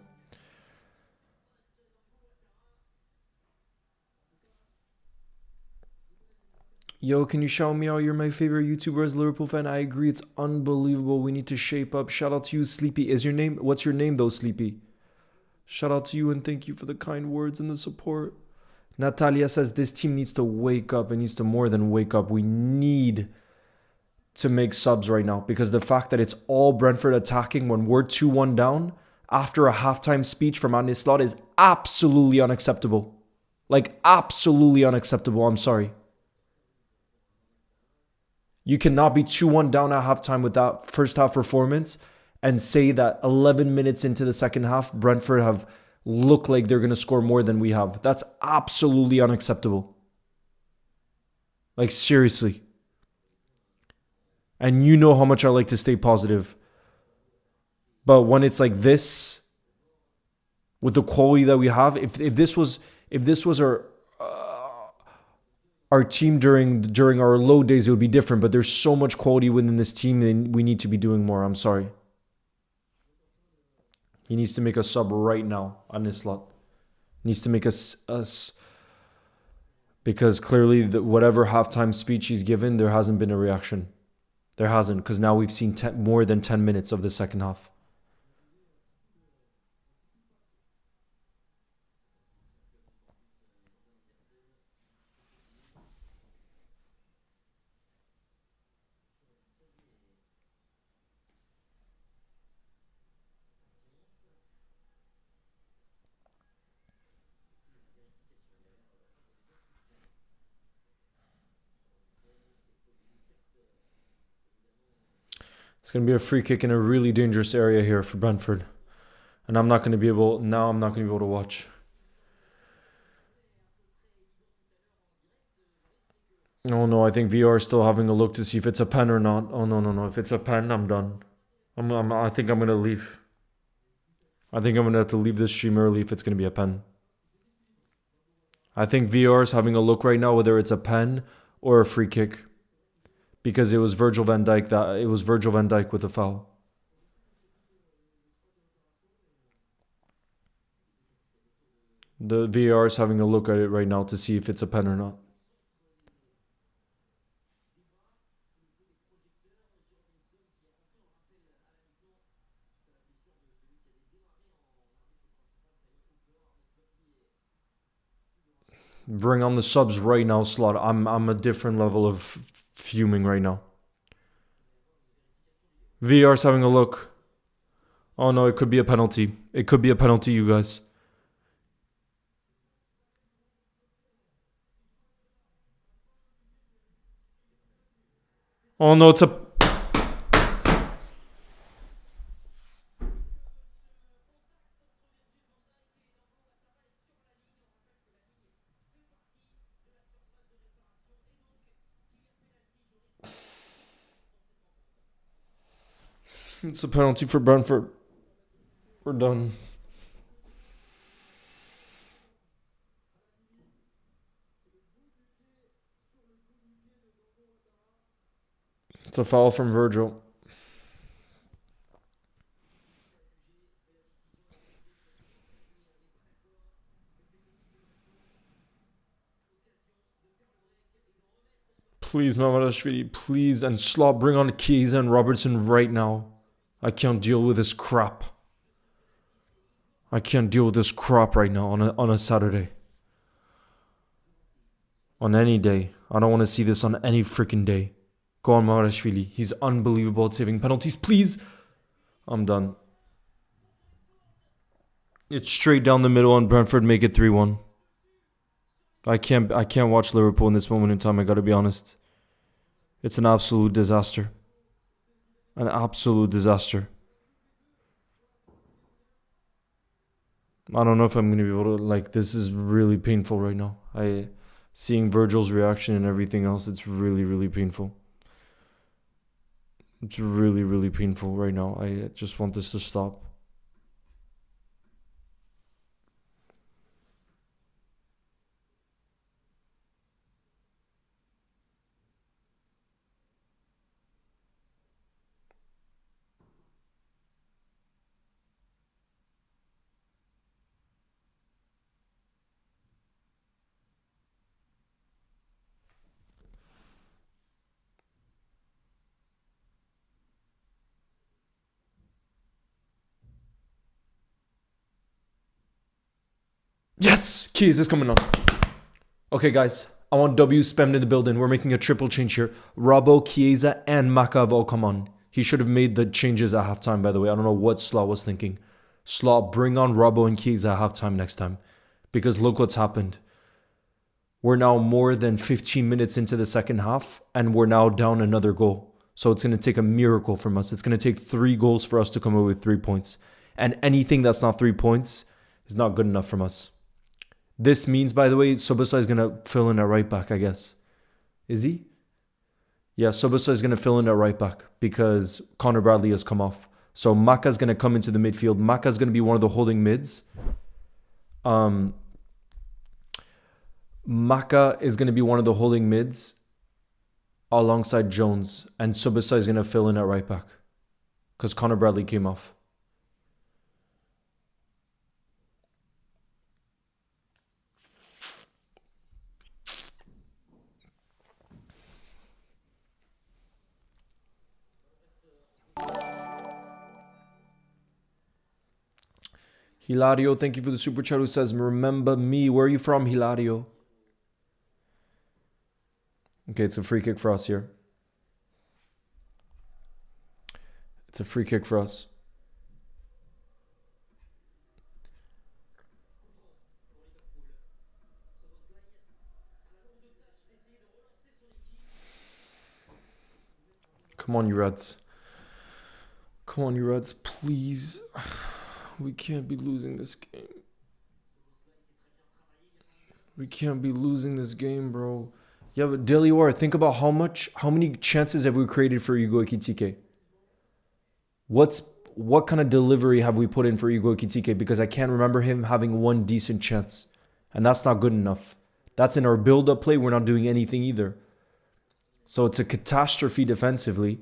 Yo, can you shout me out? You're my favorite YouTuber as a Liverpool fan. I agree, it's unbelievable. We need to shape up. Shout out to you, Sleepy. Is your name? What's your name though, Sleepy? Shout out to you and thank you for the kind words and the support. Natalia says this team needs to wake up. It needs to more than wake up. We need to make subs right now because the fact that it's all Brentford attacking when we're 2-1 down after a halftime speech from Anne Slot is absolutely unacceptable. Like, absolutely unacceptable. I'm sorry. You cannot be 2-1 down at halftime with that first half performance and say that 11 minutes into the second half, Brentford have looked like they're going to score more than we have. That's absolutely unacceptable. Like, seriously. And you know how much I like to stay positive. But when it's like this, with the quality that we have, if this was our team during our low days, it would be different. But there's so much quality within this team, and we need to be doing more. I'm sorry. He needs to make a sub right now on this slot. Needs to make us because clearly whatever halftime speech he's given, there hasn't been a reaction. There hasn't, because now we've seen more than 10 minutes of the second half. It's going to be a free kick in a really dangerous area here for Brentford. And I'm not going to be able to watch. Oh no, I think VR is still having a look to see if it's a pen or not. Oh no. If it's a pen, I'm done. I think I'm going to leave. I think I'm going to have to leave this stream early if it's going to be a pen. I think VR is having a look right now whether it's a pen or a free kick. Because it was Virgil van Dijk with a foul. The VR is having a look at it right now to see if it's a pen or not. Bring on the subs right now, Slot. I'm a different level of fuming right now. VR's having a look. Oh no, it could be a penalty. It could be a penalty, you guys. Oh no, it's a... It's a penalty for Brentford. We're done. It's a foul from Virgil. Please, Mamadashvili, please. And Slot, bring on Keys and Robertson right now. I can't deal with this crap. I can't deal with this crap right now on a Saturday. On any day. I don't want to see this on any freaking day. Go on, Mamadashvili. He's unbelievable at saving penalties. Please. I'm done. It's straight down the middle and Brentford make it 3-1. I can't watch Liverpool in this moment in time, I gotta be honest. It's an absolute disaster. An absolute disaster. I don't know if I'm going to be able to... Like, this is really painful right now. Seeing Virgil's reaction and everything else, it's really, really painful. It's really, really painful right now. I just want this to stop. Yes! Keys is coming on. Okay, guys. I want W spammed in the building. We're making a triple change here. Robbo, Chiesa, and Maka have all come on. He should have made the changes at halftime, by the way. I don't know what Slot was thinking. Slot, bring on Robbo and Chiesa at halftime next time. Because look what's happened. We're now more than 15 minutes into the second half, and we're now down another goal. So it's going to take a miracle from us. It's going to take 3 goals for us to come away with 3 points. And anything that's not 3 points is not good enough from us. This means, by the way, Sobosai is going to fill in at right back, I guess. Is he? Yeah, Sobosai is going to fill in at right back because Connor Bradley has come off. So Maka is going to come into the midfield. Maka is going to be one of the holding mids. Maka is going to be one of the holding mids alongside Jones. And Sobosai is going to fill in at right back because Connor Bradley came off. Hilario, thank you for the super chat who says, remember me. Where are you from, Hilario? Okay, it's a free kick for us here. It's a free kick for us. Come on, you Reds. Come on, you Reds, please. We can't be losing this game. We can't be losing this game, bro. Yeah, but Delior, think about how many chances have we created for Ugo Ekitike? What kind of delivery have we put in for Igor Kitike? Because I can't remember him having one decent chance. And that's not good enough. That's in our build-up play. We're not doing anything either. So it's a catastrophe defensively.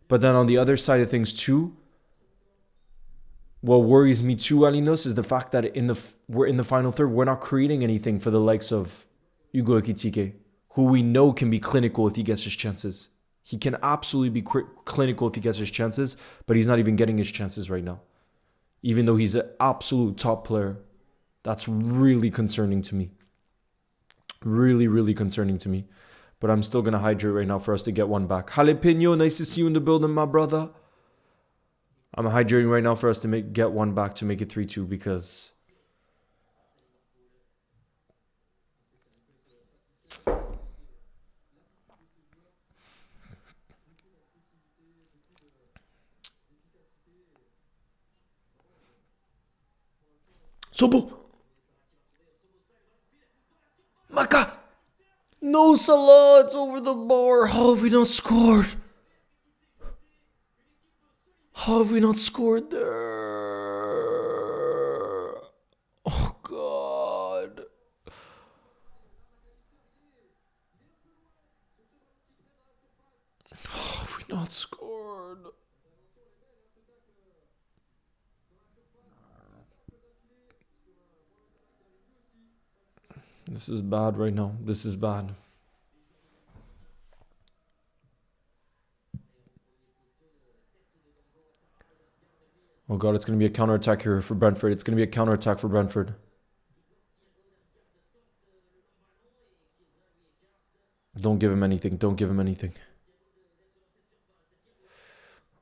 But then on the other side of things too, what worries me too, Alinos, is the fact that we're in the final third. We're not creating anything for the likes of Igor Kitike, who we know can be clinical if he gets his chances. He can absolutely be clinical if he gets his chances, but he's not even getting his chances right now. Even though he's an absolute top player. That's really concerning to me. Really, really concerning to me. But I'm still going to hydrate right now for us to get one back. Jalapeno, nice to see you in the building, my brother. I'm hydrating right now for us to get one back to make it 3-2 because... Sobo! Maka! No, Salah, it's over the bar. How have we not scored? How have we not scored there? Oh, God. How have we not scored? This is bad right now. This is bad. Oh God, it's going to be a counter-attack here for Brentford. It's going to be a counter-attack for Brentford. Don't give him anything. Don't give him anything.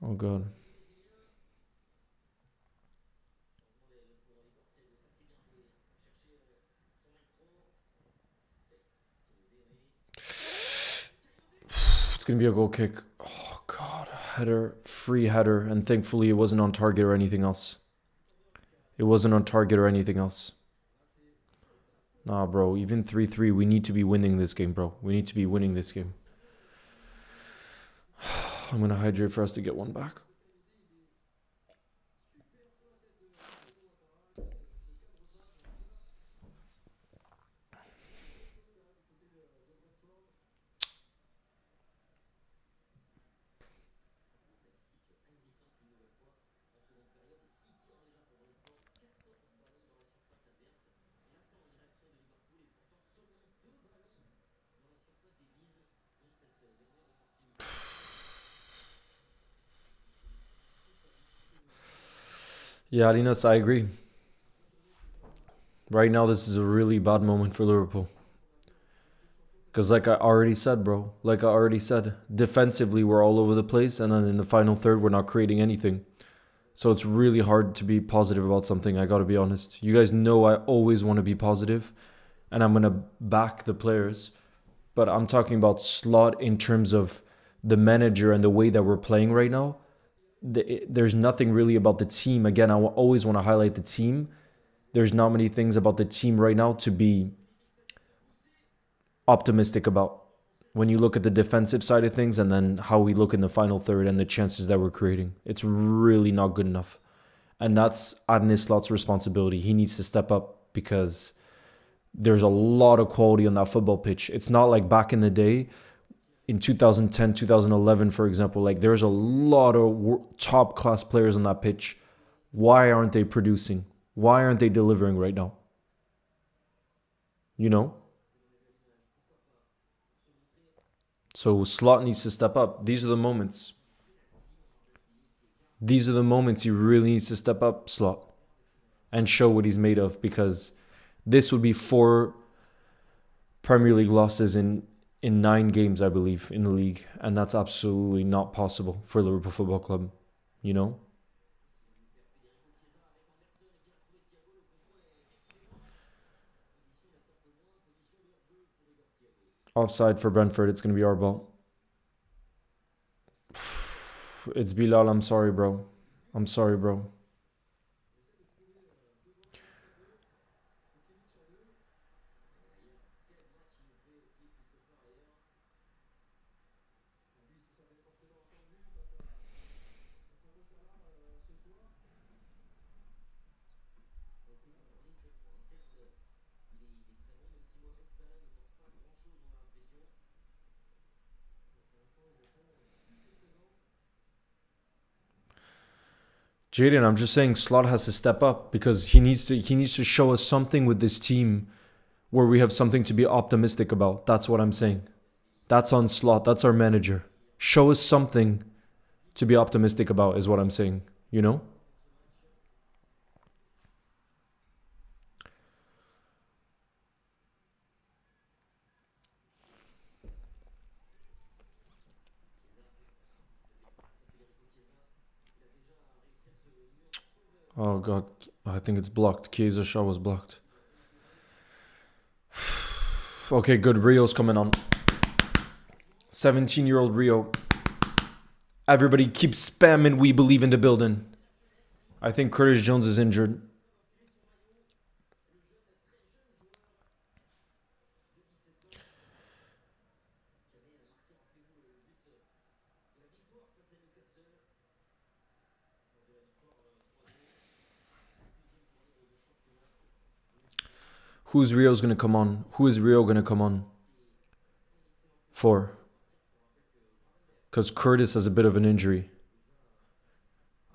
Oh God. It's going to be a goal kick. Oh God. Header. Free header. And thankfully it wasn't on target or anything else. It wasn't on target or anything else. Nah, bro. Even 3-3, we need to be winning this game, bro. We need to be winning this game. I'm going to hydrate for us to get one back. Yeah, Alinas, I agree. Right now, this is a really bad moment for Liverpool. Because like I already said, bro, defensively, we're all over the place. And then in the final third, we're not creating anything. So it's really hard to be positive about something, I got to be honest. You guys know I always want to be positive. And I'm going to back the players. But I'm talking about Slot in terms of the manager and the way that we're playing right now. There's nothing really about the team. Again, I always want to highlight the team. There's not many things about the team right now to be optimistic about. When you look at the defensive side of things and then how we look in the final third and the chances that we're creating, it's really not good enough. And that's Arne Slot's responsibility. He needs to step up because there's a lot of quality on that football pitch. It's not like back in the day, in 2010, 2011, for example, like there's a lot of top class players on that pitch. Why aren't they producing? Why aren't they delivering right now? You know? So Slot needs to step up. These are the moments. These are the moments he really needs to step up, Slot, and show what he's made of, because this would be 4 Premier League losses in 9 games, I believe, in the league. And that's absolutely not possible for Liverpool Football Club, you know? Offside for Brentford. It's going to be our ball. It's Bilal. I'm sorry, bro. I'm sorry, bro. Jaden, I'm just saying Slot has to step up because he needs to show us something with this team where we have something to be optimistic about. That's what I'm saying. That's on Slot. That's our manager. Show us something to be optimistic about is what I'm saying. You know? Oh god, I think it's blocked. Chiesa shot was blocked. Okay, good. Rio's coming on. 17-year-old Rio. Everybody keep spamming "We believe in the building." I think Curtis Jones is injured. Who's Rio's gonna come on? Who is Rio gonna come on for? Because Curtis has a bit of an injury.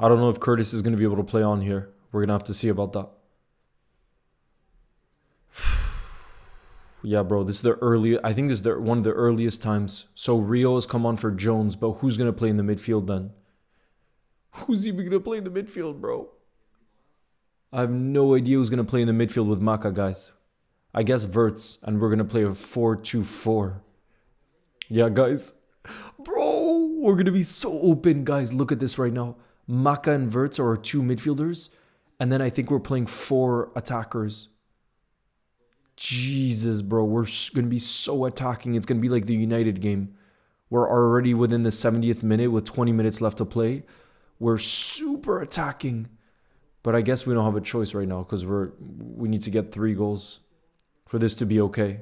I don't know if Curtis is gonna be able to play on here. We're gonna have to see about that. Yeah, bro, this is the early. I think this is one of the earliest times. So Rio has come on for Jones, but who's gonna play in the midfield then? Who's even gonna play in the midfield, bro? I have no idea who's gonna play in the midfield with Maka, guys. I guess Verts, and we're gonna play a 4-2-4. Yeah, guys. Bro, we're gonna be so open, guys. Look at this right now. Maka and Verts are our two midfielders, and then I think we're playing 4 attackers. Jesus, bro, we're gonna be so attacking. It's gonna be like the United game. We're already within the 70th minute with 20 minutes left to play. We're super attacking. But I guess we don't have a choice right now because we need to get 3 goals for this to be okay.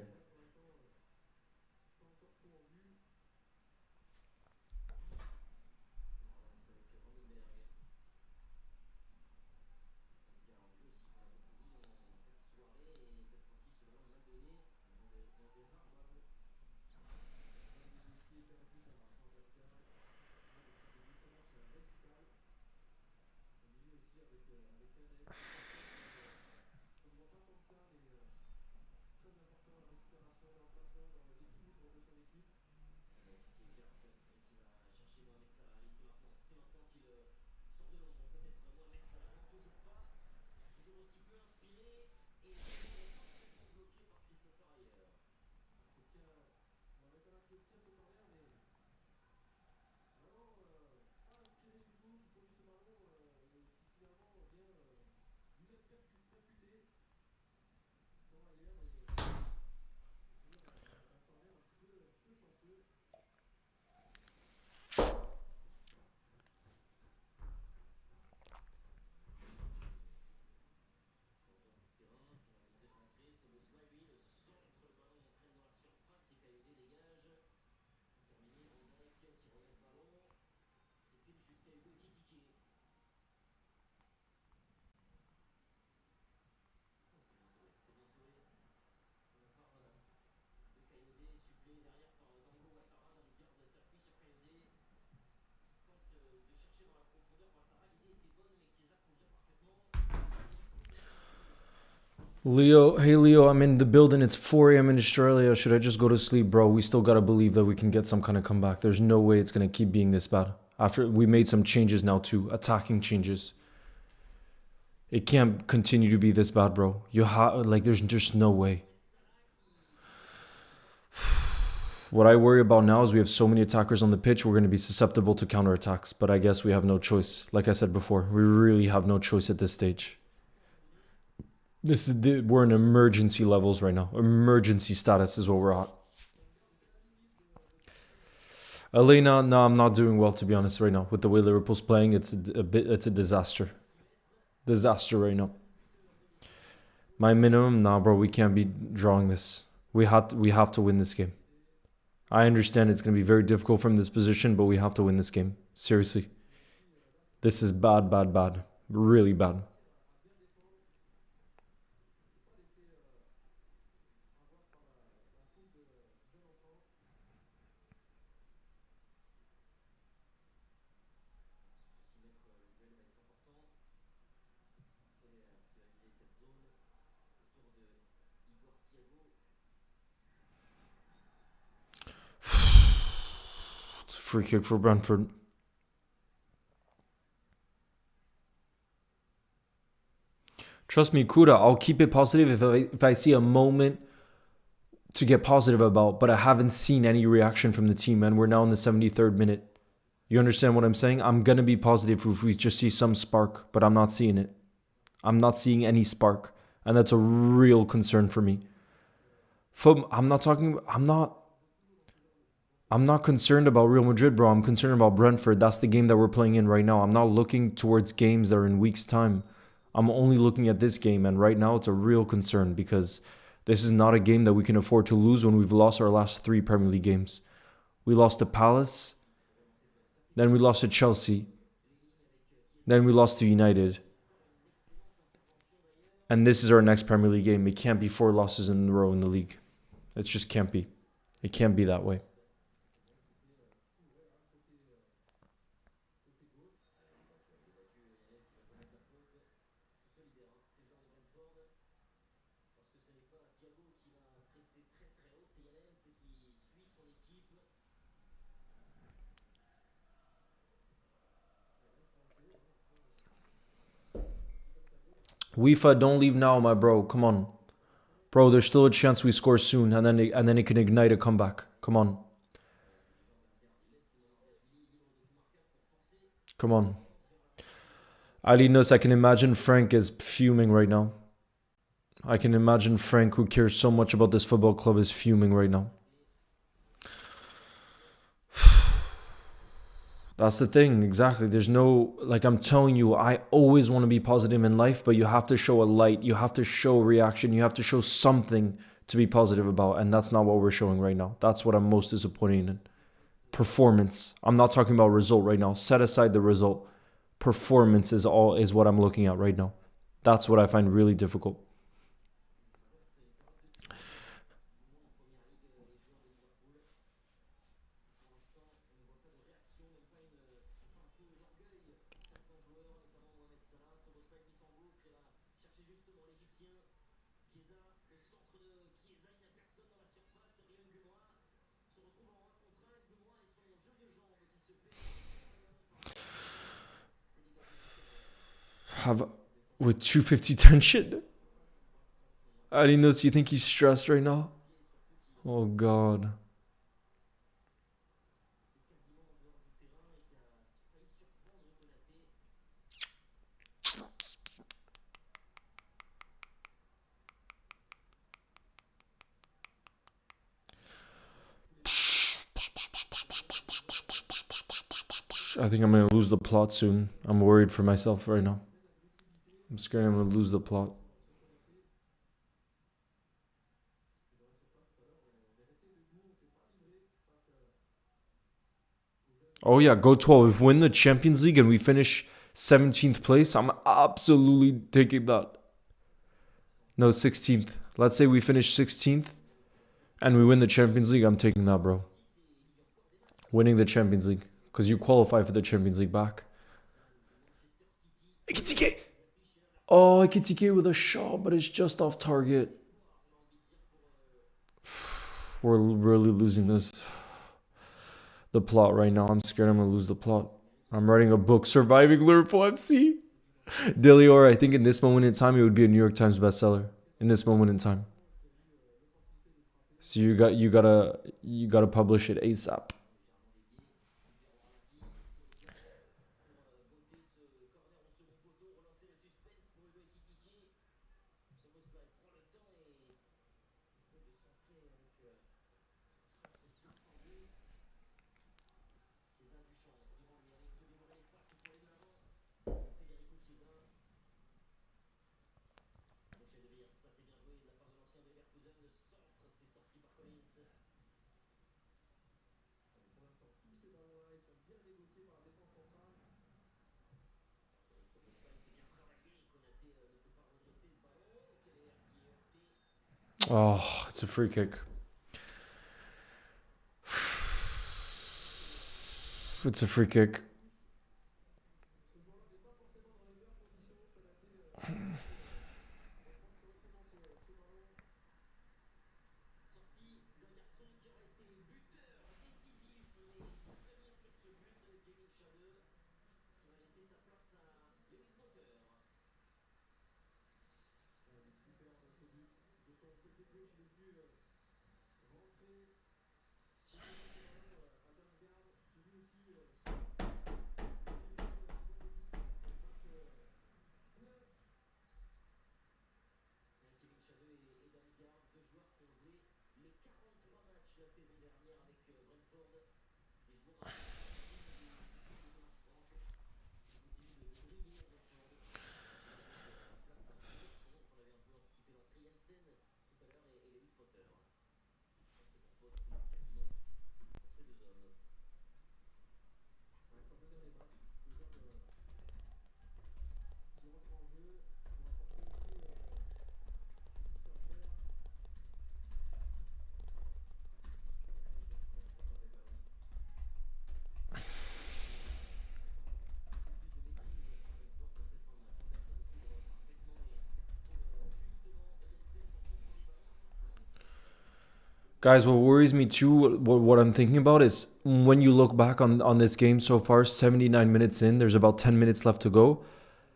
Leo, hey Leo, I'm in the building. It's 4 a.m. in Australia. Should I just go to sleep, bro? We still gotta believe that we can get some kind of comeback. There's no way it's gonna keep being this bad. After we made some changes now too, attacking changes. It can't continue to be this bad, bro. There's just no way. What I worry about now is we have so many attackers on the pitch, we're going to be susceptible to counterattacks. But I guess we have no choice. Like I said before, we really have no choice at this stage. We're in emergency levels right now. Emergency status is what we're at. Elena, no, I'm not doing well, to be honest, right now. With the way Liverpool's playing, it's a disaster. Disaster right now. My minimum, nah, bro, we can't be drawing this. We have to win this game. I understand it's going to be very difficult from this position, but we have to win this game. Seriously. This is bad, bad, bad. Really bad. free kick for Brentford. Trust me, Kuda, I'll keep it positive if I see a moment to get positive about, but I haven't seen any reaction from the team, and we're now in the 73rd minute. You understand what I'm saying? I'm going to be positive if we just see some spark, but I'm not seeing it. I'm not seeing any spark, and that's a real concern for me. I'm not concerned about Real Madrid, bro. I'm concerned about Brentford. That's the game that we're playing in right now. I'm not looking towards games that are in weeks' time. I'm only looking at this game, and right now it's a real concern because this is not a game that we can afford to lose when we've lost our last 3 Premier League games. We lost to Palace, then we lost to Chelsea, then we lost to United. And this is our next Premier League game. It can't be 4 losses in a row in the league. It just can't be. It can't be that way. UEFA, don't leave now, my bro. Come on. Bro, there's still a chance we score soon, and then it can ignite a comeback. Come on. Come on. Ali Nus, I can imagine Frank is fuming right now. I can imagine Frank, who cares so much about this football club, is fuming right now. That's the thing, exactly. There's no, like I'm telling you, I always want to be positive in life, but you have to show a light. You have to show reaction. You have to show something to be positive about, and that's not what we're showing right now. That's what I'm most disappointed in. Performance. I'm not talking about result right now. Set aside the result. Performance is what I'm looking at right now. That's what I find really difficult. With 250 tension. Ali knows. You think he's stressed right now? Oh God. I think I'm going to lose the plot soon. I'm worried for myself right now. I'm scared I'm going to lose the plot. Oh yeah, go 12. If we win the Champions League and we finish 17th place, I'm absolutely taking that. No, 16th. Let's say we finish 16th and we win the Champions League. I'm taking that, bro. Winning the Champions League. Because you qualify for the Champions League back. Ekitike! Oh, Ekitike with a shot, but it's just off target. We're really losing this. The plot right now. I'm scared I'm going to lose the plot. I'm writing a book, Surviving Liverpool FC. Delior, I think in this moment in time, it would be a New York Times bestseller. In this moment in time. So you gotta publish it ASAP. Oh, it's a free kick. It's a free kick. Guys, what worries me too, what I'm thinking about is when you look back on this game so far, 79 minutes in, there's about 10 minutes left to go.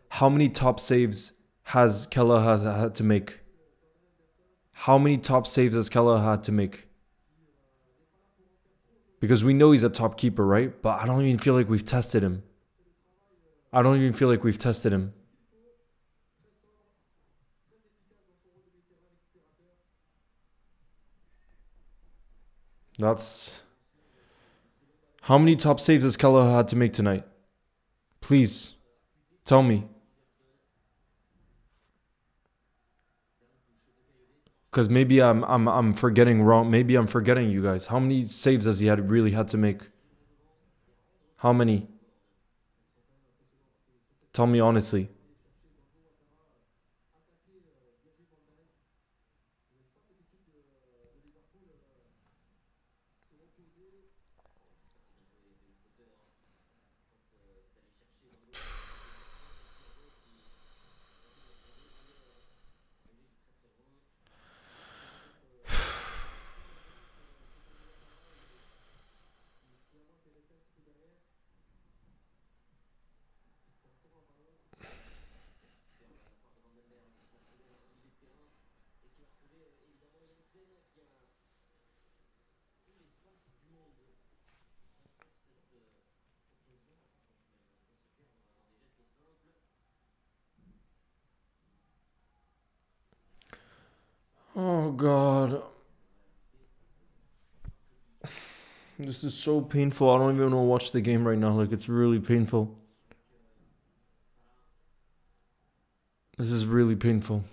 How many top saves has Kella has had to make? How many top saves has Kella had to make? Because we know he's a top keeper, right? But I don't even feel like we've tested him. I don't even feel like we've tested him. That's... How many top saves has Kella had to make tonight? Please, tell me. Because maybe I'm forgetting wrong. Maybe I'm forgetting you guys. How many saves has he really had to make? How many? Tell me honestly. Oh God. This is so painful. I don't even want to watch the game right now. Like, it's really painful. This is really painful.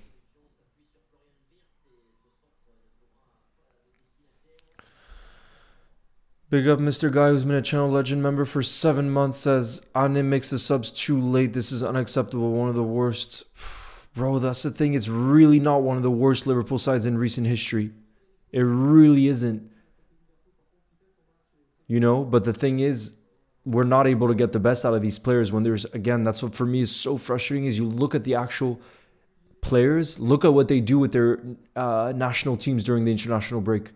Big up Mr. Guy who's been a channel legend member for 7 months, says Ane makes the subs too late. This is unacceptable. One of the worst. Bro, that's the thing. It's really not one of the worst Liverpool sides in recent history. It really isn't. You know, but the thing is, we're not able to get the best out of these players when there's, again, that's what for me is so frustrating is you look at the actual players, look at what they do with their national teams during the international break.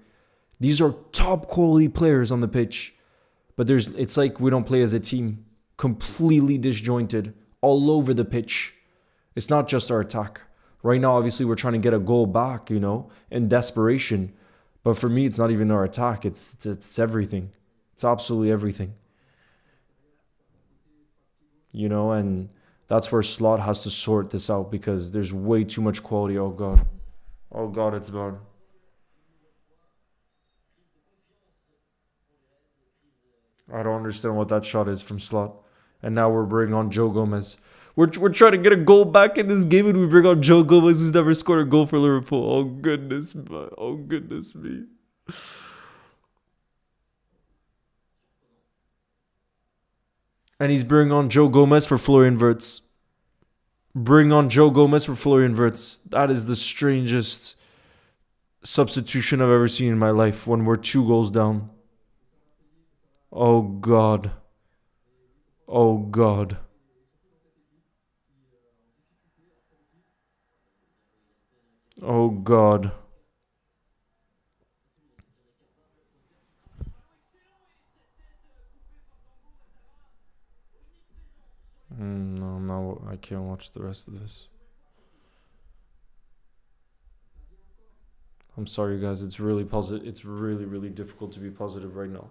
These are top quality players on the pitch, but it's like we don't play as a team. Completely disjointed all over the pitch. It's not just our attack. Right now, obviously, we're trying to get a goal back, you know, in desperation. But for me, it's not even our attack. It's everything. It's absolutely everything. You know, and that's where Slot has to sort this out because there's way too much quality. Oh, God. Oh, God, it's bad. I don't understand what that shot is from Slot. And now we're bringing on Joe Gomez. We're trying to get a goal back in this game and we bring on Joe Gomez who's never scored a goal for Liverpool. Oh, goodness. Oh, goodness me. And he's bringing on Joe Gomez for Florian Wirtz. Bring on Joe Gomez for Florian Wirtz. That is the strangest substitution I've ever seen in my life when we're 2 goals down. Oh, God. Oh, God. Oh, God. No, I can't watch the rest of this. I'm sorry, guys. It's really positive. It's really, really difficult to be positive right now.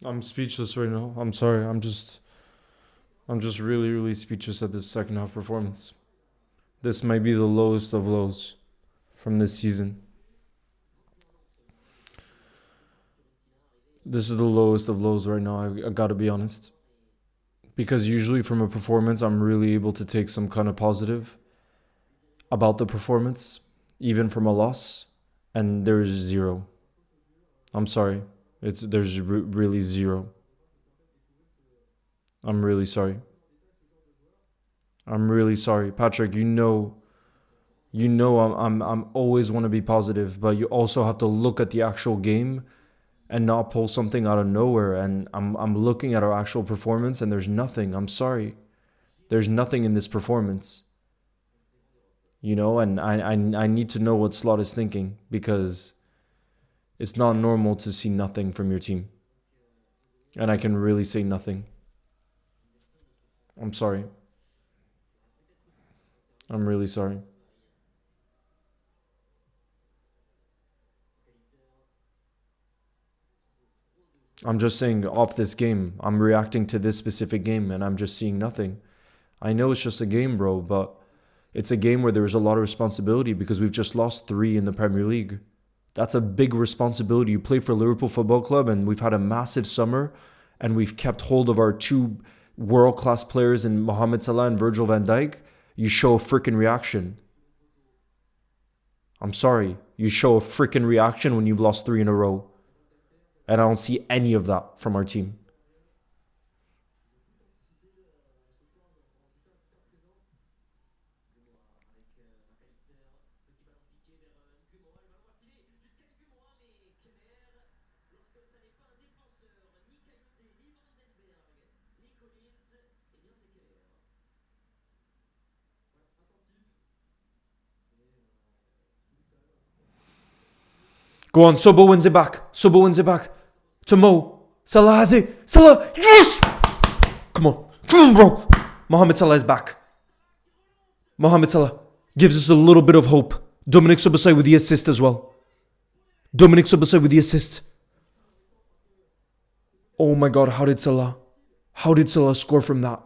I'm speechless right now. I'm sorry. I'm just really, really speechless at this second half performance. This might be the lowest of lows from this season. This is the lowest of lows right now. I gotta be honest. Because usually from a performance, I'm really able to take some kind of positive about the performance, even from a loss, and there's zero. I'm sorry. There's really zero. I'm really sorry. I'm really sorry, Patrick. I'm always want to be positive, but you also have to look at the actual game and not pull something out of nowhere. And I'm looking at our actual performance, and there's nothing. I'm sorry, there's nothing in this performance. And I need to know what Slot is thinking, because it's not normal to see nothing from your team. And I can really say nothing. I'm sorry. I'm really sorry. I'm just saying, off this game, I'm reacting to this specific game, and I'm just seeing nothing. I know it's just a game, bro, but it's a game where there's a lot of responsibility, because we've just lost 3 in the Premier League. That's a big responsibility. You play for Liverpool Football Club, and we've had a massive summer, and we've kept hold of our 2 world-class players in Mohamed Salah and Virgil van Dijk. You show a freaking reaction. I'm sorry. You show a freaking reaction when you've lost 3 in a row. And I don't see any of that from our team. Go on, Sobo wins it back. Sobo wins it back. To Mo. Salah has it. Salah. Yes! Come on. Come on, bro. Mohamed Salah is back. Mohamed Salah gives us a little bit of hope. Dominic Szoboszlai with the assist as well. Dominic Szoboszlai with the assist. Oh my God, how did Salah score from that?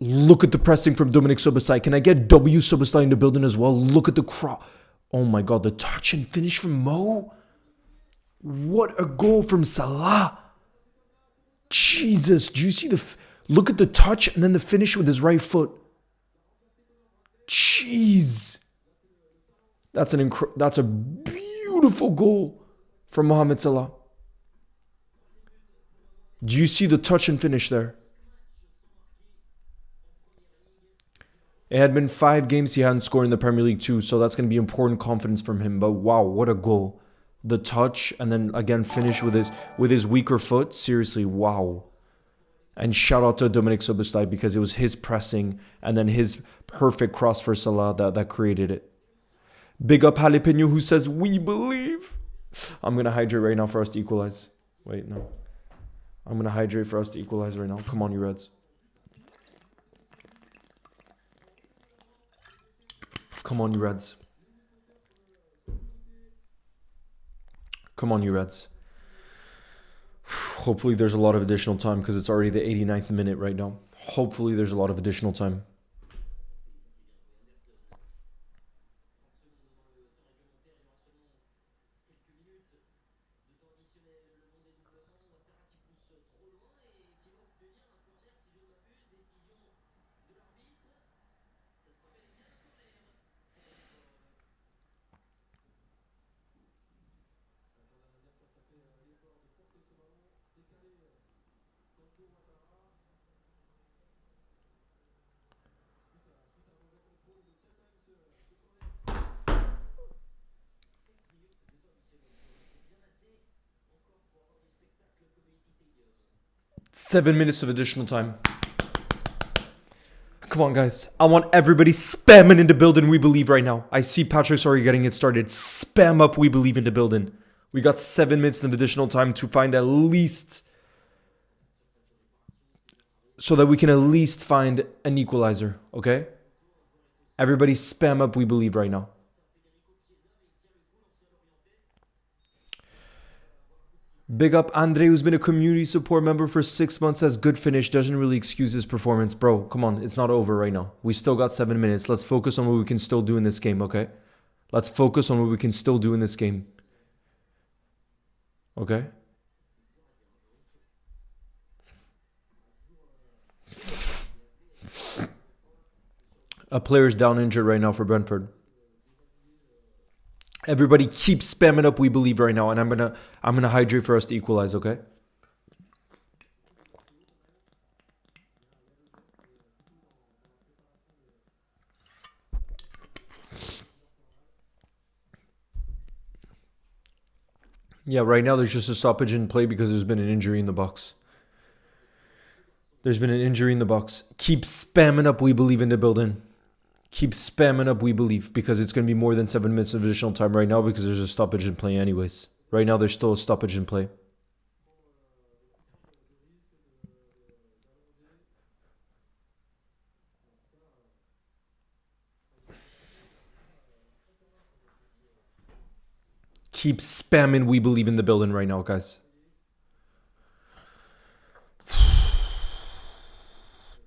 Look at the pressing from Dominic Szoboszlai. Can I get W Szoboszlai in the building as well? Look at the cross. Oh my God, the touch and finish from Mo. What a goal from Salah. Jesus, do you see look at the touch and then the finish with his right foot. Jeez. That's a beautiful goal from Mohamed Salah. Do you see the touch and finish there? It had been 5 games he hadn't scored in the Premier League too, so that's going to be important confidence from him. But wow, what a goal. The touch and then again finish with his weaker foot. Seriously, wow. And shout out to Dominic Szoboszlai because it was his pressing and then his perfect cross for Salah that created it. Big up Jalapeno who says, we believe. I'm going to hydrate right now for us to equalize. Wait, no. I'm going to hydrate for us to equalize right now. Come on, you Reds. Come on, you Reds. Come on, you Reds. Hopefully there's a lot of additional time because it's already the 89th minute right now. Hopefully there's a lot of additional time. Seven minutes of additional time. Come on, guys. I want everybody spamming in the building we believe right now. I see Patrick Sorry getting it started. Spam up we believe in the building. We got 7 minutes of additional time to find at least... so that we can at least find an equalizer, okay? Everybody spam up we believe right now. Big up Andre, who's been a community support member for 6 months, says good finish, doesn't really excuse his performance. Bro, come on, it's not over right now. We still got 7 minutes. Let's focus on what we can still do in this game, okay? Let's focus on what we can still do in this game. Okay? A player's down injured right now for Brentford. Everybody keep spamming up we believe right now, and I'm gonna hydrate for us to equalize, okay? Yeah, right now there's just a stoppage in play because there's been an injury in the box. There's been an injury in the box. Keep spamming up we believe in the building. Keep spamming up we believe because it's going to be more than 7 minutes of additional time right now because there's a stoppage in play anyways. Right now there's still a stoppage in play. Keep spamming we believe in the building right now, guys.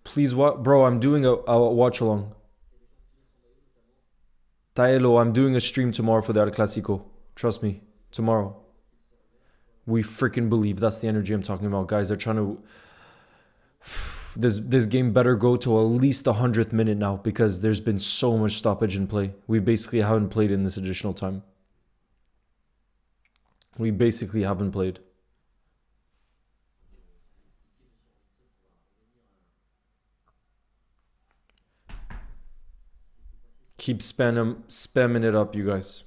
Please, what? Bro, I'm doing a watch along. Taelo, I'm doing a stream tomorrow for the El Clasico. Trust me, tomorrow. We freaking believe. That's the energy I'm talking about, guys. They're trying to... This game better go to at least the 100th minute now because there's been so much stoppage in play. We basically haven't played in this additional time. We basically haven't played. Keep spamming it up, you guys.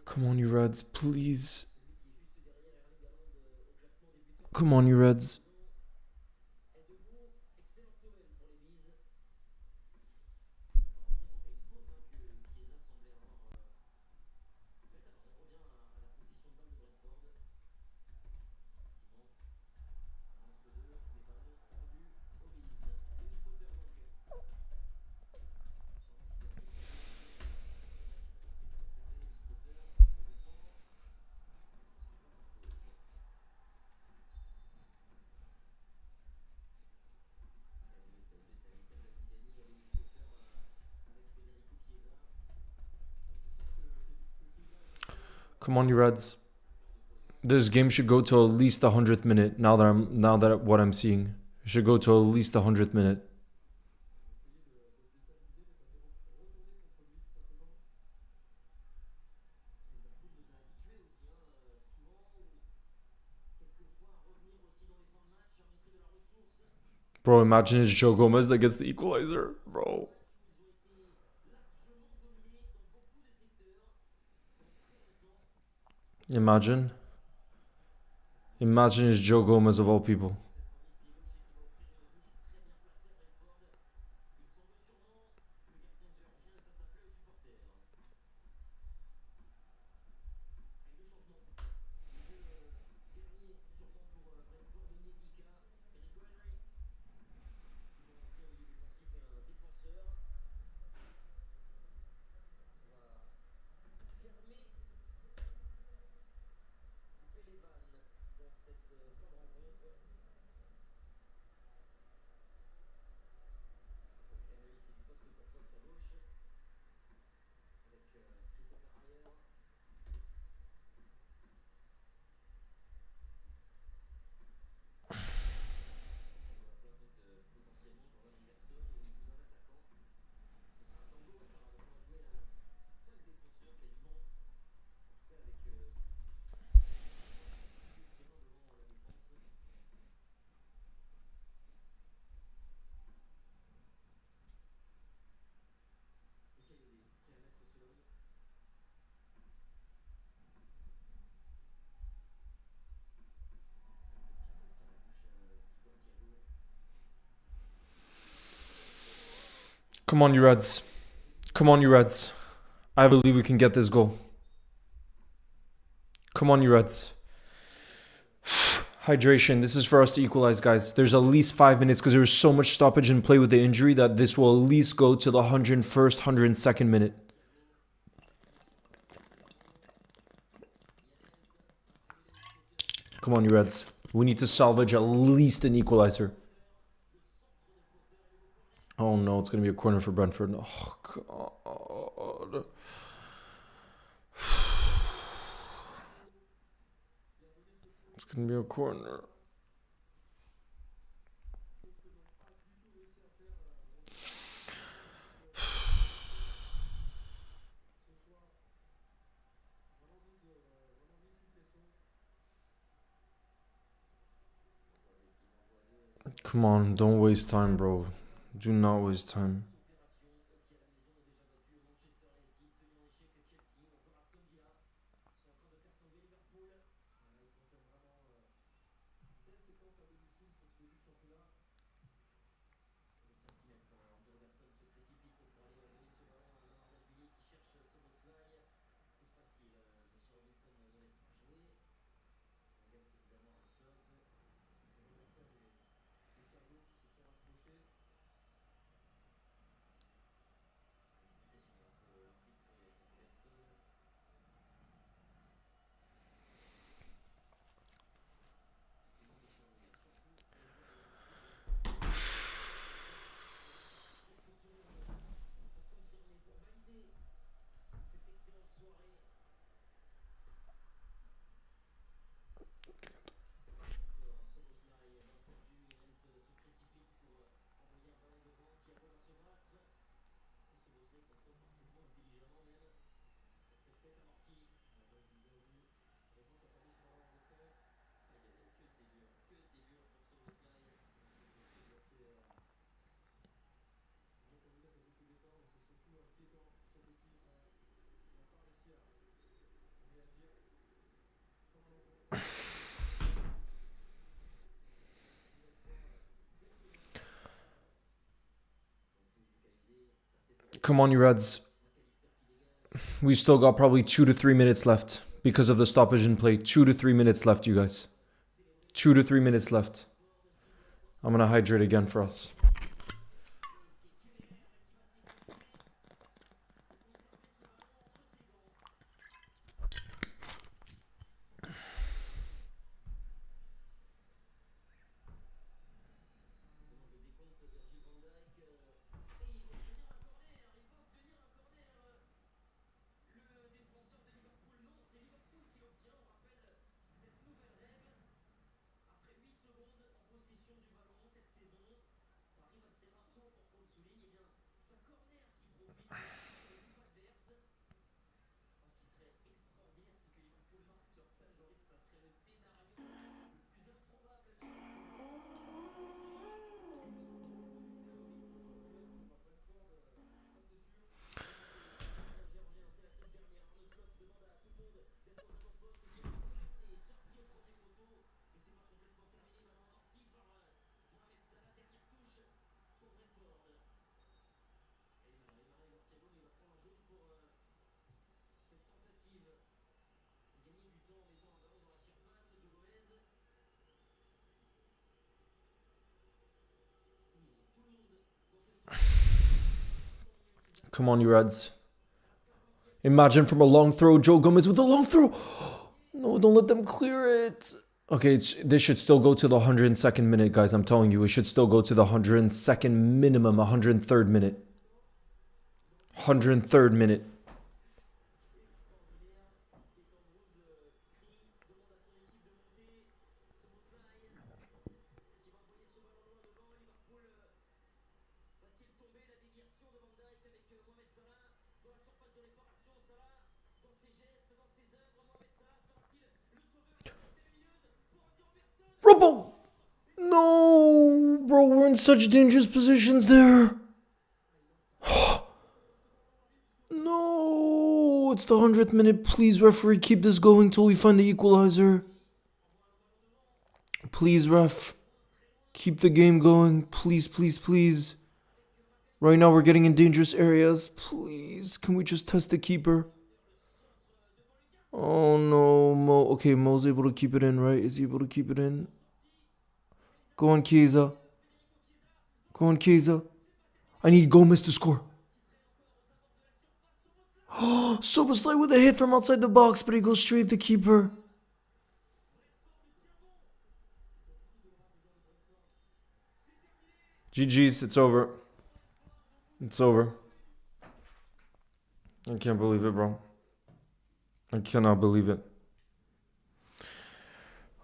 Come on, you Reds, please. Come on, you Reds. Come on, you Reds. This game should go to at least the 100th minute. Now that what I'm seeing, it should go to at least the 100th minute. Bro, imagine it's Joe Gomez that gets the equalizer, bro. Imagine it's Joe Gomez of all people. Come on, you Reds. Come on, you Reds. I believe we can get this goal. Come on, you Reds. Hydration. This is for us to equalize, guys. There's at least 5 minutes because there was so much stoppage and play with the injury that this will at least go to the 101st, 102nd minute. Come on, you Reds. We need to salvage at least an equalizer. Oh no, it's going to be a corner for Brentford. Oh, God. It's going to be a corner. Come on, don't waste time, bro. Do not waste time. Come on, you Reds. We still got probably 2 to 3 minutes left because of the stoppage in play. 2 to 3 minutes left, you guys. 2 to 3 minutes left. I'm going to hydrate again for us. Come on, you Reds. Imagine from a long throw, Joe Gomez with a long throw. No, don't let them clear it. Okay, this should still go to the 102nd minute, guys. I'm telling you, it should still go to the 102nd minimum, 103rd minute. 103rd minute. Robo! No, bro, we're in such dangerous positions there. No, it's the 100th minute. Please, referee, keep this going till we find the equalizer. Please, ref, keep the game going. Please, please, please. Right now, we're getting in dangerous areas. Please, can we just test the keeper? Oh, no, Mo. Okay, Mo's able to keep it in, right? Is he able to keep it in? Go on, Chiesa. Go on, Chiesa. I need Gomez to score. Oh, Soboslai with a hit from outside the box, but he goes straight to keeper. GG's, it's over. It's over. I can't believe it, bro. I cannot believe it.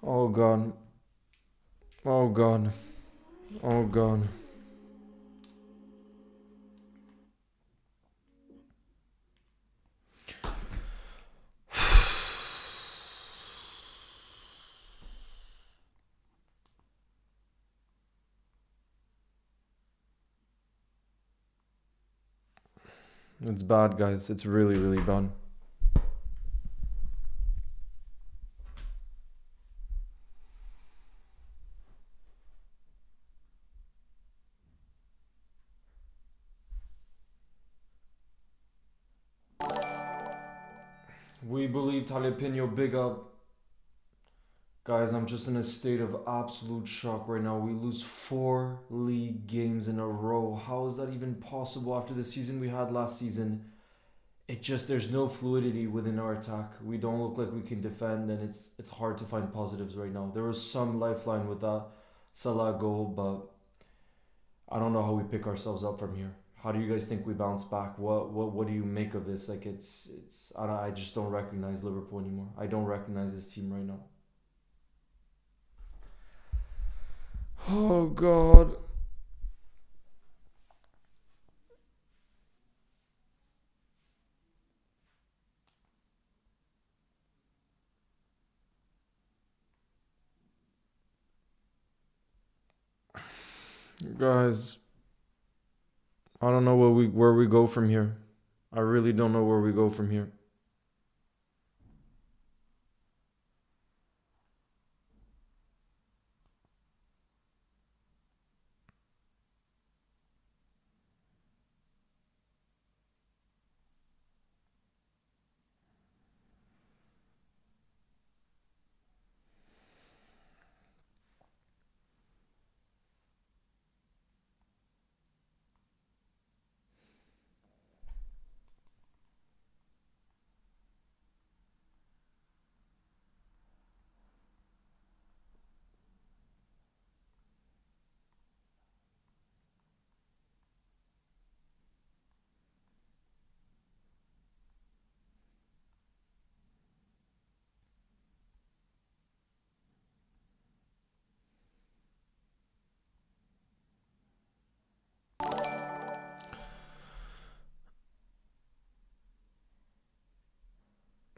Oh, God. Oh, God. Oh, God. It's bad, guys. It's really, really bad. We believed Jalapeno, big up. Guys, I'm just in a state of absolute shock right now. We lose 4 league games in a row. How is that even possible after the season we had last season? There's no fluidity within our attack. We don't look like we can defend, and it's hard to find positives right now. There was some lifeline with that Salah goal, but I don't know how we pick ourselves up from here. How do you guys think we bounce back? What do you make of this? Like I just don't recognize Liverpool anymore. I don't recognize this team right now. Oh, God. Guys, I don't know where we go from here. I really don't know where we go from here.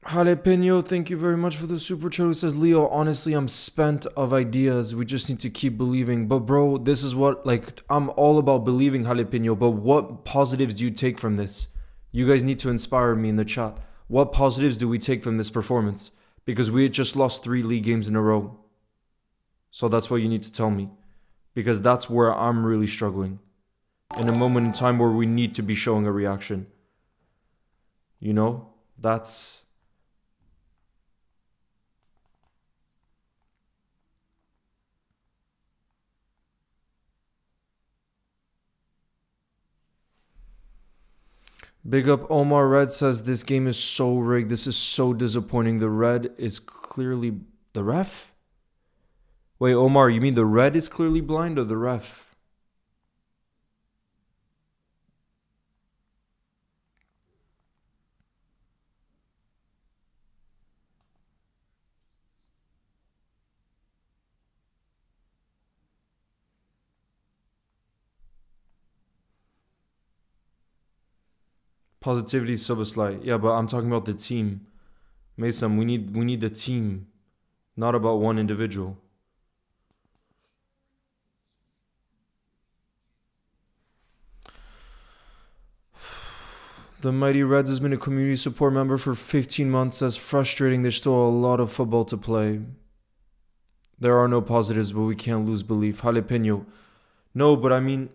Jalapeno, thank you very much for the super chat. Who says, Leo, honestly, I'm spent of ideas. We just need to keep believing. But bro, this is what, like, I'm all about believing, Jalapeno. But what positives do you take from this? You guys need to inspire me in the chat. What positives do we take from this performance? Because we had just lost 3 league games in a row. So that's what you need to tell me. Because that's where I'm really struggling. In a moment in time where we need to be showing a reaction. You know? That's... Big up Omar Red says this game is so rigged. This is so disappointing. The red is clearly the ref? Wait, Omar, you mean the red is clearly blind or the ref? Positivity Subaslight. Yeah, but I'm talking about the team. Mason, we need the team, not about one individual. The Mighty Reds has been a community support member for 15 months. Says frustrating. There's still a lot of football to play. There are no positives, but we can't lose belief. Jalapeno. No, but I mean,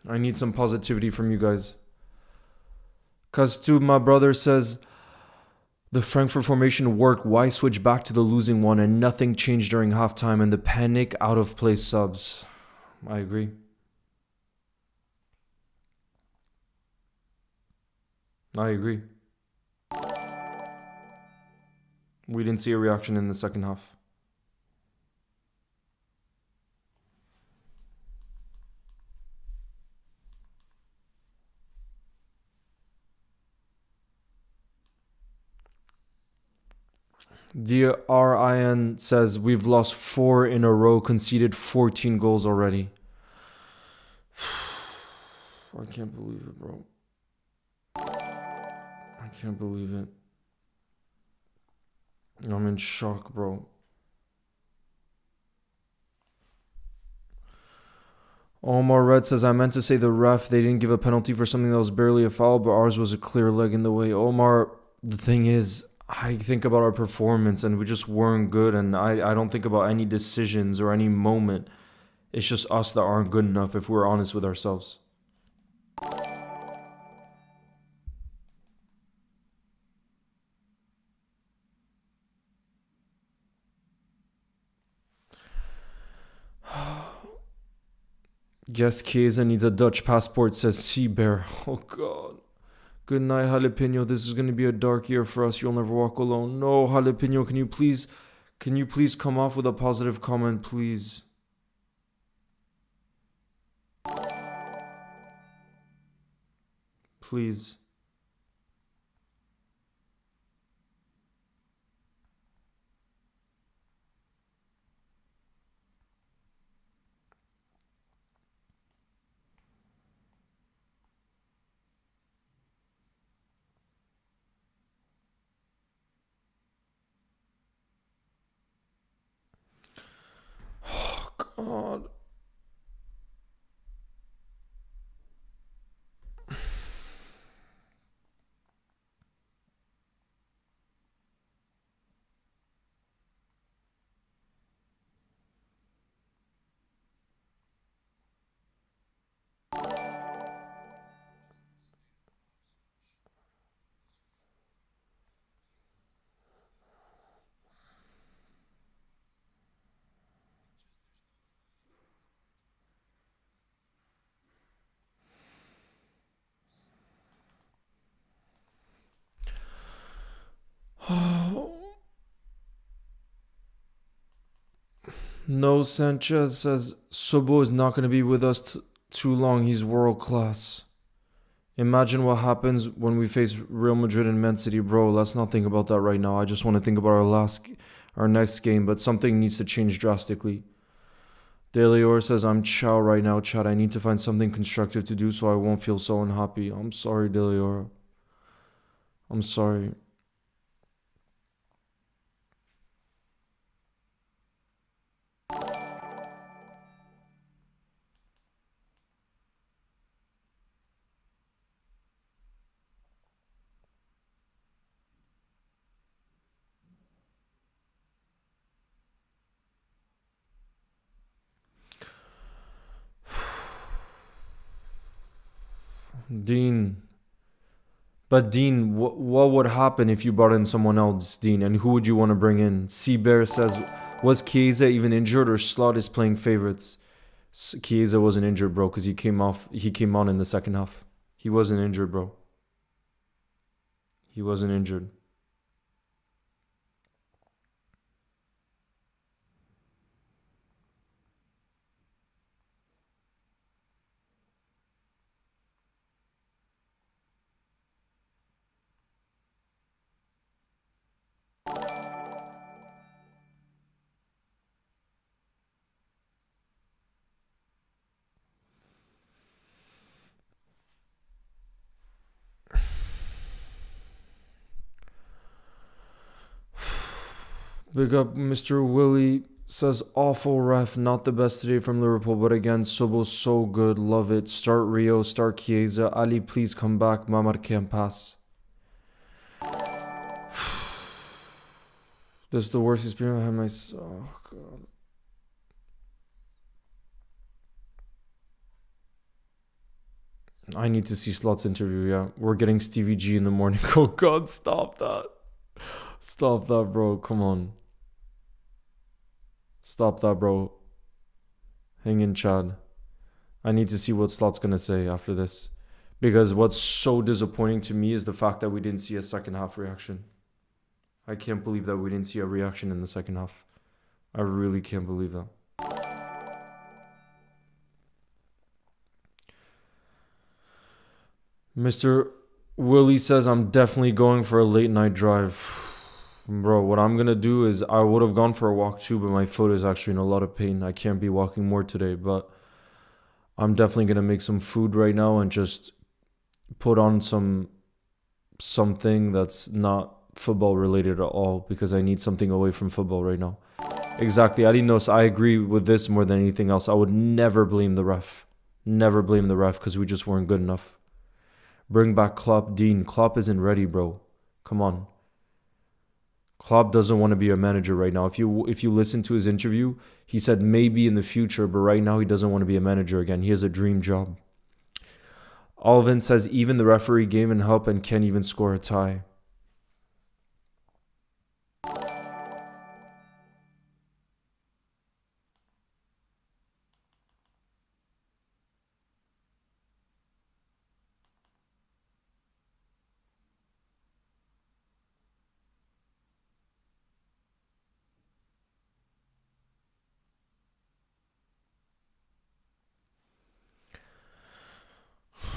I need some positivity from you guys. Kastu, my brother, says the Frankfurt formation worked. Why switch back to the losing one and nothing changed during halftime and the panic out of place subs? I agree. I agree. We didn't see a reaction in the second half. DRIN says we've lost 4 in a row, conceded 14 goals already. I can't believe it, bro. I can't believe it. I'm in shock, bro. Omar Red says, I meant to say the ref, they didn't give a penalty for something that was barely a foul, but ours was a clear leg in the way. Omar, the thing is, I think about our performance and we just weren't good, and I don't think about any decisions or any moment. It's just us that aren't good enough if we're honest with ourselves. Yes, Chiesa needs a Dutch passport, says Seabear. Oh god. Good night, Jalapeno. This is going to be a dark year for us. You'll never walk alone. No, Jalapeno, can you please come off with a positive comment, please? Please. Oh god. No, Sanchez says Sobo is not going to be with us too long. He's world class. Imagine what happens when we face Real Madrid and Man City, bro. Let's not think about that right now. I just want to think about our next game, but something needs to change drastically. Delior says, I'm chow right now, Chad. I need to find something constructive to do so I won't feel so unhappy. I'm sorry, Delior. I'm sorry. Dean, But Dean, what would happen if you brought in someone else, Dean? And who would you want to bring in? Bear says, was Chiesa even injured or Slot is playing favorites? Chiesa wasn't injured, bro, because he came on in the second half. He wasn't injured, bro. He wasn't injured. Big up Mr. Willie says awful ref, not the best today from Liverpool, but again, Sobo so good, love it. Start Rio, start Chiesa. Ali, please come back. Mamar can't pass. This is the worst experience I had myself. Oh god. I need to see Slot's interview, yeah. We're getting Stevie G in the morning. Oh god, stop that. Stop that, bro. Come on. Stop that, bro. Hang in, Chad. I need to see what Slot's gonna say after this. Because what's so disappointing to me is the fact that we didn't see a second half reaction. I can't believe that we didn't see a reaction in the second half. I really can't believe that. Mr. Willie says, I'm definitely going for a late night drive. Bro, what I'm going to do is I would have gone for a walk too, but my foot is actually in a lot of pain. I can't be walking more today, but I'm definitely going to make some food right now and just put on something that's not football related at all because I need something away from football right now. Exactly. Adinos, I agree with this more than anything else. I would never blame the ref. Never blame the ref because we just weren't good enough. Bring back Klopp. Dean, Klopp isn't ready, bro. Come on. Klopp doesn't want to be a manager right now. If you listen to his interview, he said maybe in the future, but right now he doesn't want to be a manager again. He has a dream job. Alvin says even the referee gave him help and can't even score a tie.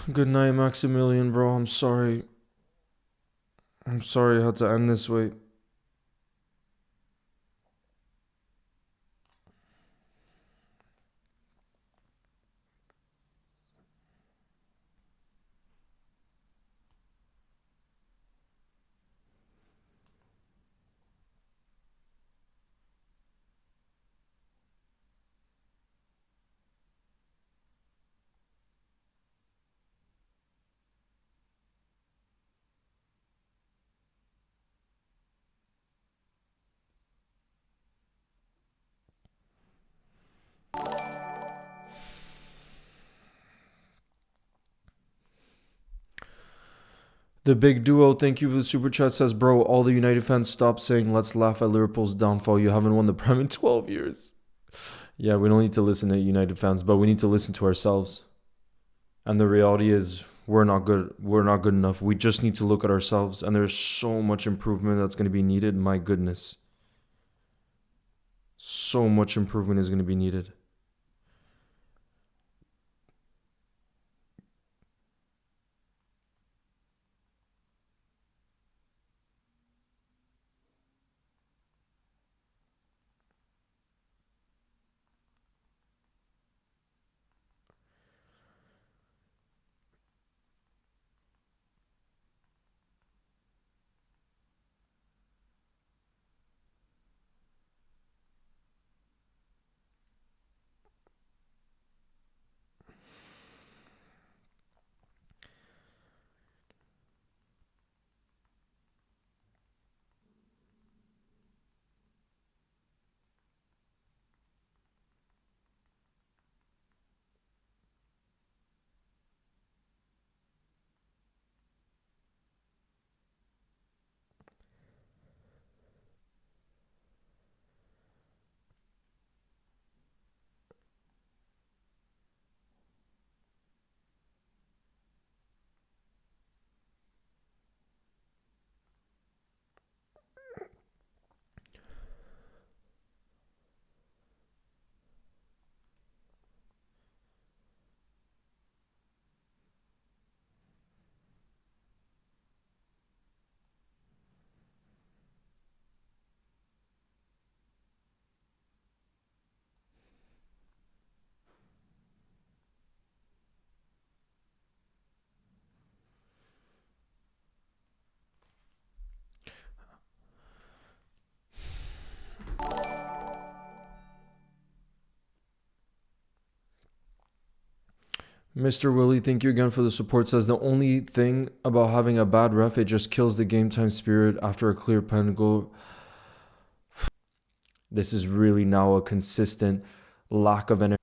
Good night, Maximilian, bro. I'm sorry. I had to end this way. The big duo, thank you for the super chat, says, bro, all the United fans stop saying let's laugh at Liverpool's downfall. You haven't won the Prem in 12 years. Yeah, we don't need to listen to United fans, but we need to listen to ourselves. And the reality is we're not good. We're not good enough. We just need to look at ourselves. And there's so much improvement that's going to be needed. My goodness. So much improvement is going to be needed. Mr. Willie, thank you again for the support. Says the only thing about having a bad ref, it just kills the game time spirit after a clear pen goal. This is really now a consistent lack of energy.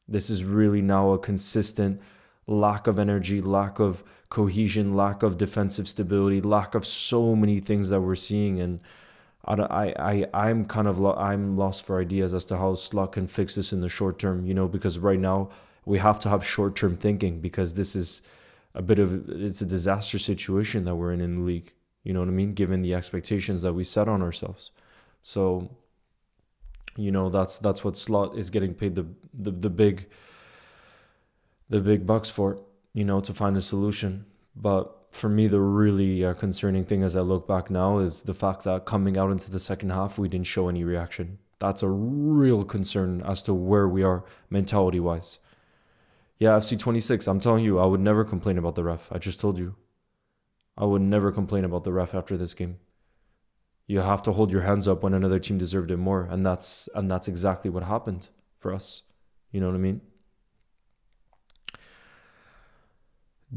This is really now a consistent lack of energy, lack of cohesion, lack of defensive stability, lack of so many things that we're seeing. And I'm lost for ideas as to how Slot can fix this in the short term, because right now we have to have short term thinking because this is it's a disaster situation that we're in the league. You know what I mean? Given the expectations that we set on ourselves. So, that's what Slot is getting paid the big bucks for, to find a solution. But for me, the really concerning thing as I look back now is the fact that coming out into the second half, we didn't show any reaction. That's a real concern as to where we are mentality-wise. Yeah, FC 26, I'm telling you, I would never complain about the ref. I just told you. I would never complain about the ref after this game. You have to hold your hands up when another team deserved it more. And that's exactly what happened for us. You know what I mean?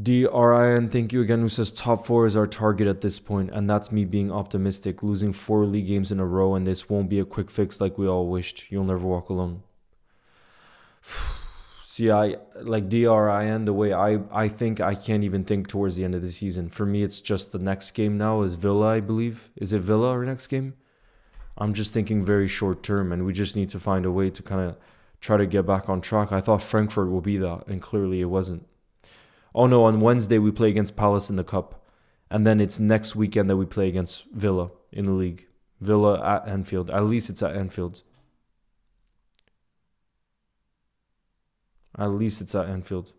DRIN, thank you again, who says top 4 is our target at this point, and that's me being optimistic. Losing 4 league games in a row, and this won't be a quick fix like we all wished. You'll never walk alone. See, I like DRIN, the way I think, I can't even think towards the end of the season. For me, it's just the next game now is Villa, I believe. Is it Villa our next game? I'm just thinking very short term, and we just need to find a way to kind of try to get back on track. I thought Frankfurt will be that, and clearly it wasn't. Oh no, on Wednesday we play against Palace in the Cup. And then it's next weekend that we play against Villa in the league. Villa at Anfield. At least it's at Anfield. At least it's at Anfield.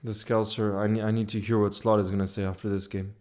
The scouts are... I need to hear what Slot is going to say after this game.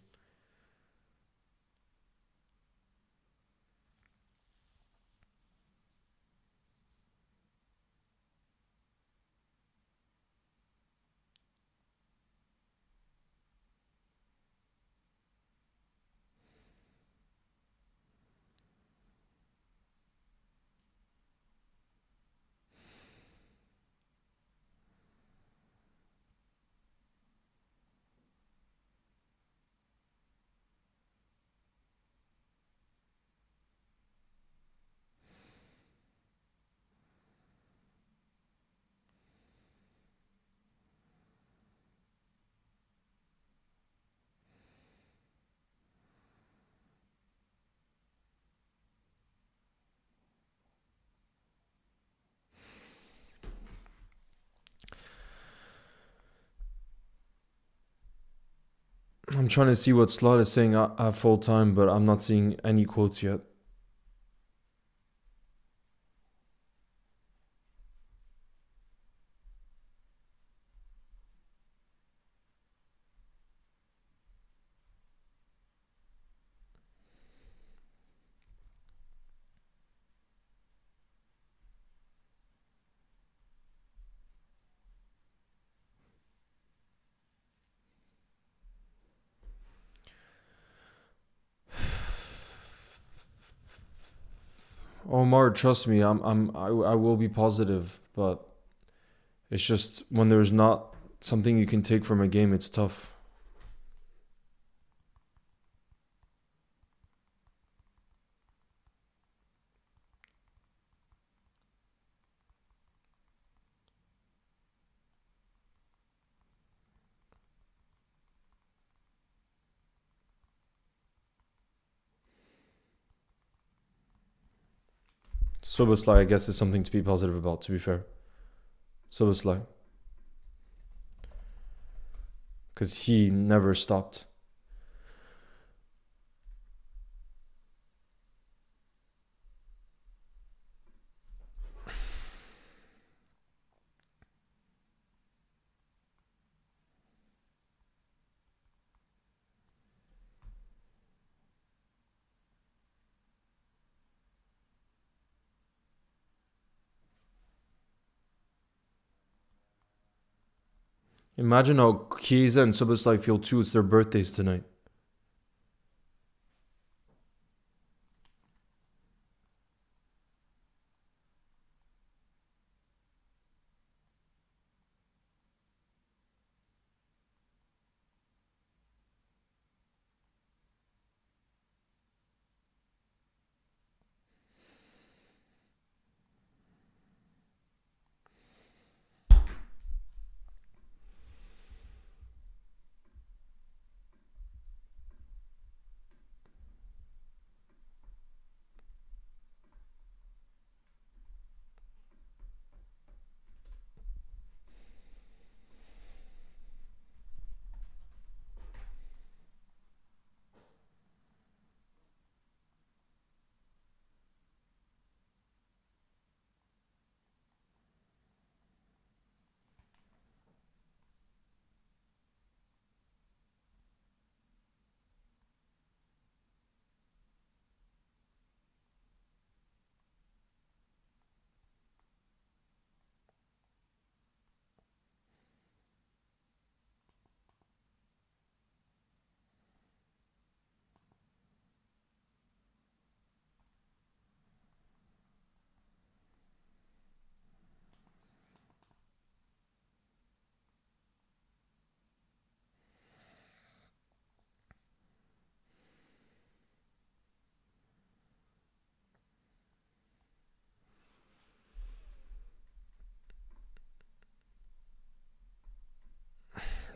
I'm trying to see what Slot is saying at full time, but I'm not seeing any quotes yet. Omar, trust me, I will be positive, but it's just when there's not something you can take from a game, it's tough. Soboslai, I guess, is something to be positive about, to be fair. Soboslai. Because he never stopped. Imagine how Chiesa and Soboslai feel too. It's their birthdays tonight.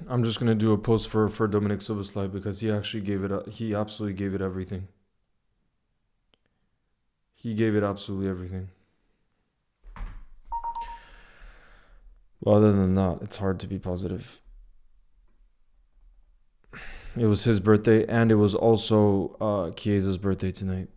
I'm just gonna do a post for Dominic Soboslai because he actually gave it. He absolutely gave it everything. He gave it absolutely everything. Well, other than that, it's hard to be positive. It was his birthday, and it was also Chiesa's birthday tonight.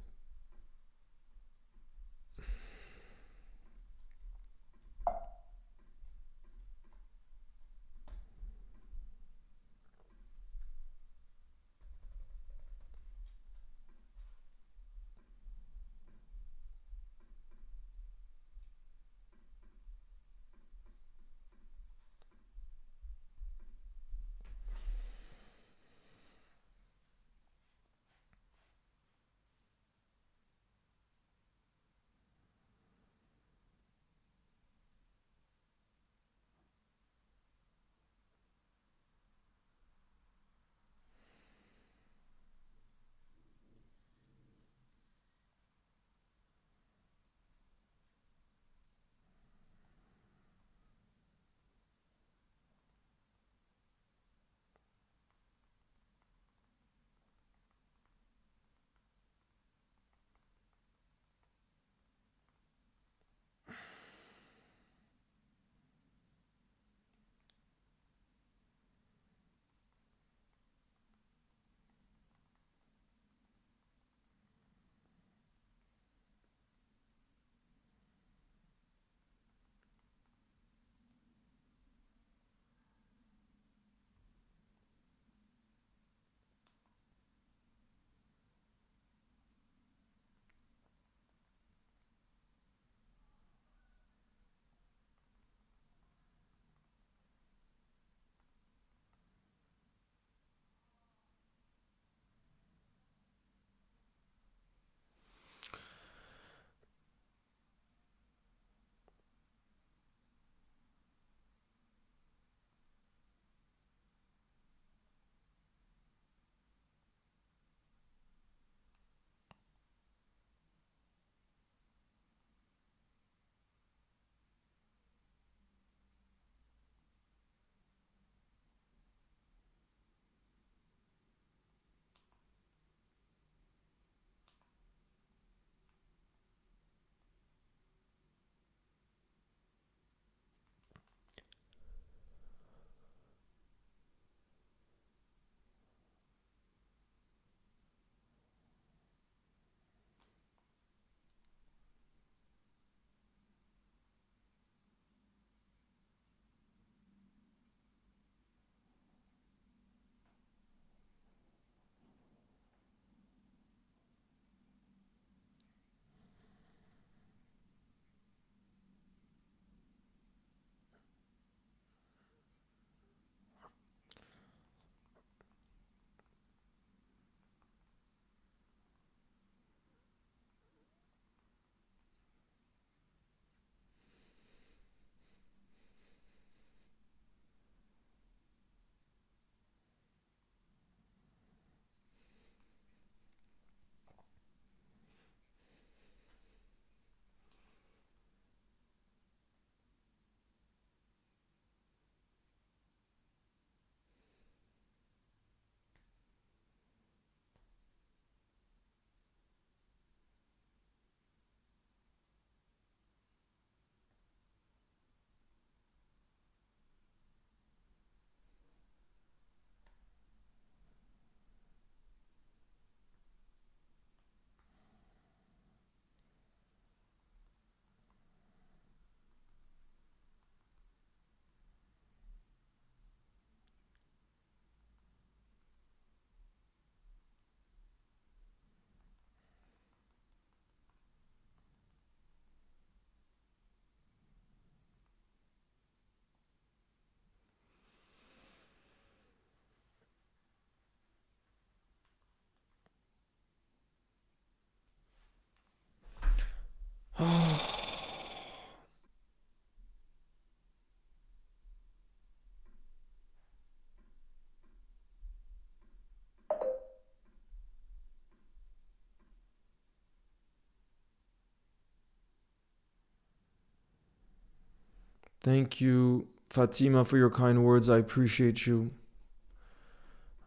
Thank you, Fatima, for your kind words. I appreciate you.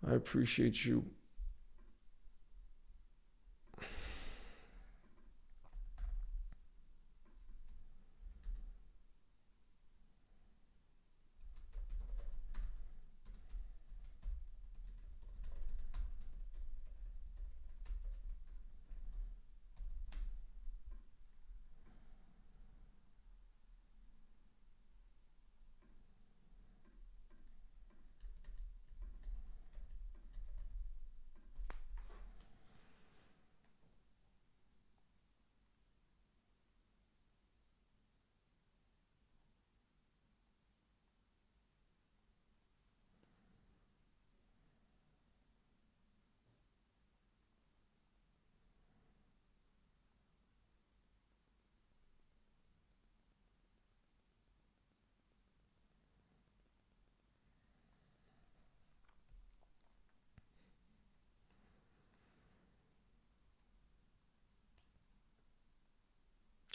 I appreciate you.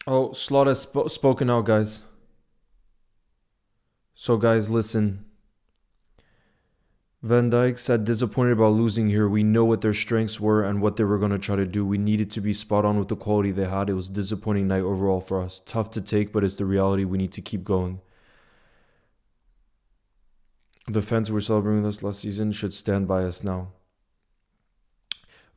Oh, Slot has spoken out, guys. So, guys, listen. Van Dijk said, disappointed about losing here. We know what their strengths were and what they were going to try to do. We needed to be spot on with the quality they had. It was a disappointing night overall for us. Tough to take, but it's the reality. We need to keep going. The fans who were celebrating with us last season should stand by us now.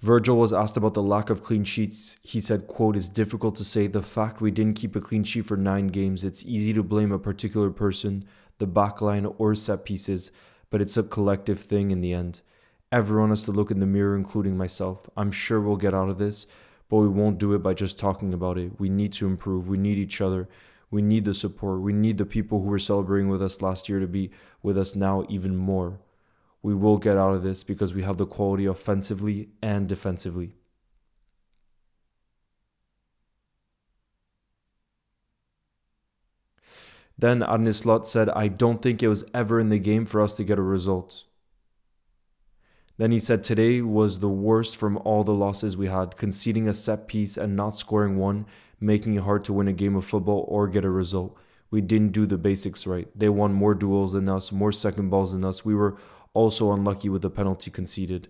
Virgil was asked about the lack of clean sheets. He said, quote, it's difficult to say. The fact we didn't keep a clean sheet for 9 games, it's easy to blame a particular person, the backline or set pieces, but it's a collective thing in the end. Everyone has to look in the mirror, including myself. I'm sure we'll get out of this, but we won't do it by just talking about it. We need to improve. We need each other. We need the support. We need the people who were celebrating with us last year to be with us now even more. We will get out of this because we have the quality offensively and defensively. Then Arnislot said, I don't think it was ever in the game for us to get a result. Then he said, today was the worst from all the losses we had, conceding a set piece and not scoring one, making it hard to win a game of football or get a result. We didn't do the basics right. They won more duels than us, more second balls than us. We were also unlucky with the penalty conceded.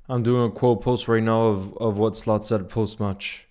I'm doing a quote post right now of what Slot said post-match.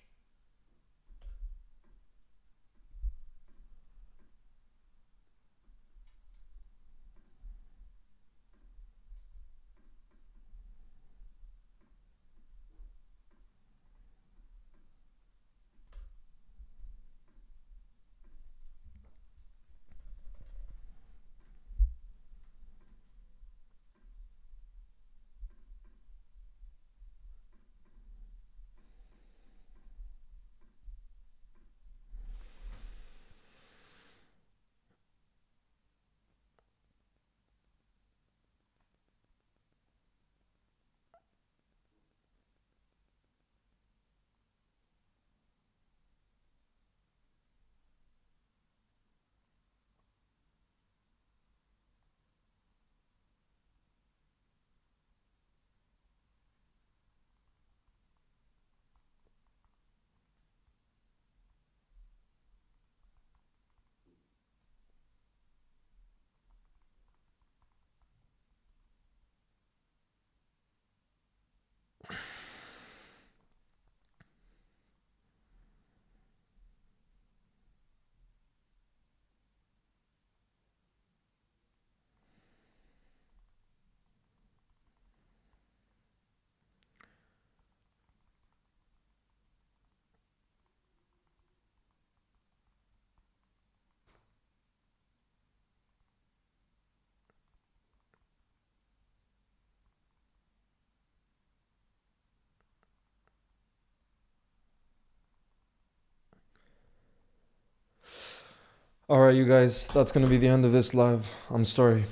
All right, you guys, that's going to be the end of this live. I'm sorry.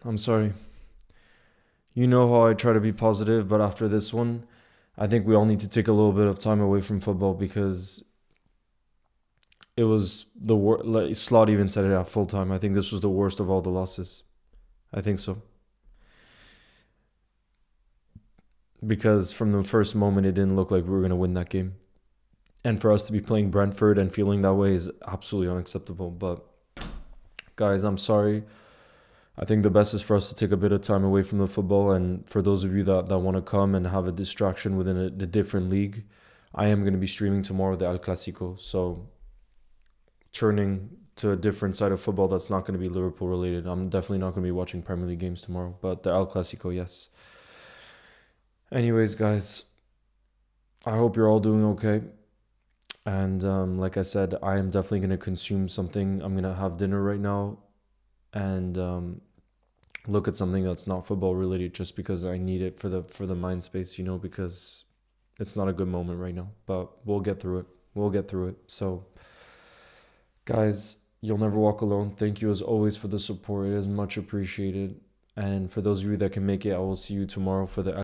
I'm sorry. You know how I try to be positive, but after this one, I think we all need to take a little bit of time away from football because it was the worst. Like, Slot even said it at full time. I think this was the worst of all the losses. I think so. Because from the first moment, it didn't look like we were going to win that game. And for us to be playing Brentford and feeling that way is absolutely unacceptable. But guys, I'm sorry. I think the best is for us to take a bit of time away from the football. And for those of you that want to come and have a distraction within a different league, I am going to be streaming tomorrow the El Clasico. So turning to a different side of football that's not going to be Liverpool related. I'm definitely not going to be watching Premier League games tomorrow. But the El Clasico, yes. Anyways, guys, I hope you're all doing okay. And like I said, I am definitely going to consume something. I'm going to have dinner right now and look at something that's not football related just because I need it for the mind space, because it's not a good moment right now. But we'll get through it. We'll get through it. So, guys, you'll never walk alone. Thank you as always for the support. It is much appreciated. And for those of you that can make it, I will see you tomorrow for the